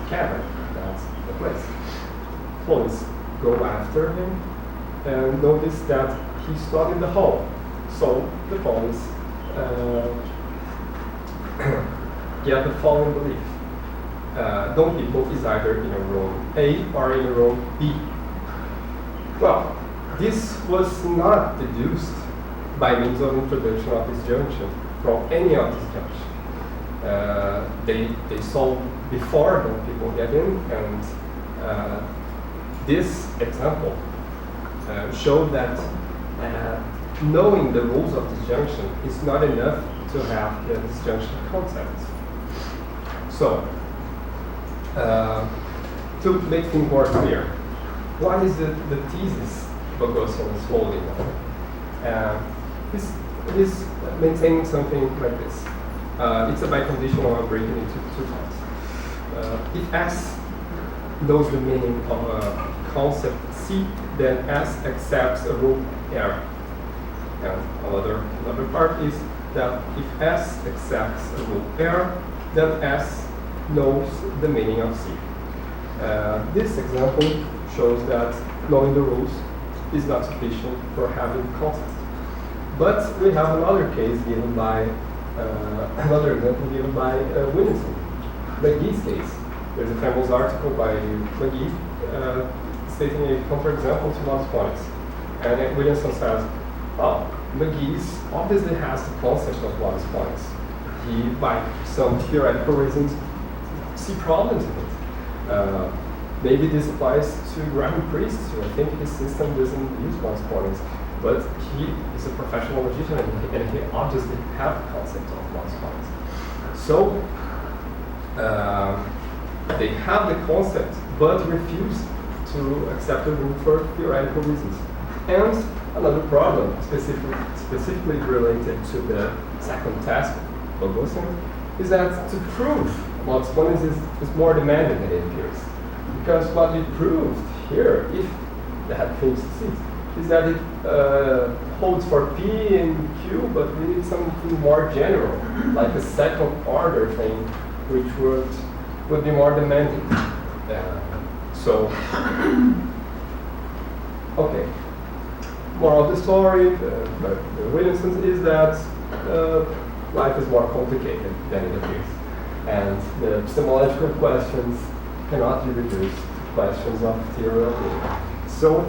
cavern. That's the place. Police go after him and notice that he's not in the hall. So the ponies get the following belief. Don People is either in a room A or in a room B. Well, this was not deduced by means of introduction of disjunction from any of these junctions. They saw before Don People get in, and this example showed that knowing the rules of disjunction is not enough to have the disjunction concept. So, to make things more clear, what is the thesis Bogosian is holding on? He's maintaining something like this. It's a biconditional. I'm breaking it into two parts. If S knows the meaning of a concept C, then S accepts a rule R. And another part is that if S accepts a rule R, then S knows the meaning of C. This example shows that knowing the rules is not sufficient for having concept. But we have another case given by, another example given by Williamson, McGee's case. There's a famous article by McGee stating a counterexample to Modus Ponens. And Williamson says, oh, McGee's obviously has the concept of Modus Ponens. He, by some theoretical reasons, see problems in it. Maybe this applies to Graham Priest, who I think his system doesn't use Modus Ponens, but he is a professional logician and he obviously has the concept of Modus Ponens. So they have the concept but refuse to accept the rule for theoretical reasons. And another problem, specifically related to the second task of Bogosian, is that to prove Modus Ponens is more demanding than it appears. Because what we proved here, if that thing succeeds, is that it holds for P and Q, but we need something more general, like a second order thing, which would be more demanding. Okay. Moral of the story, the Williamson, is that life is more complicated than it appears. And the epistemological questions cannot be reduced to questions of theory. So,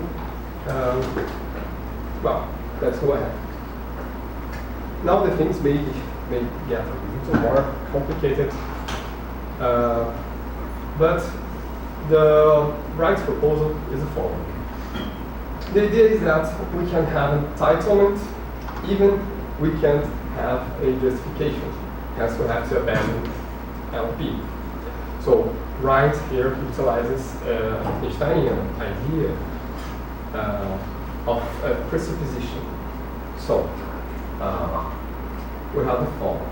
well, let's go ahead. Now the things may get a little more complicated, but the Wright's proposal is the following. The idea is that we can have entitlement, even we can't have a justification. Hence, we have to abandon LP. So, Wright here utilizes a Einsteinian idea of presupposition. So, we have the following.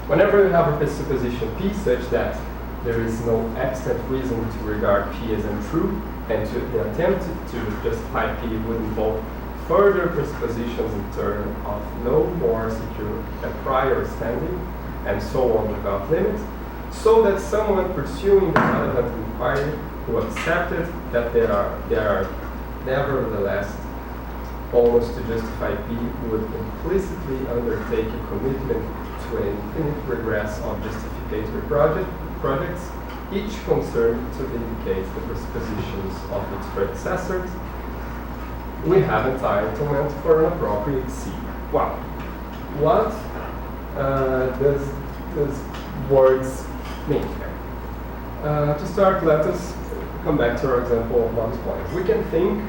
Whenever you have a presupposition P such that there is no extant reason to regard P as untrue, and the attempt to justify P would involve further presuppositions in terms of no more secure a prior standing, and so on without limit, so that someone pursuing the relevant inquiry who accepted that there are nevertheless almost to justify P would implicitly undertake a commitment to an infinite regress of justificatory projects, each concerned to indicate the presuppositions of its predecessors. We have entitlement for an appropriate C. Well, what does words mean here? To start, let us come back to our example of Modus Ponens. We can think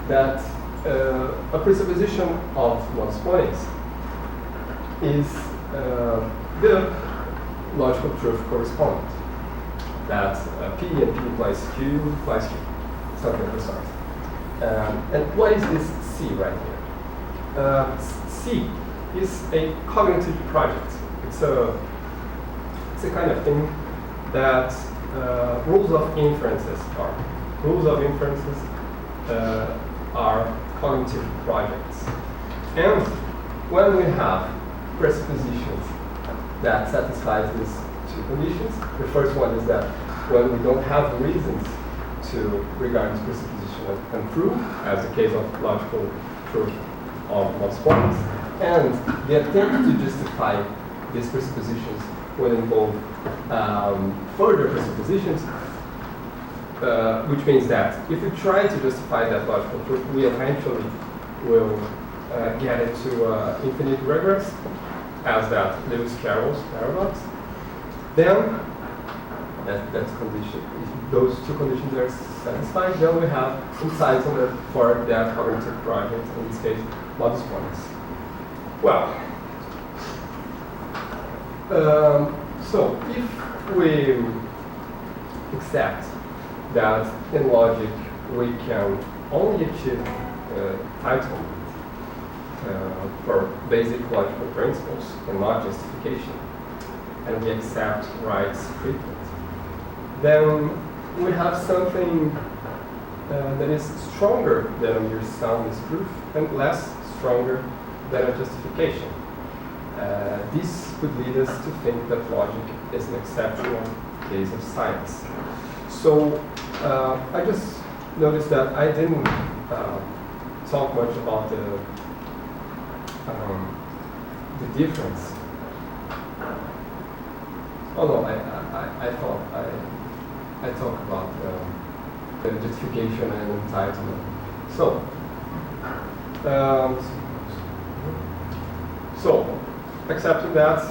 that a presupposition of Modus Ponens is the logical truth correspondent. That P and P implies Q implies Q, something of the sort. And what is this C right here? C is a cognitive project. It's a kind of thing that rules of inferences are. Rules of inferences are cognitive projects. And when we have presuppositions that satisfy these two conditions, the first one is that when we don't have reasons to regard this presupposition as untrue, as the case of logical truth of modus ponens, and the attempt to justify these presuppositions will involve further presuppositions, which means that if we try to justify that logical truth, we eventually will get into infinite regress, as that Lewis Carroll's paradox. Then, that's condition. If those two conditions are satisfied, then we have entitlement for that cognitive project, in this case, modus ponens. Well, so if we accept that in logic we can only achieve entitlement for basic logical principles and not justification, and we accept Wright's treatment, then we have something that is stronger than a mere soundness proof and less stronger than a justification. This could lead us to think that logic is an exceptional case of science. So I just noticed that I didn't talk much about the difference. Oh no, I thought I talked about the justification and entitlement. So accepting that,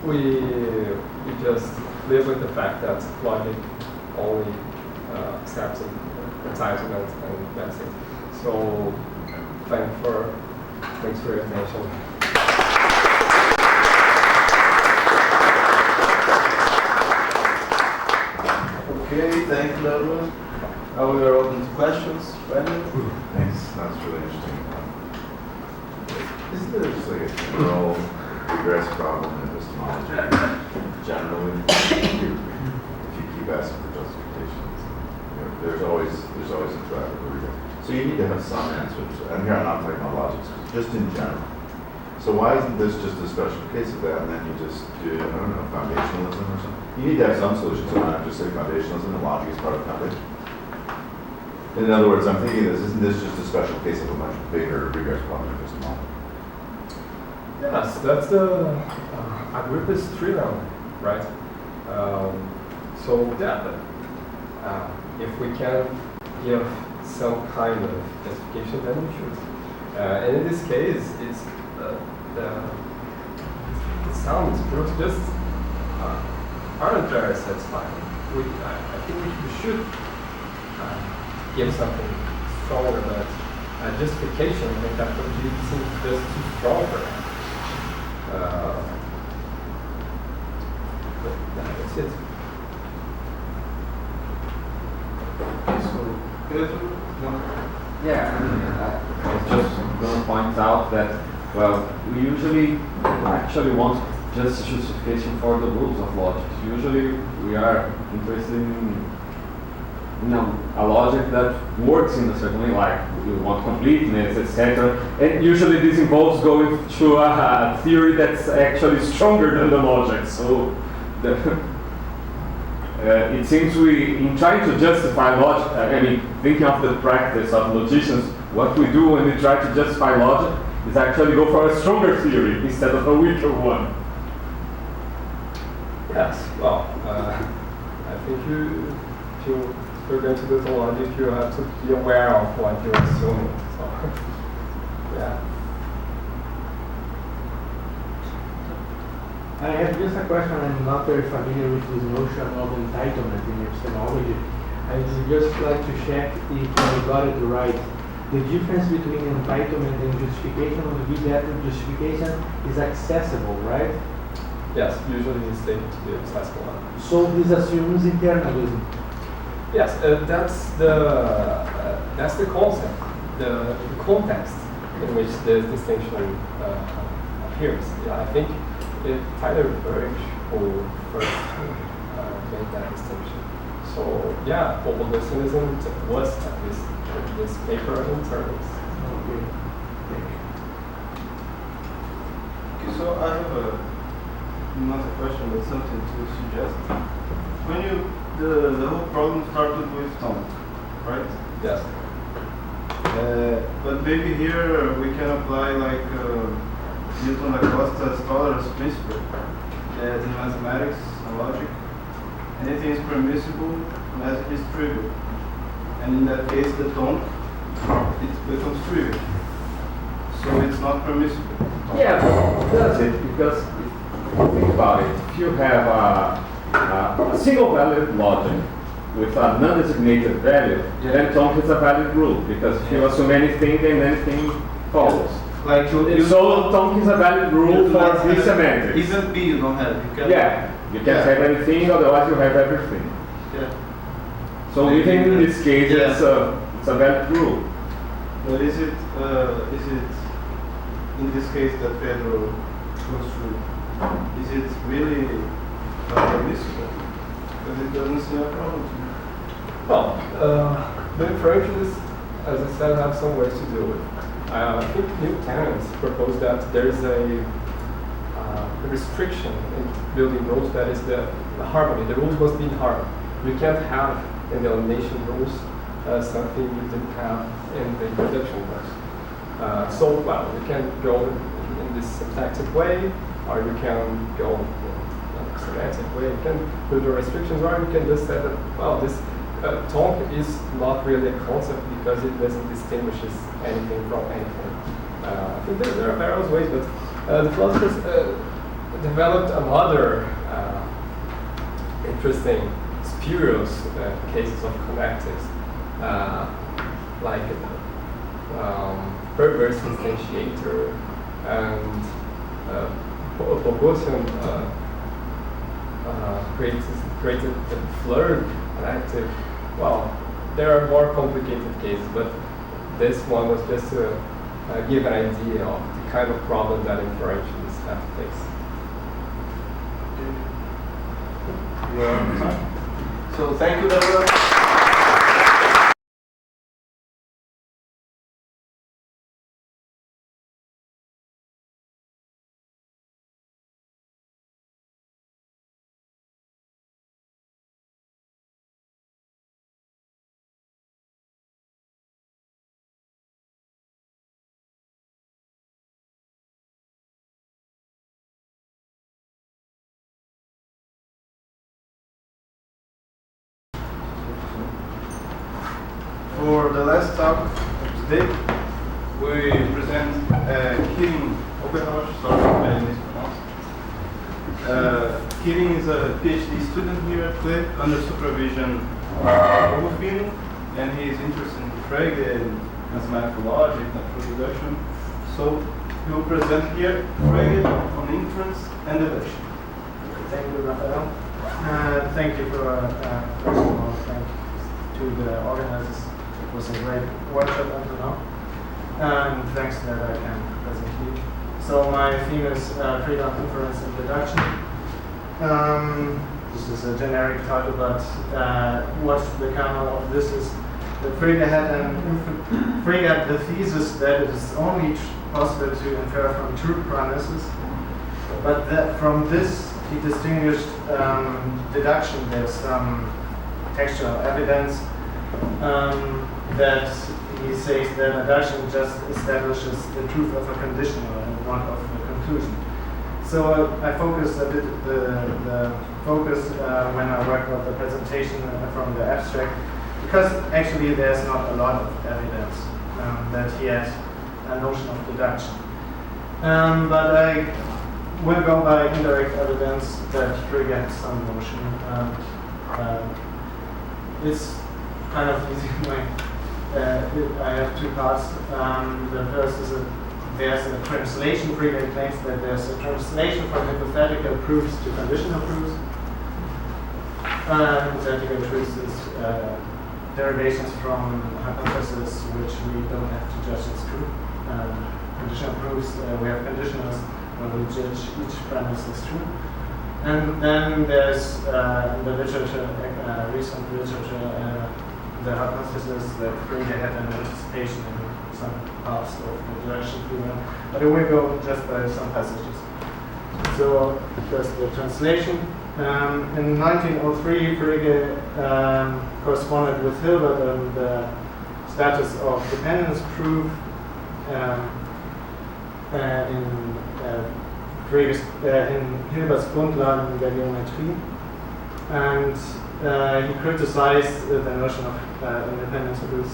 we just live with the fact that logic only accepts entitlement, and that's it. So thanks for your attention. Okay, thank you, Douglas. Now we are open to questions. Brandon? Thanks, that's really interesting. Isn't there just like a general regress problem in epistemology? Generally, if you keep asking for justifications, there's always a threat of regress. So you need to have some answers. And here I'm not talking about logic, just in general. So why isn't this just a special case of that, and then you just do, I don't know, foundationalism or something? You need to have some solution, so why not just say foundationalism and logic is part of foundation? In other words, I'm thinking isn't this just a special case of a much bigger regress problem in epistemology? Yes, that's the Agrippa's trilemma, right? So yeah, if we can give some kind of justification, then we should. And in this case, it's the sounds proofs just aren't very satisfying. I think we should give something stronger, but justification, I think that would seems just too strong for that. But that's it. So, Pedro? Yeah, I was just going to point out that, well, we usually actually want just justification for the rules of logic. Usually we are interested in a logic that works in a certain way, like we want completeness, etc. And usually this involves going to a theory that's actually stronger than the logic. So it seems in trying to justify logic, thinking of the practice of logicians, what we do when we try to justify logic is actually go for a stronger theory instead of a weaker one. Yes, well, I think if you're going to do the logic, you have to be aware of what you're assuming. So, yeah. I have just a question. I'm not very familiar with this notion of entitlement in epistemology. I would just like to check if I got it right. The difference between entitlement and justification would be that the justification is accessible, right? Yes, usually it's taken to the accessible one. So this assumes internalism. Yes, that's the concept, the context in which the distinction appears. Yeah, I think Tyler Burge who first made that distinction. So yeah, Auto-Organização was at least this paper in terms. Okay. Okay, so I have not a question, but something to suggest. When the whole problem started with tone, right? Yes. But maybe here we can apply like Newton da Costa's tolerance principle, that in mathematics and logic, anything is permissible unless it is trivial. And in that case, the tonk, it becomes trivial. So it's not permissible. Yeah, that's it, because if you think about it, if you have a single valued logic with a non-designated value, then tonk is a valid rule, because if you assume anything, then anything follows. Like So tonk is a valid rule for this semantics. Even B you don't have. You can, Yeah, you can't have anything, otherwise you have everything. Yeah. So even in this case, Yeah. it's a valid rule. But is it in this case that Pedro goes through? Is it really permissible? Because it doesn't seem a problem to me. Well, the inferentialists, as I said, have some ways to deal with. I think new tenants propose that there is a restriction in building rules, that is the harmony. The rules must be in harmony. You can't have in the elimination rules something you didn't have in the introduction rules. So, well, you can go in this syntactic way, or you can go in a semantic way. You can put the restrictions, or you can just say that, well, this tonk is not really a concept because it doesn't distinguish anything from anything. I think there are various ways, but the philosophers developed another interesting, spurious cases of connectives, like perverse instantiator and Bogosian created a blurred connective. Well, there are more complicated cases, but this one was just to give an idea of the kind of problem that inferentialists have to face. So thank you, Deborah. For the last talk of today, we present Kirin Oberhosch, sorry if I mispronounced. Kirin is a PhD student here at CLE under supervision of Rufino, and he is interested in Frege and mathematical logic, natural deduction. So he will present here Frege on inference and deduction. Thank you, Rafael. Thank you for, first of all, thank you to the organizers. It was a great workshop until now. And thanks that I can present here. So my theme is freedom, inference, and deduction. This is a generic title, but what the kernel of this is that Frege had the thesis that it is only possible to infer from true premises, but that from this he distinguished deduction. There's some textual evidence that he says that deduction just establishes the truth of a conditional and not of a conclusion. So I focused a bit the focus when I worked on the presentation from the abstract, because actually there's not a lot of evidence that he has a notion of deduction. But I will go by indirect evidence that Frege has some notion. It's kind of easy. I have two parts. The first is there's a translation. Frege claims that there's a translation from hypothetical proofs to conditional proofs. Hypothetical proofs is derivations from hypotheses which we don't have to judge as true. Conditional proofs, we have conditionals where we judge each premise as true. And then there's in the literature, recent literature, the hypothesis that Frege had an anticipation in some parts of the direction we went. But I will go just by some passages. So first the translation. In 1903, Frege corresponded with Hilbert and status of dependence proof in Hilbert's Grundlagen der Geometrie, and he criticized the notion of independence proofs.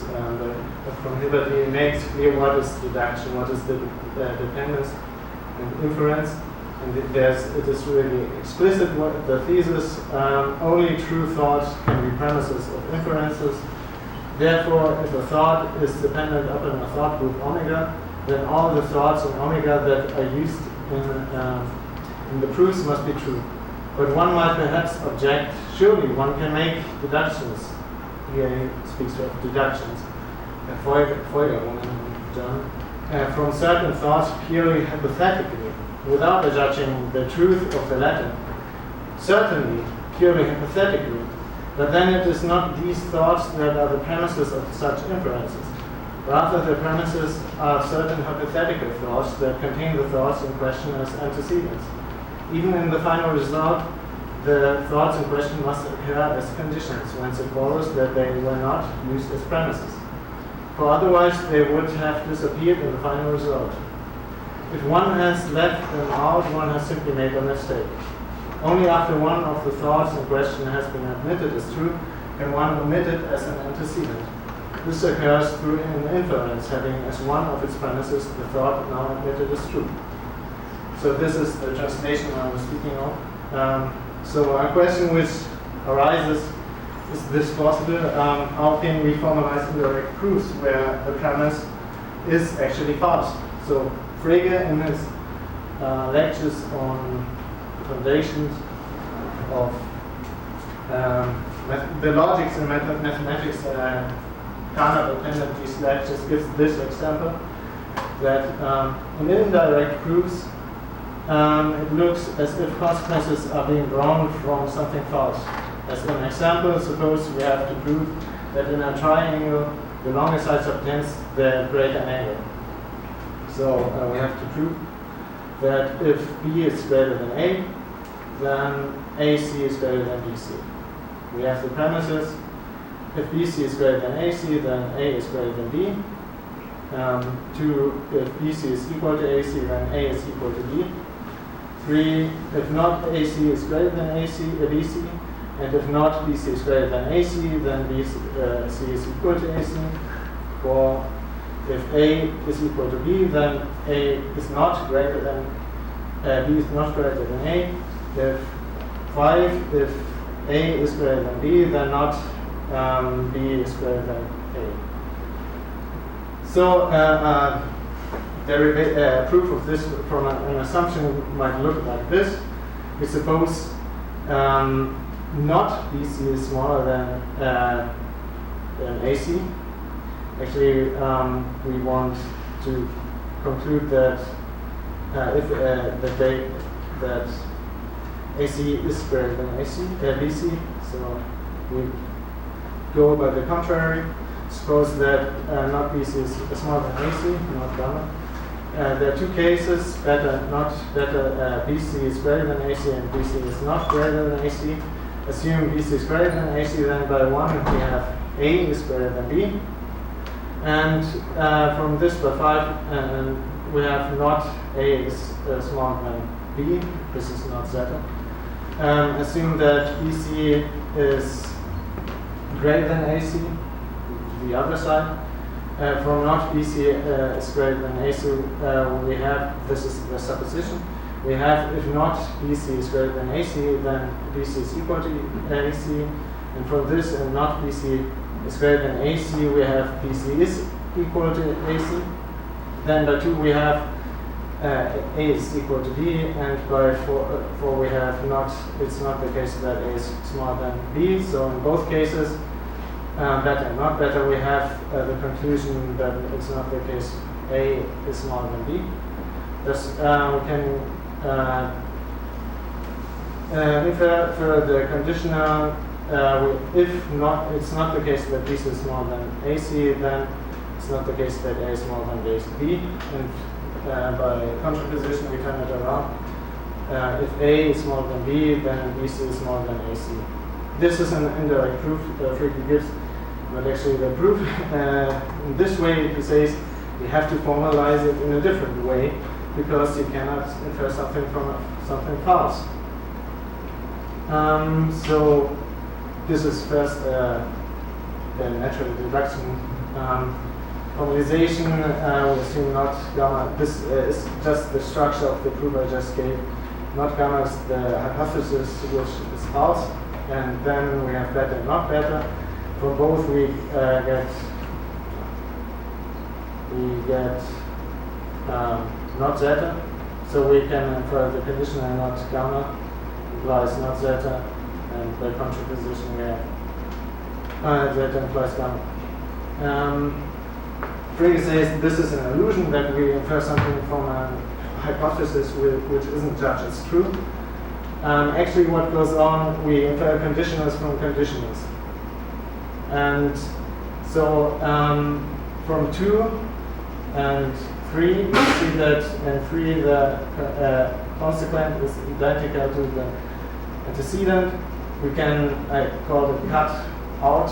From Hilbert, he makes clear what is deduction, what is the dependence and inference, and it is really explicit. What the thesis: only true thoughts can be premises of inferences. Therefore, if a thought is dependent upon a thought group omega, then all the thoughts in omega that are used in the proofs must be true. But one might perhaps object, surely one can make deductions. Here he speaks of deductions, Folgerungen in German, from certain thoughts purely hypothetically, without judging the truth of the latter. Certainly, purely hypothetically, but then it is not these thoughts that are the premises of such inferences. Rather, the premises are certain hypothetical thoughts that contain the thoughts in question as antecedents. Even in the final result, the thoughts in question must occur as conditions, whence it follows that they were not used as premises. For otherwise, they would have disappeared in the final result. If one has left them out, one has simply made a mistake. Only after one of the thoughts in question has been admitted as true can one omit it as an antecedent. This occurs through an inference having as one of its premises the thought now admitted as true. So this is the translation I was speaking of. So a question which arises, is this possible? How can we formalize indirect proofs where the premise is actually false? So Frege in his lectures on foundations of the logics in mathematics, Carnot attended these lectures, gives this example that in indirect proofs it looks as if consequences are being drawn from something false. As an example, suppose we have to prove that in a triangle the longer side subtends the greater angle. So we have to prove that if B is greater than A, then AC is greater than BC. We have the premises: if BC is greater than AC, then A is greater than B. If BC is equal to AC, then A is equal to B. 3, if not AC is greater than BC, and if not BC is greater than AC, then BC is equal to AC. 4, if A is equal to B, then A is not greater than B is not greater than A. If 5, if A is greater than B, then not B is greater than A. So proof of this from an assumption might look like this. We suppose not BC is smaller than AC. Actually, we want to conclude that that AC is greater than BC. So we go by the contrary. Suppose that not BC is smaller than AC, not gamma. There are two cases: BC is greater than AC and BC is not greater than AC. Assume BC is greater than AC, then by 1 we have A is greater than B. And from this by 5 we have not A is smaller than B. This is not zeta. Assume that BC is greater than AC, the other side. From not BC is greater than AC, we have, this is the supposition, we have if not BC is greater than AC, then BC is equal to AC. And from this and not BC is greater than AC, we have BC is equal to AC. Then by 2 we have A is equal to B, and by 4 we have not, it's not the case that A is smaller than B. So in both cases, better and not better, we have the conclusion that it's not the case A is smaller than B. Thus we can infer for the conditional, if not, it's not the case that BC is smaller than AC, then it's not the case that A is smaller than B. And by contraposition we turn it around. If A is smaller than B, then BC is smaller than AC. This is an indirect proof Frege gives. But actually the proof in this way it says you have to formalize it in a different way because you cannot infer something from something false. So this is first the natural deduction. Formalization, we assume not gamma. This is just the structure of the proof I just gave. Not gamma is the hypothesis which is false, and then we have beta and not beta. For both we get not zeta, so we can infer the conditional not gamma implies not zeta, and by contraposition we have zeta implies gamma. Frege says this is an illusion that we infer something from a hypothesis which isn't judged as true. Actually what goes on, we infer conditionals from conditionals. And so from 2 and 3, we see that in 3 the consequent is identical to the antecedent. We can, I call it cut out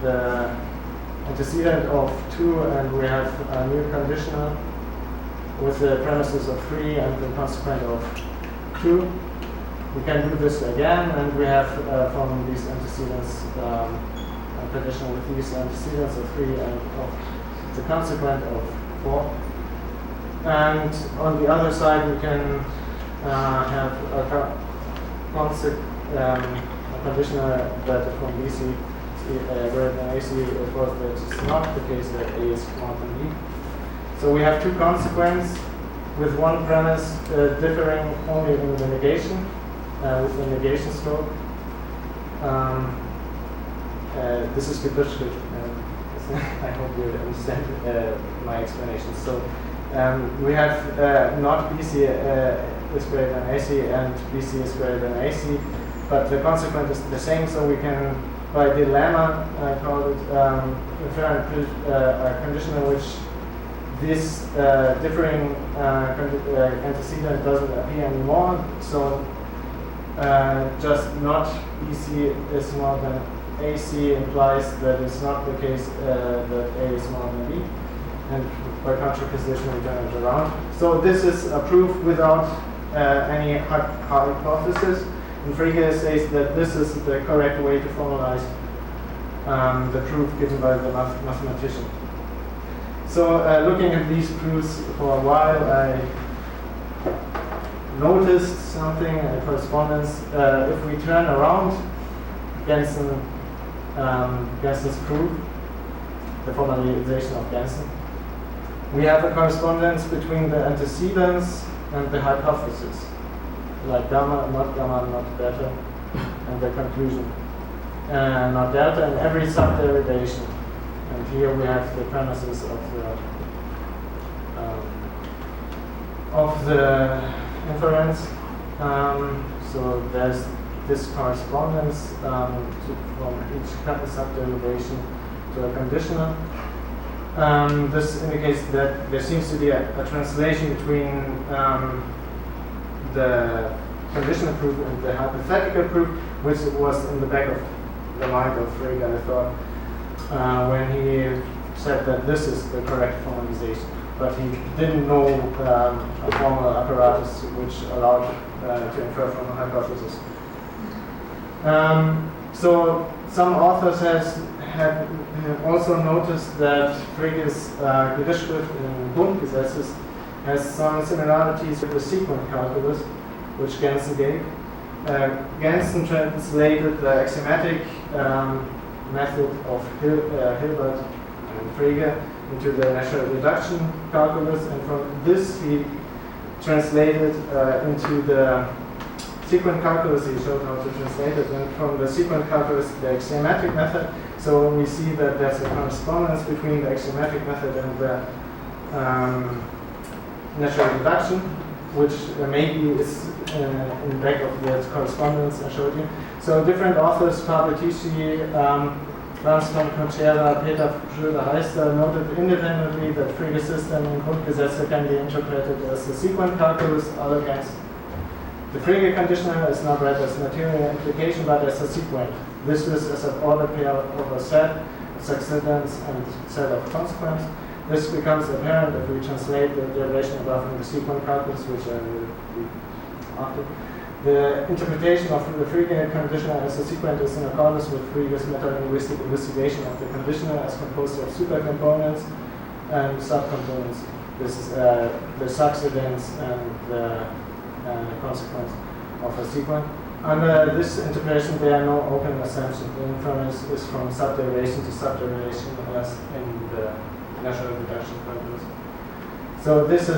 the antecedent of 2, and we have a new conditional with the premises of 3 and the consequent of 2. We can do this again, and we have from these antecedents a conditional with these antecedents of 3 and of the consequent of 4. And on the other side, we can have a conditional that from BC greater than AC, of course, that is not the case that A is smaller than B. So we have two consequences with one premise differing only in the negation, with the negation stroke. This is Begrüßschrift. I hope you understand my explanation. So we have not BC is greater than AC and BC is greater than AC, but the consequence is the same, so we can, by dilemma, I call it, infer a condition in which this differing antecedent doesn't appear anymore. So just not BC is smaller than AC implies that it's not the case that A is smaller than B, and by contraposition we turn it around. So this is a proof without any hypothesis. And Frege says that this is the correct way to formalize the proof given by the mathematician. So looking at these proofs for a while, I noticed something, a correspondence. If we turn around Gensen's proof, the formalization of Gensen, we have a correspondence between the antecedents and the hypothesis, like gamma, not beta, and the conclusion, not delta, and every subderivation. And here we have the premises of the inference. So there's this correspondence from each subderivation to a conditional. This indicates that there seems to be a translation between the conditional proof and the hypothetical proof, which was in the back of the mind of Frege, I thought, when he said that this is the correct formalization. But he didn't know a formal apparatus which allowed to infer from a hypothesis. So some authors have also noticed that Frege's Gedichtschrift in Grundgesetzes has some similarities with the sequent calculus, which Gensen gave. Gensen translated the axiomatic method of Hilbert and Frege into the natural reduction calculus, and from this he translated into the sequent calculus. He showed how to translate it, and from the sequent calculus the axiomatic method. So we see that there's a correspondence between the axiomatic method and the natural reduction, which maybe is in the back of the correspondence I showed you. So different authors, Pavletici, Ransdorf, Conchera, Peter Schröder-Heister, noted independently that Frege's system in Grundgesetze can be interpreted as a sequent calculus, all against the Frege conditional is not read as material implication but as a sequent This is as an order pair of a set of succedents and set of consequence. This becomes apparent if we translate the derivation above in the sequence calculus, which I will read after. The interpretation of the Frege conditioner as a sequence is in accordance with Frege's meta-linguistic investigation of the conditioner as composed of supercomponents and subcomponents. This is the succedents and the consequence of a sequence. Under this interpretation, there are no open assumptions. The inference is from subderivation to subderivation as in the natural deduction calculus. So these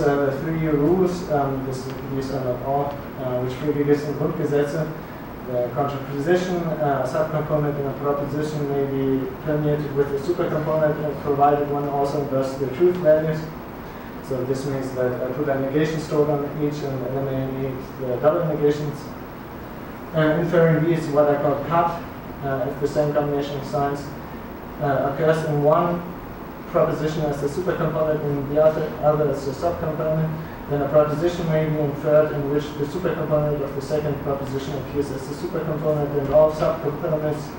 are the three rules. These are not all, which Frege gives in Grundgesetze. The contraposition, subcomponent in a proposition may be permeated with a supercomponent, provided one also inverts the truth values. So this means that I put a negation stroke on each and eliminate the double negations. Inferring B is what I call cut. If the same combination of signs occurs in one proposition as a supercomponent and the other as a subcomponent, then a proposition may be inferred in which the supercomponent of the second proposition appears as a supercomponent and all subcomponents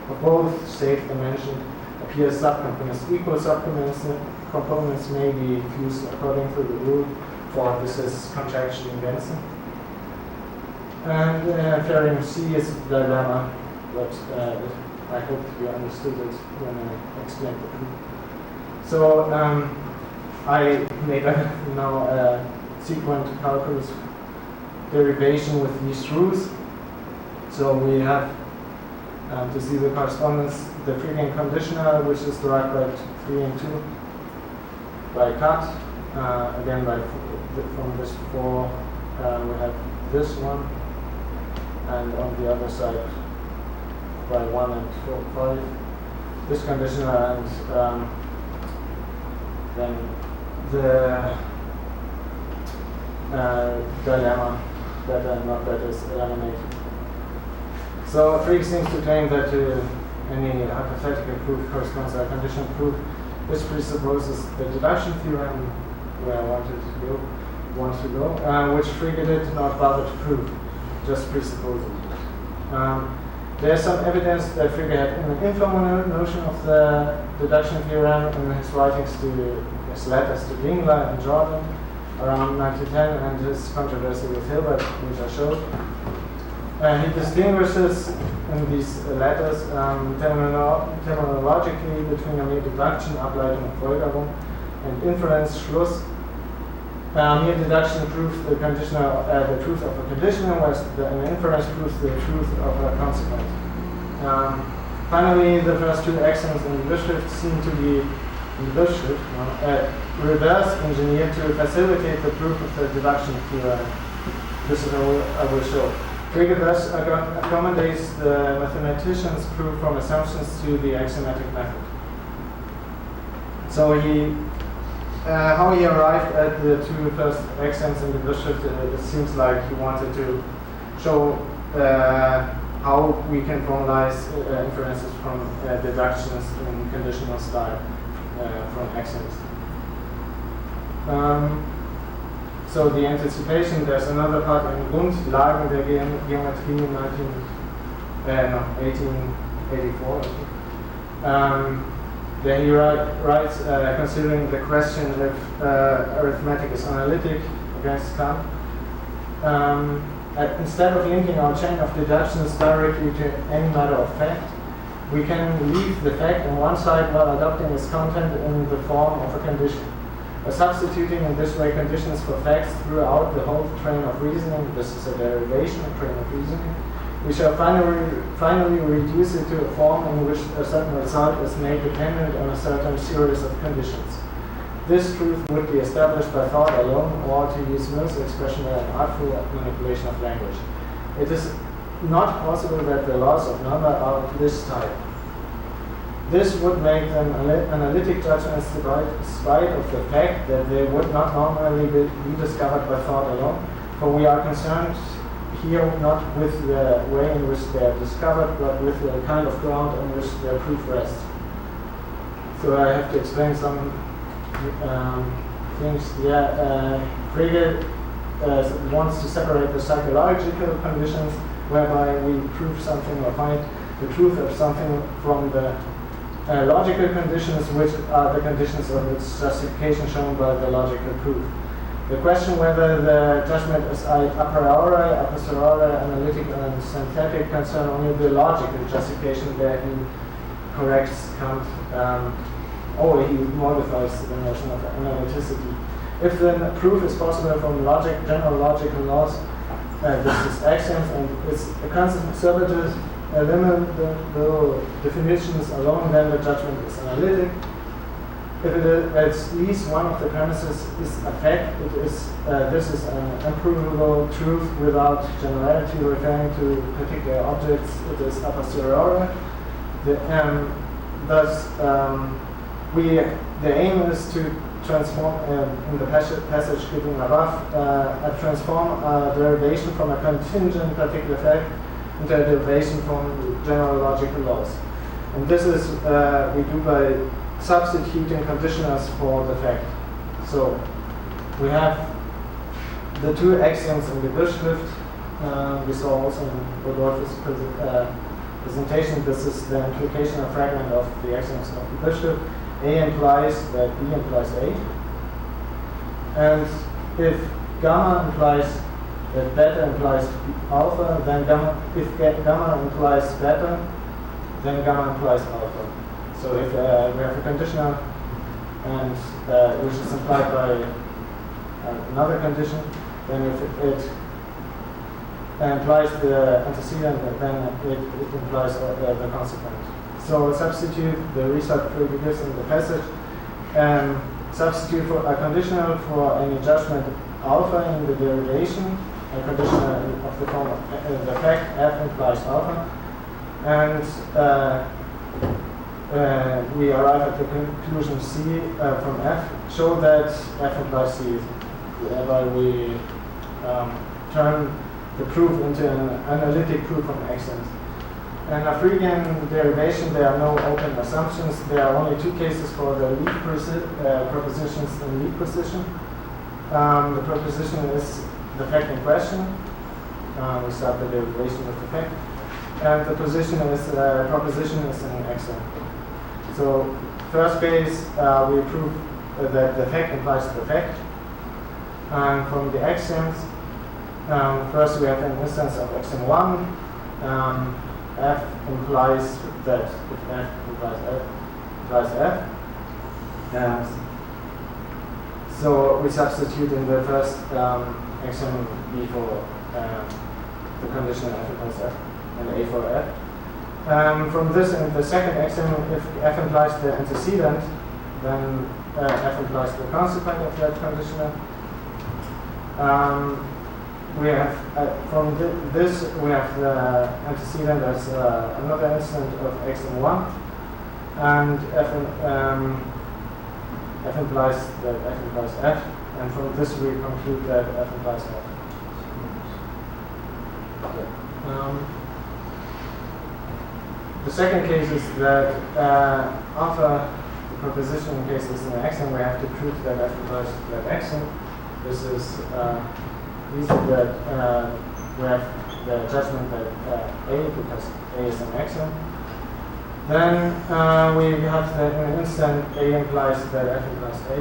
of both safe dimension appear as subcomponents. Equal subcomponents may be fused according to the rule for this is contraction in Benson. And inferring C is the dilemma, but I hope you understood it when I explained the proof. So I made now a sequent calculus derivation with these rules. So we have to see the correspondence, the Frege conditional, which is derived by 3 and 2 by cut. Again, from this 4, we have this one, and on the other side by 1 and 5. This conditional and then the dilemma that is eliminated. So Frege seems to claim that any hypothetical proof corresponds to a conditional proof. This presupposes the deduction theorem where I want to go, which Frege did not bother to prove, just presupposes it. There's some evidence that Frege had an informal notion of the deduction theorem in his writings to his letters to Dingler and Jordan around 1910 and his controversy with Hilbert, which I showed. He distinguishes in these letters terminologically between a mere deduction, Ableitung und Folgerung, and inference, Schluss. Mere deduction proves the truth of a conditional, whereas an inference proves the truth of a consequence. Finally, the first two axioms in the Beschrift seem to be reverse engineered to facilitate the proof of the deduction theorem. This is I will show. Frege thus accommodates the mathematician's proof from assumptions to the axiomatic method. So how he arrived at the two first axioms in the Beschrift, it seems like he wanted to show how we can formalize inferences from deductions in conditional style from axioms. So the anticipation, there's another part in Grundlagen der Geometrie 1884. There he writes, considering the question if arithmetic is analytic against Kant, instead of linking our chain of deductions directly to any matter of fact, we can leave the fact on one side while adopting its content in the form of a condition. By substituting in this way conditions for facts throughout the whole train of reasoning, this is a derivation of train of reasoning, we shall finally reduce it to a form in which a certain result is made dependent on a certain series of conditions. This truth would be established by thought alone, or to use Mill's expression, an artful manipulation of language. It is not possible that the laws of number are of this type. This would make them analytic judgments despite of the fact that they would not normally be discovered by thought alone, for we are concerned here not with the way in which they are discovered, but with the kind of ground on which their proof rests. So I have to explain some things. Frege wants to separate the psychological conditions whereby we prove something or find the truth of something from the logical conditions, which are the conditions of its justification shown by the logical proof. The question whether the judgment is a priori, a posteriori, analytic, and synthetic concern only the logical justification where he corrects Kant, or he modifies the notion of analyticity. If the proof is possible from logic, general logical laws, this is axioms, and it's a conservative limit the definitions alone, then the judgment is analytic. If it is, at least one of the premises is a fact, it is this is an improvable truth without generality referring to particular objects. It is a posteriori. Thus, the aim is to transform in the passage given above, transform a derivation from a contingent particular fact into a derivation from general logical laws. And this is we do by substituting conditionals for the fact. So we have the two axioms in the Beschrift. We saw also in Rodolfo's presentation, this is the implication of fragment of the axioms of the Beschrift. A implies that B implies A. And if gamma implies that beta implies alpha, then if gamma implies beta, then gamma implies alpha. So if we have a conditional and which is implied by another condition, then if it implies the antecedent, then it implies the consequent. So substitute the result gives in the passage, and substitute for a conditional for any judgment alpha in the derivation, a conditional of the form of the fact f implies alpha, and we arrive at the conclusion C from F, show that F implies C, whereby we turn the proof into an analytic proof from axioms. In a Freudian derivation, there are no open assumptions. There are only two cases for the lead propositions in lead position. The proposition is the fact in question. We start the derivation with the fact. And the proposition is an axiom. So first case, we prove that the fact implies the fact. And from the axioms, first we have an instance of axiom 1. F implies that if F implies F. And so we substitute in the first axiom B for the condition F implies F and A for F. From this, in the second axiom, if F implies the antecedent, then F implies the consequent of that conditional. We have from this we have the antecedent as another instant of axiom 1, and F implies that F implies F, and from this we conclude that F implies F. The second case is that after the proposition in case is an axiom, we have to prove that F implies that axiom. This is easy that we have the judgment that A, because A is an axiom. Then we have the instant A implies that F implies A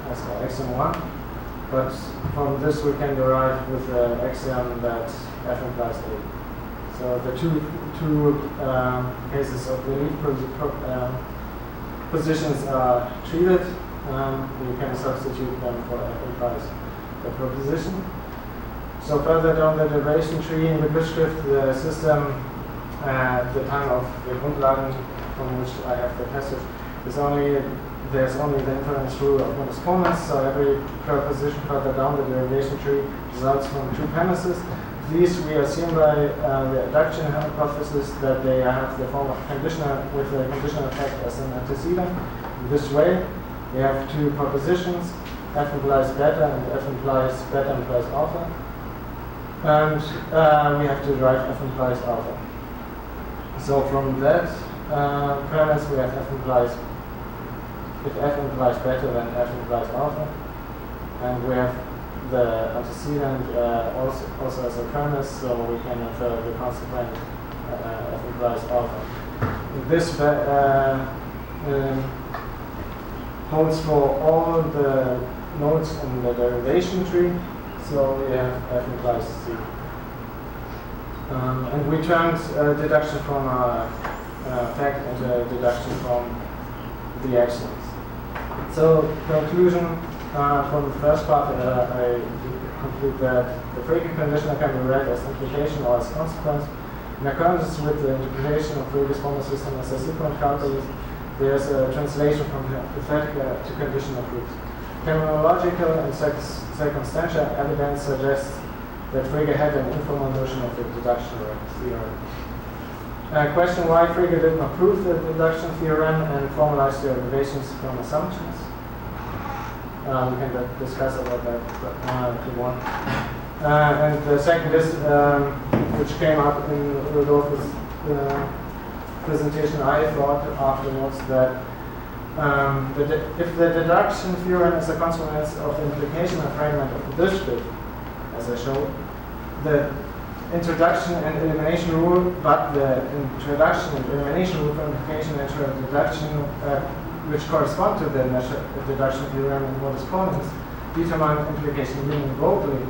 as axiom 1. But from this we can derive with the axiom that F implies A. So the two cases of the lead positions are treated. We can substitute them for F implies the proposition. So further down the derivation tree in the Beschrift, the system at the time of the Grundlagen, from which I have the passage, there's only the inference rule of modus ponens. So every proposition further down the derivation tree results from two premises. These we assume by the adduction hypothesis that they have the form of conditional with the conditional fact as an antecedent. In this way, we have two propositions. F implies beta and F implies beta implies alpha. And we have to derive F implies alpha. So from that premise we have F implies, if F implies beta then F implies alpha. And we have the antecedent also as a premise, so we can infer the consequent f implies alpha. This holds for all the nodes in the derivation tree, so we have f implies c. And we turned deduction from fact into deduction from the axioms. So conclusion from the first part, I conclude that the Frege conditional can be read as implication or as consequence. In accordance with the interpretation of Frege's formal system as a sequent calculus, there is a translation from hypothetical to conditional proofs. Terminological and circumstantial evidence suggests that Frege had an informal notion of the deduction theorem. Question why Frege did not prove the deduction theorem and formalize the derivations from assumptions. We can discuss about that if you want. And the second is, which came up in Rodolfo's presentation, I thought afterwards that if the deduction theorem is a consequence of the implication and fragment of the district, as I showed, the introduction and elimination rule, but the introduction and elimination rule for implication and deduction, which correspond to the deduction theorem and modus ponens, determine implication meaning globally.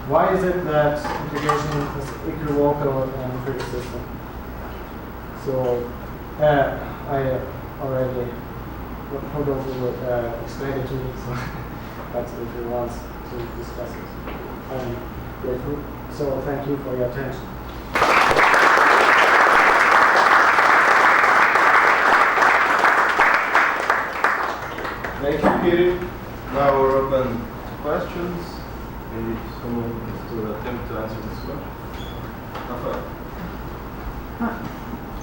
Why is it that implication is equivocal in the Frege system? So I already Rodolfo will explain it to me, so but if he wants to discuss it, I'm grateful. So thank you for your attention. Thank you, Peter. Now we're open to questions. Maybe someone wants to attempt to answer this question. Rafael.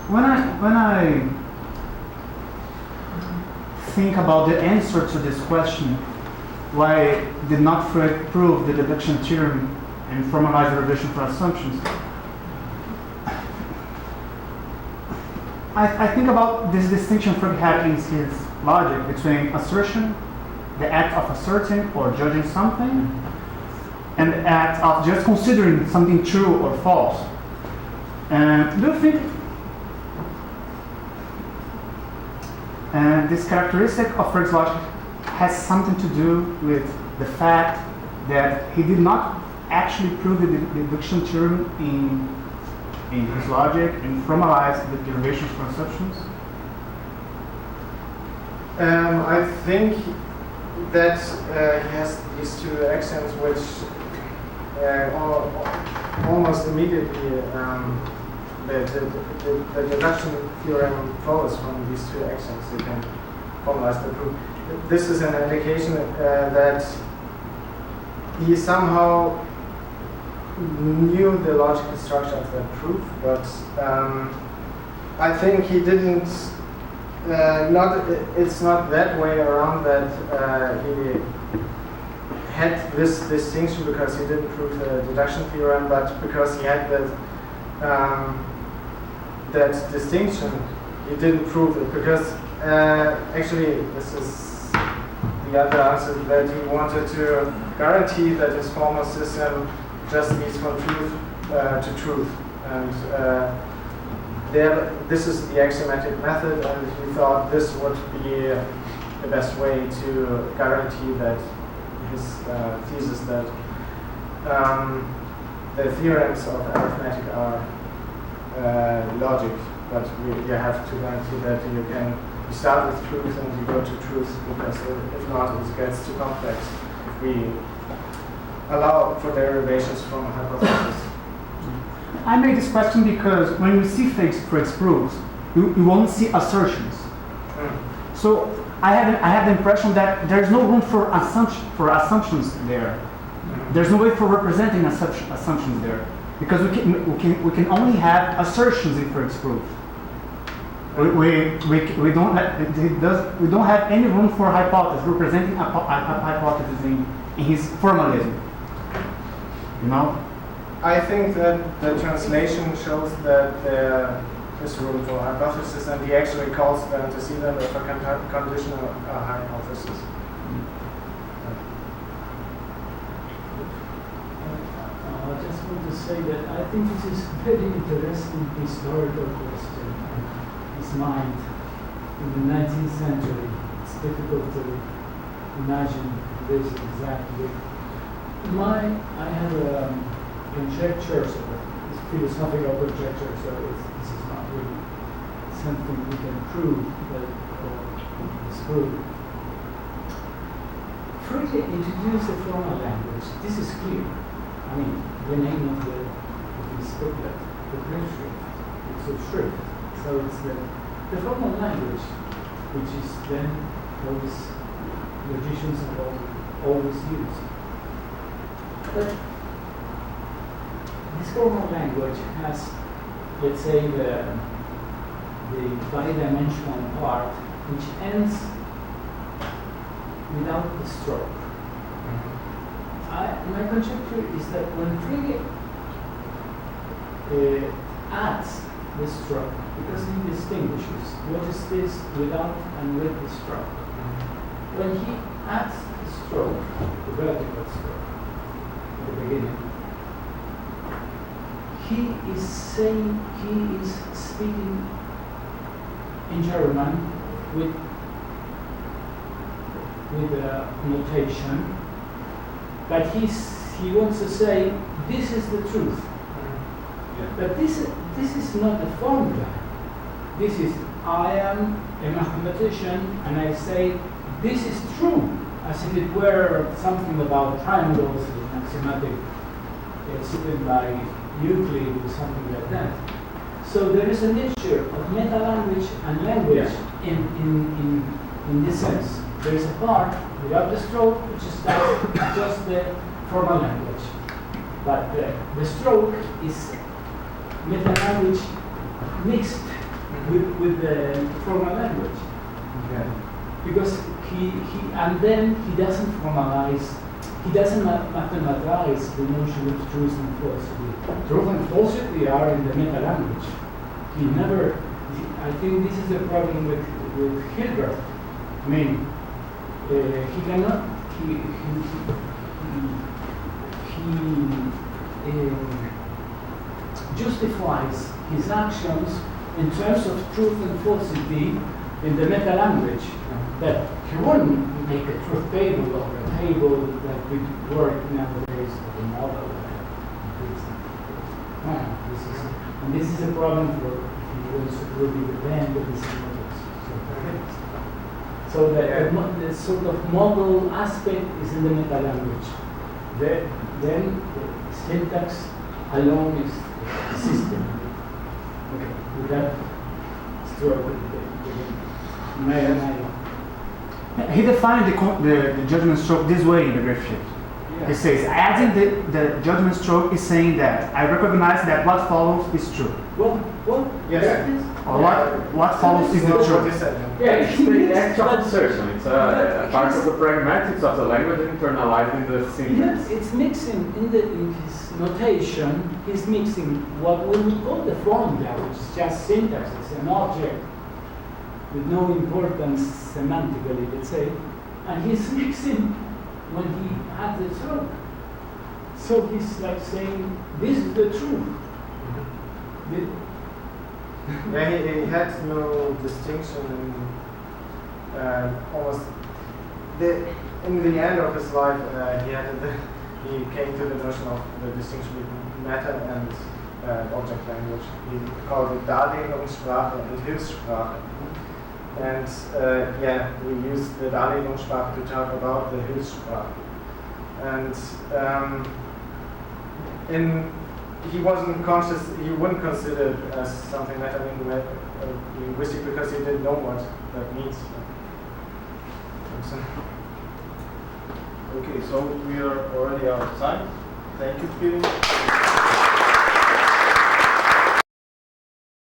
When I think about the answer to this question, why did not Frege prove the deduction theorem and formalize derivation for assumptions? I think about this distinction Frege had in his logic between assertion, the act of asserting or judging something, and the act of just considering something true or false. Do you think this characteristic of Frege's logic has something to do with the fact that he did not actually prove the deduction theorem in his logic and formalize the derivations for assumptions? I think that he has these two axioms which almost immediately the deduction theorem follows from these two axioms. You can formalize the proof. This is an indication that he somehow knew the logical structure of that proof, but I think he didn't. It's not that way around that he had this distinction because he didn't prove the deduction theorem, but because he had that distinction, he didn't prove it. Because actually, this is the other answer, that he wanted to guarantee that his formal system just leads from truth to truth, and this is the axiomatic method, and he thought this would be the best way to guarantee that his thesis that the theorems of arithmetic are logic, but you have to guarantee that you start with truth and you go to truth, because if not, it gets too complex if we allow for derivations from hypotheses. I made this question because when we see Frege's proofs, you won't see assertions. So I have the impression that there's no room for assumptions there. There's no way for representing assumptions there, because we can only have assertions in Frege's proof. We don't have any room for hypothesis, representing a hypothesis in his formalism. You know? I think that the translation shows that there is room for hypothesis, and he actually calls the antecedent of a conditional hypothesis. to say that I think it is very interesting historical question. His mind in the 19th century. It's difficult to imagine this exactly. I have conjecture, so it's philosophical conjecture, so this is not really something we can prove, but disprove. Freud introduced a formal language. This is clear. I mean, the name of his booklet, the Schrift. It's a Schrift. So it's the formal language, which is then those logicians have always used. But this formal language has, let's say, the bidimensional part, which ends without the stroke. My conjecture is that when Frege adds the stroke, because he distinguishes what is this without and with the stroke. When he adds the stroke, the vertical stroke, at the beginning, he is speaking in German with a notation, but he wants to say this is the truth. But this is not a formula. This is, I am a mathematician and I say this is true, as if it were something about triangles and axiomatic given by Euclid or something like that. So there is a mixture of meta-language and language in this sense. There is a part without the stroke, which is just the formal language. But the stroke is meta-language mixed with the formal language. Okay. Because he doesn't formalize, he doesn't mathematize the notion of truth and falsity. Truth and falsity are in the meta-language. He never, I think this is the problem with Hilbert. I mean, he cannot, justifies his actions in terms of truth and falsity in the meta-language. That he wouldn't make a truth table or a table that would work nowadays with a model. And this is a problem for if he will be dependent on these models. So the sort of model aspect is in the meta-language. Then the syntax alone is the system. Okay, with that stroke, he defined the judgment stroke this way in the graph shift. Yeah. He says, adding the judgment stroke is saying that I recognize that what follows is true. Yes. Or what follows is the truth. Yeah, it's the act of assertion. It's a part of the pragmatics of the language internalizing the syntax. Yes, it's mixing in his notation. He's mixing what we would call the formula, which is just syntax. It's an object with no importance semantically, let's say, and he's mixing when he adds the stroke. So he's like saying, "This is the truth." Yeah, he had no distinction in almost in the end of his life. He came to the notion of the distinction between matter and object language. He called it Darlegungssprache and Hilfssprache. And we used the Darlegungssprache to talk about the Hilfssprache. And he wasn't conscious, he wouldn't consider it as something meta-linguistic because he didn't know what that means. Okay, so we are already out of time. Thank you, Peter.